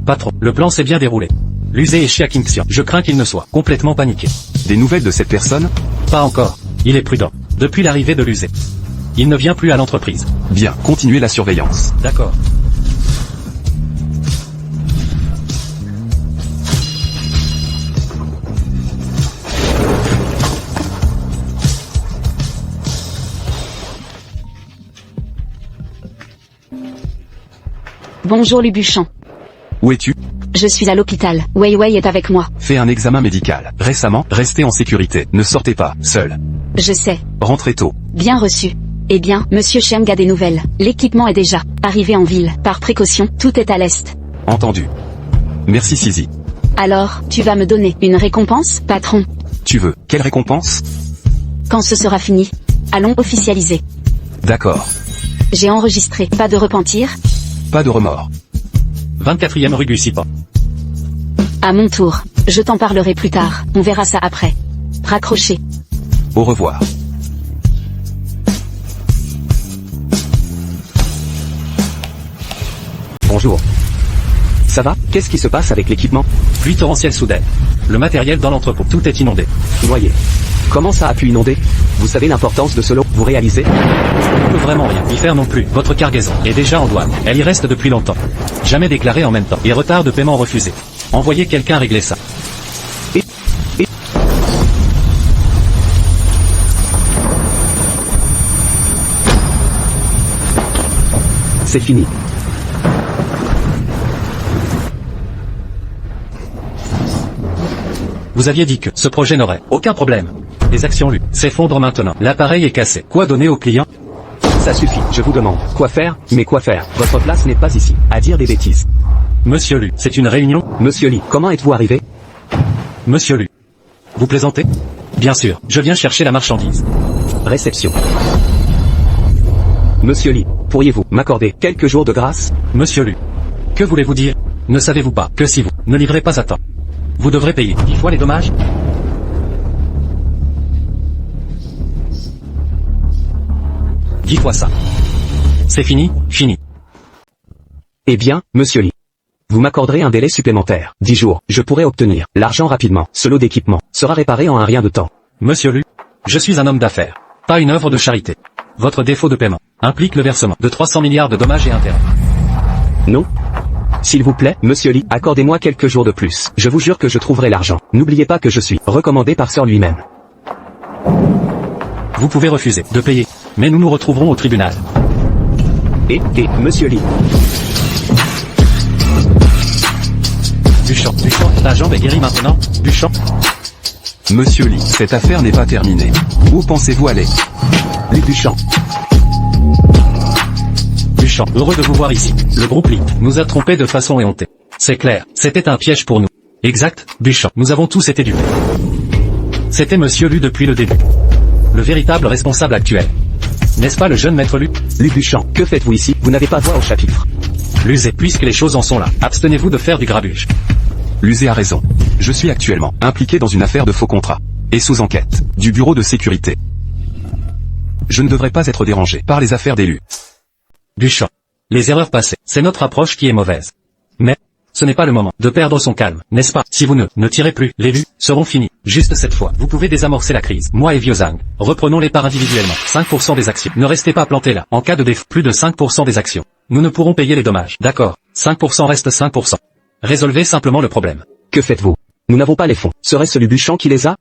Patron, le plan s'est bien déroulé. L'usé est Chia King-Xian. Je crains qu'il ne soit complètement paniqué. Des nouvelles de cette personne? Pas encore. Il est prudent. Depuis l'arrivée de l'usé. Il ne vient plus à l'entreprise. Bien, continuez la surveillance. D'accord. Bonjour Lubuchan. Où es-tu? Je suis à l'hôpital. Wei Wei est avec moi. Fais un examen médical. Récemment, restez en sécurité. Ne sortez pas, seul. Je sais. Rentrez tôt. Bien reçu. Eh bien, Monsieur Cheng a des nouvelles. L'équipement est déjà arrivé en ville. Par précaution, tout est à l'est. Entendu. Merci Sisi. Alors, tu vas me donner une récompense, patron? Tu veux, quelle récompense? Quand ce sera fini. Allons officialiser. D'accord. J'ai enregistré. Pas de repentir? Pas de remords. 24e rue du Sipan. À mon tour. Je t'en parlerai plus tard. On verra ça après. Raccroché. Au revoir. Bonjour. Ça va? Qu'est-ce qui se passe avec l'équipement? Pluie torrentielle soudaine. Le matériel dans l'entrepôt. Tout est inondé. Noyé. Comment ça a pu inonder? Vous savez l'importance de ce lot? Vous réalisez? On ne peut vraiment rien y faire non plus. Votre cargaison est déjà en douane. Elle y reste depuis longtemps. Jamais déclarée en même temps. Et retard de paiement refusé. Envoyez quelqu'un régler ça. C'est fini. Vous aviez dit que ce projet n'aurait aucun problème. Les actions LU s'effondrent maintenant. L'appareil est cassé. Quoi donner au client? Ça suffit, je vous demande. Quoi faire? Mais quoi faire? Votre place n'est pas ici. À dire des bêtises. Monsieur Lu, c'est une réunion? Monsieur Lee, comment êtes-vous arrivé? Monsieur Lu. Vous plaisantez? Bien sûr, je viens chercher la marchandise. Réception. Monsieur Lee, pourriez-vous m'accorder quelques jours de grâce? Monsieur Lu. Que voulez-vous dire? Ne savez-vous pas que si vous ne livrez pas à temps, vous devrez payer 10 fois les dommages? Dix fois ça. C'est fini, fini. Eh bien, monsieur Lee. Vous m'accorderez un délai supplémentaire. 10 jours, je pourrai obtenir l'argent rapidement. Ce lot d'équipement sera réparé en un rien de temps. Monsieur Lu, je suis un homme d'affaires, pas une œuvre de charité. Votre défaut de paiement implique le versement de 300 milliards de dommages et intérêts. Non? S'il vous plaît, monsieur Lee, accordez-moi quelques jours de plus. Je vous jure que je trouverai l'argent. N'oubliez pas que je suis recommandé par Sir lui-même. Vous pouvez refuser de payer, mais nous nous retrouverons au tribunal. Et, monsieur Lee. Buchan, ta jambe est guérie maintenant, Buchan? Monsieur Lee, cette affaire n'est pas terminée. Où pensez-vous aller? Lee Buchan. Buchan, heureux de vous voir ici. Le groupe Lee nous a trompés de façon éhontée. C'est clair, c'était un piège pour nous. Exact, Buchan, nous avons tous été dupés. C'était Monsieur Lu depuis le début. Le véritable responsable actuel. N'est-ce pas le jeune maître Lu? Lee Buchan, que faites-vous ici? Vous n'avez pas voix au chapitre. Lusé, puisque les choses en sont là, abstenez-vous de faire du grabuge. Lusé a raison. Je suis actuellement impliqué dans une affaire de faux contrat. Et sous enquête du bureau de sécurité. Je ne devrais pas être dérangé par les affaires d'élus. Buchan. Les erreurs passées, c'est notre approche qui est mauvaise. Mais, ce n'est pas le moment de perdre son calme, n'est-ce pas? Si vous ne tirez plus, les élus seront finis. Juste cette fois, vous pouvez désamorcer la crise. Moi et Viozang, reprenons les parts individuellement. 5% des actions. Ne restez pas plantés là. En cas de défaut, plus de 5% des actions. Nous ne pourrons payer les dommages. D'accord. 5% reste 5%. Résolvez simplement le problème. Que faites-vous? Nous n'avons pas les fonds. Serait-ce Lubuchan qui les a?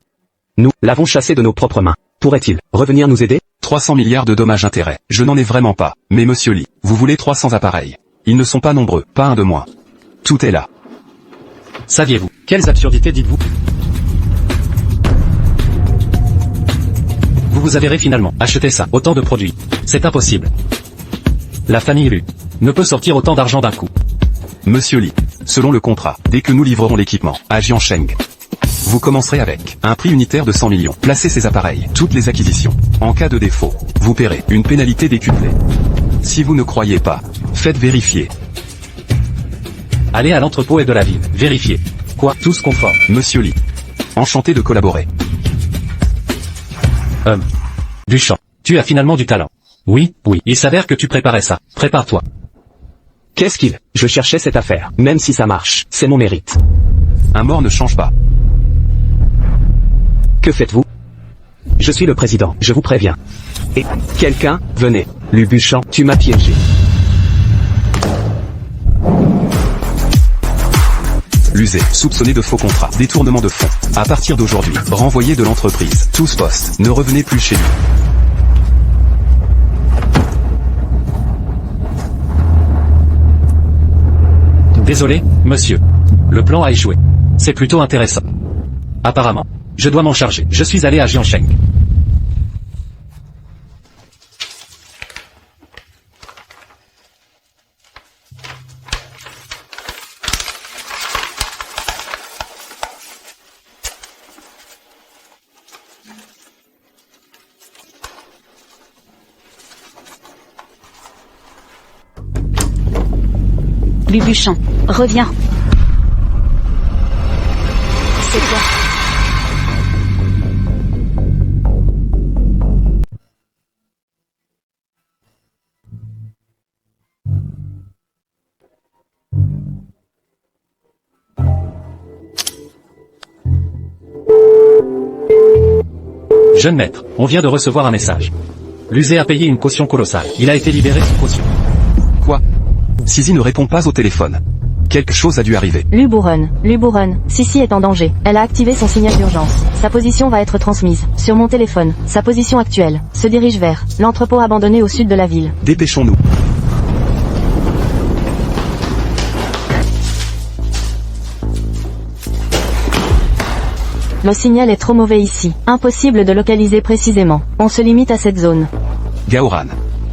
Nous l'avons chassé de nos propres mains. Pourrait-il revenir nous aider? 300 milliards de dommages-intérêts. Je n'en ai vraiment pas. Mais monsieur Lee, vous voulez 300 appareils. Ils ne sont pas nombreux, pas un de moins. Tout est là. Saviez-vous? Quelles absurdités dites-vous? Vous avérez finalement acheter ça, autant de produits. C'est impossible. La famille Lu ne peut sortir autant d'argent d'un coup. Monsieur Lee, selon le contrat, dès que nous livrerons l'équipement à Jiansheng, vous commencerez avec un prix unitaire de 100 millions. Placez ces appareils, toutes les acquisitions. En cas de défaut, vous paierez une pénalité décuplée. Si vous ne croyez pas, faites vérifier. Allez à l'entrepôt et de la ville, vérifiez. Quoi? Tous conformes. Monsieur Lee, enchanté de collaborer. Duchamp, tu as finalement du talent. Oui, il s'avère que tu préparais ça. Prépare-toi. Qu'est-ce qu'il? Je cherchais cette affaire. Même si ça marche, c'est mon mérite. Un mort ne change pas. Que faites-vous? Je suis le président, je vous préviens. Et, quelqu'un, venez. Lubuchan, tu m'as piégé. Lusé, soupçonné de faux contrat, détournement de fonds. À partir d'aujourd'hui, renvoyé de l'entreprise. Tous postes, ne revenez plus chez lui. Désolé, monsieur. Le plan a échoué. C'est plutôt intéressant. Apparemment. Je dois m'en charger. Je suis allé à Jiansheng. Lubuchan, reviens. C'est toi. Jeune maître, on vient de recevoir un message. L'Uzé a payé une caution colossale. Il a été libéré sous caution. Quoi? Sisi ne répond pas au téléphone. Quelque chose a dû arriver. Luburen, Sisi est en danger. Elle a activé son signal d'urgence. Sa position va être transmise. Sur mon téléphone, sa position actuelle se dirige vers l'entrepôt abandonné au sud de la ville. Dépêchons-nous. Le signal est trop mauvais ici. Impossible de localiser précisément. On se limite à cette zone. Gaoran.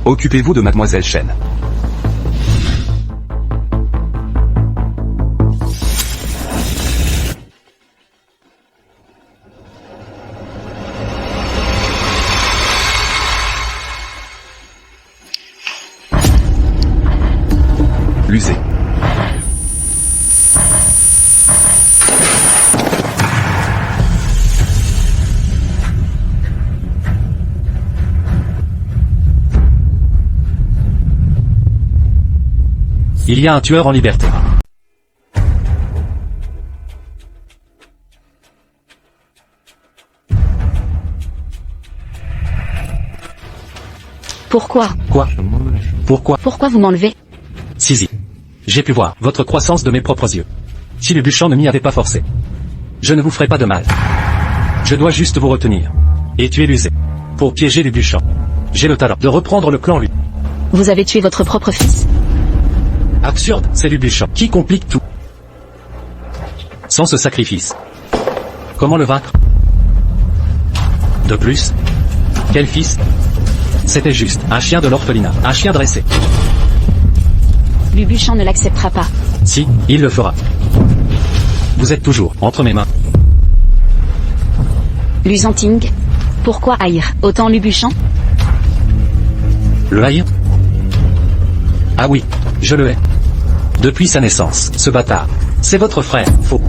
Occupez-vous de Mademoiselle Shen. L'Uzé. Il y a un tueur en liberté. Pourquoi? Quoi? Pourquoi? Pourquoi vous m'enlevez? Sisi. J'ai pu voir votre croissance de mes propres yeux. Si Lubuchan ne m'y avait pas forcé. Je ne vous ferai pas de mal. Je dois juste vous retenir. Et tuer l'Uzé. Pour piéger Lubuchan. J'ai le talent de reprendre le clan lui. Vous avez tué votre propre fils? Absurde, c'est Lubuchan qui complique tout. Sans ce sacrifice. Comment le vaincre? De plus, quel fils? C'était juste un chien de l'orphelinat, un chien dressé. Lubuchan ne l'acceptera pas. Si, il le fera. Vous êtes toujours entre mes mains. Luzanting. Pourquoi haïr autant Lubuchan? Le haïr? Ah oui, je le hais. Depuis sa naissance, ce bâtard. C'est votre frère, faux.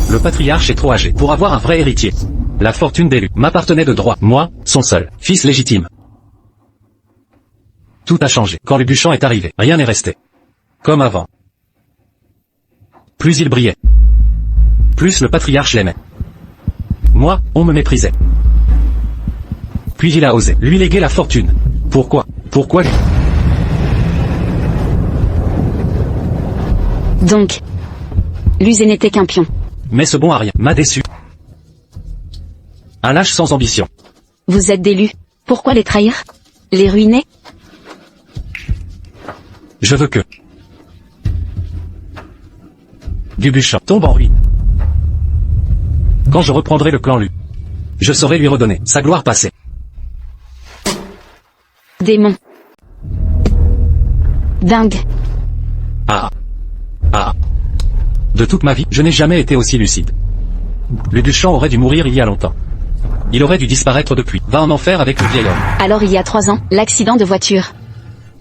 Le patriarche est trop âgé pour avoir un vrai héritier. La fortune d'élu m'appartenait de droit, moi, son seul fils légitime. Tout a changé. Quand Lubuchan est arrivé, rien n'est resté. Comme avant. Plus il brillait. Plus le patriarche l'aimait. Moi, on me méprisait. Puis il a osé lui léguer la fortune. Pourquoi? Pourquoi lui? Donc, l'Uzé n'était qu'un pion. Mais ce bon à rien m'a déçu. Un lâche sans ambition. Vous êtes d'élus. Pourquoi les trahir? Les ruiner? Je veux que Lubuchan tombe en ruine. Quand je reprendrai le clan Lu, je saurai lui redonner sa gloire passée. Démon. Dingue. Ah. Ah. De toute ma vie, je n'ai jamais été aussi lucide. Lubuchan aurait dû mourir il y a longtemps. Il aurait dû disparaître depuis. Va en enfer avec le vieil homme. Alors il y a 3 ans, l'accident de voiture.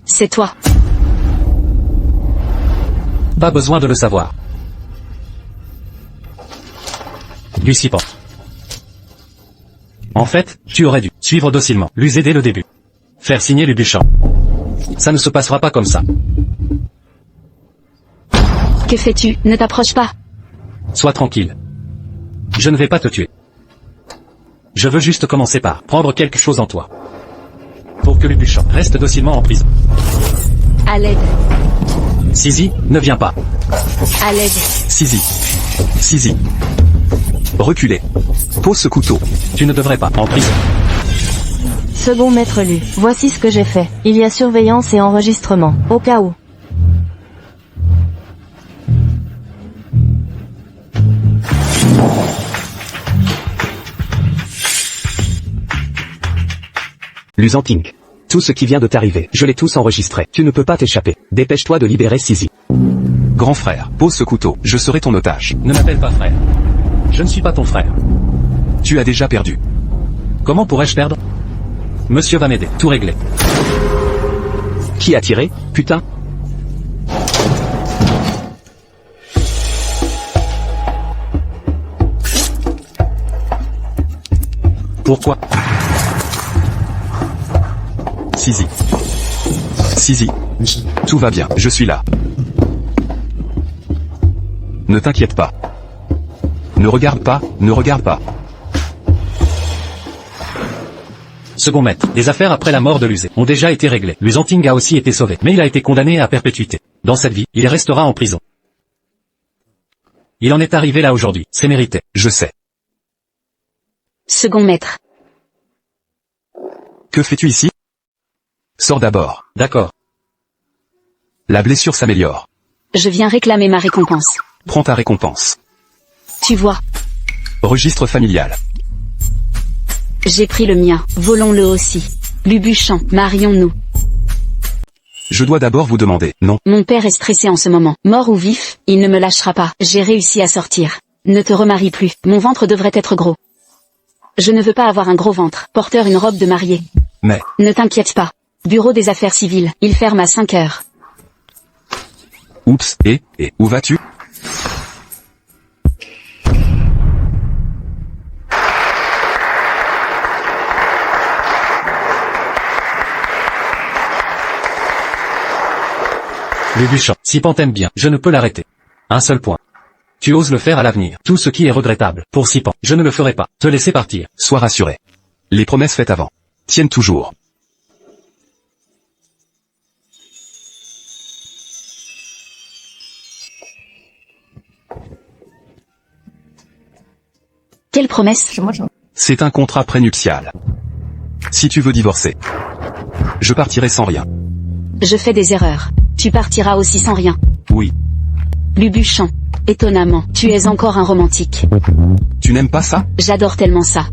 C'est toi. Pas besoin de le savoir. Lucipan. En fait, tu aurais dû suivre docilement l'Uzé dès le début. Faire signer Lubuchan. Ça ne se passera pas comme ça. Que fais-tu? Ne t'approche pas. Sois tranquille. Je ne vais pas te tuer. Je veux juste commencer par prendre quelque chose en toi. Pour que Lubuchan reste docilement en prison. À l'aide. Sisi, ne viens pas. À l'aide. Sisi. Sisi. Reculez. Pose ce couteau. Tu ne devrais pas en prison. Second maître Lu, voici ce que j'ai fait. Il y a surveillance et enregistrement, au cas où. Lusanting. Tout ce qui vient de t'arriver, je l'ai tous enregistré. Tu ne peux pas t'échapper. Dépêche-toi de libérer Sisi. Grand frère, pose ce couteau, je serai ton otage. Ne m'appelle pas frère. Je ne suis pas ton frère. Tu as déjà perdu. Comment pourrais-je perdre? Monsieur va m'aider, tout régler. Qui a tiré, putain? Pourquoi? Sisi. Sisi. Tout va bien, je suis là. Ne t'inquiète pas. Ne regarde pas, ne regarde pas. Second maître, les affaires après la mort de Lusé ont déjà été réglées. Lusanting a aussi été sauvé, mais il a été condamné à perpétuité. Dans cette vie, il restera en prison. Il en est arrivé là aujourd'hui, c'est mérité. Je sais. Second maître. Que fais-tu ici? Sors d'abord. D'accord. La blessure s'améliore. Je viens réclamer ma récompense. Prends ta récompense. Tu vois, Registre familial. j'ai pris le mien, volons-le aussi. Lubuchant, marions-nous. Je dois d'abord vous demander, non? Mon père est stressé en ce moment. Mort ou vif, il ne me lâchera pas. J'ai réussi à sortir. Ne te remarie plus. Mon ventre devrait être gros. Je ne veux pas avoir un gros ventre. Porteur une robe de mariée. Mais, Ne t'inquiète pas. Bureau des affaires civiles. Il ferme à 5 heures. oups, et, où vas-tu? Lubuchant, si Pan t'aime bien, je ne peux l'arrêter. Un seul point. Tu oses le faire à l'avenir. Tout ce qui est regrettable, pour Sipan, je ne le ferai pas. Te laisser partir. Sois rassuré. Les promesses faites avant tiennent toujours. Quelle promesse? C'est un contrat prénuptial. Si tu veux divorcer, je partirai sans rien. Je fais des erreurs. Tu partiras aussi sans rien. Oui. Lubuchant. Étonnamment, tu es encore un romantique. Tu n'aimes pas ça? J'adore tellement ça.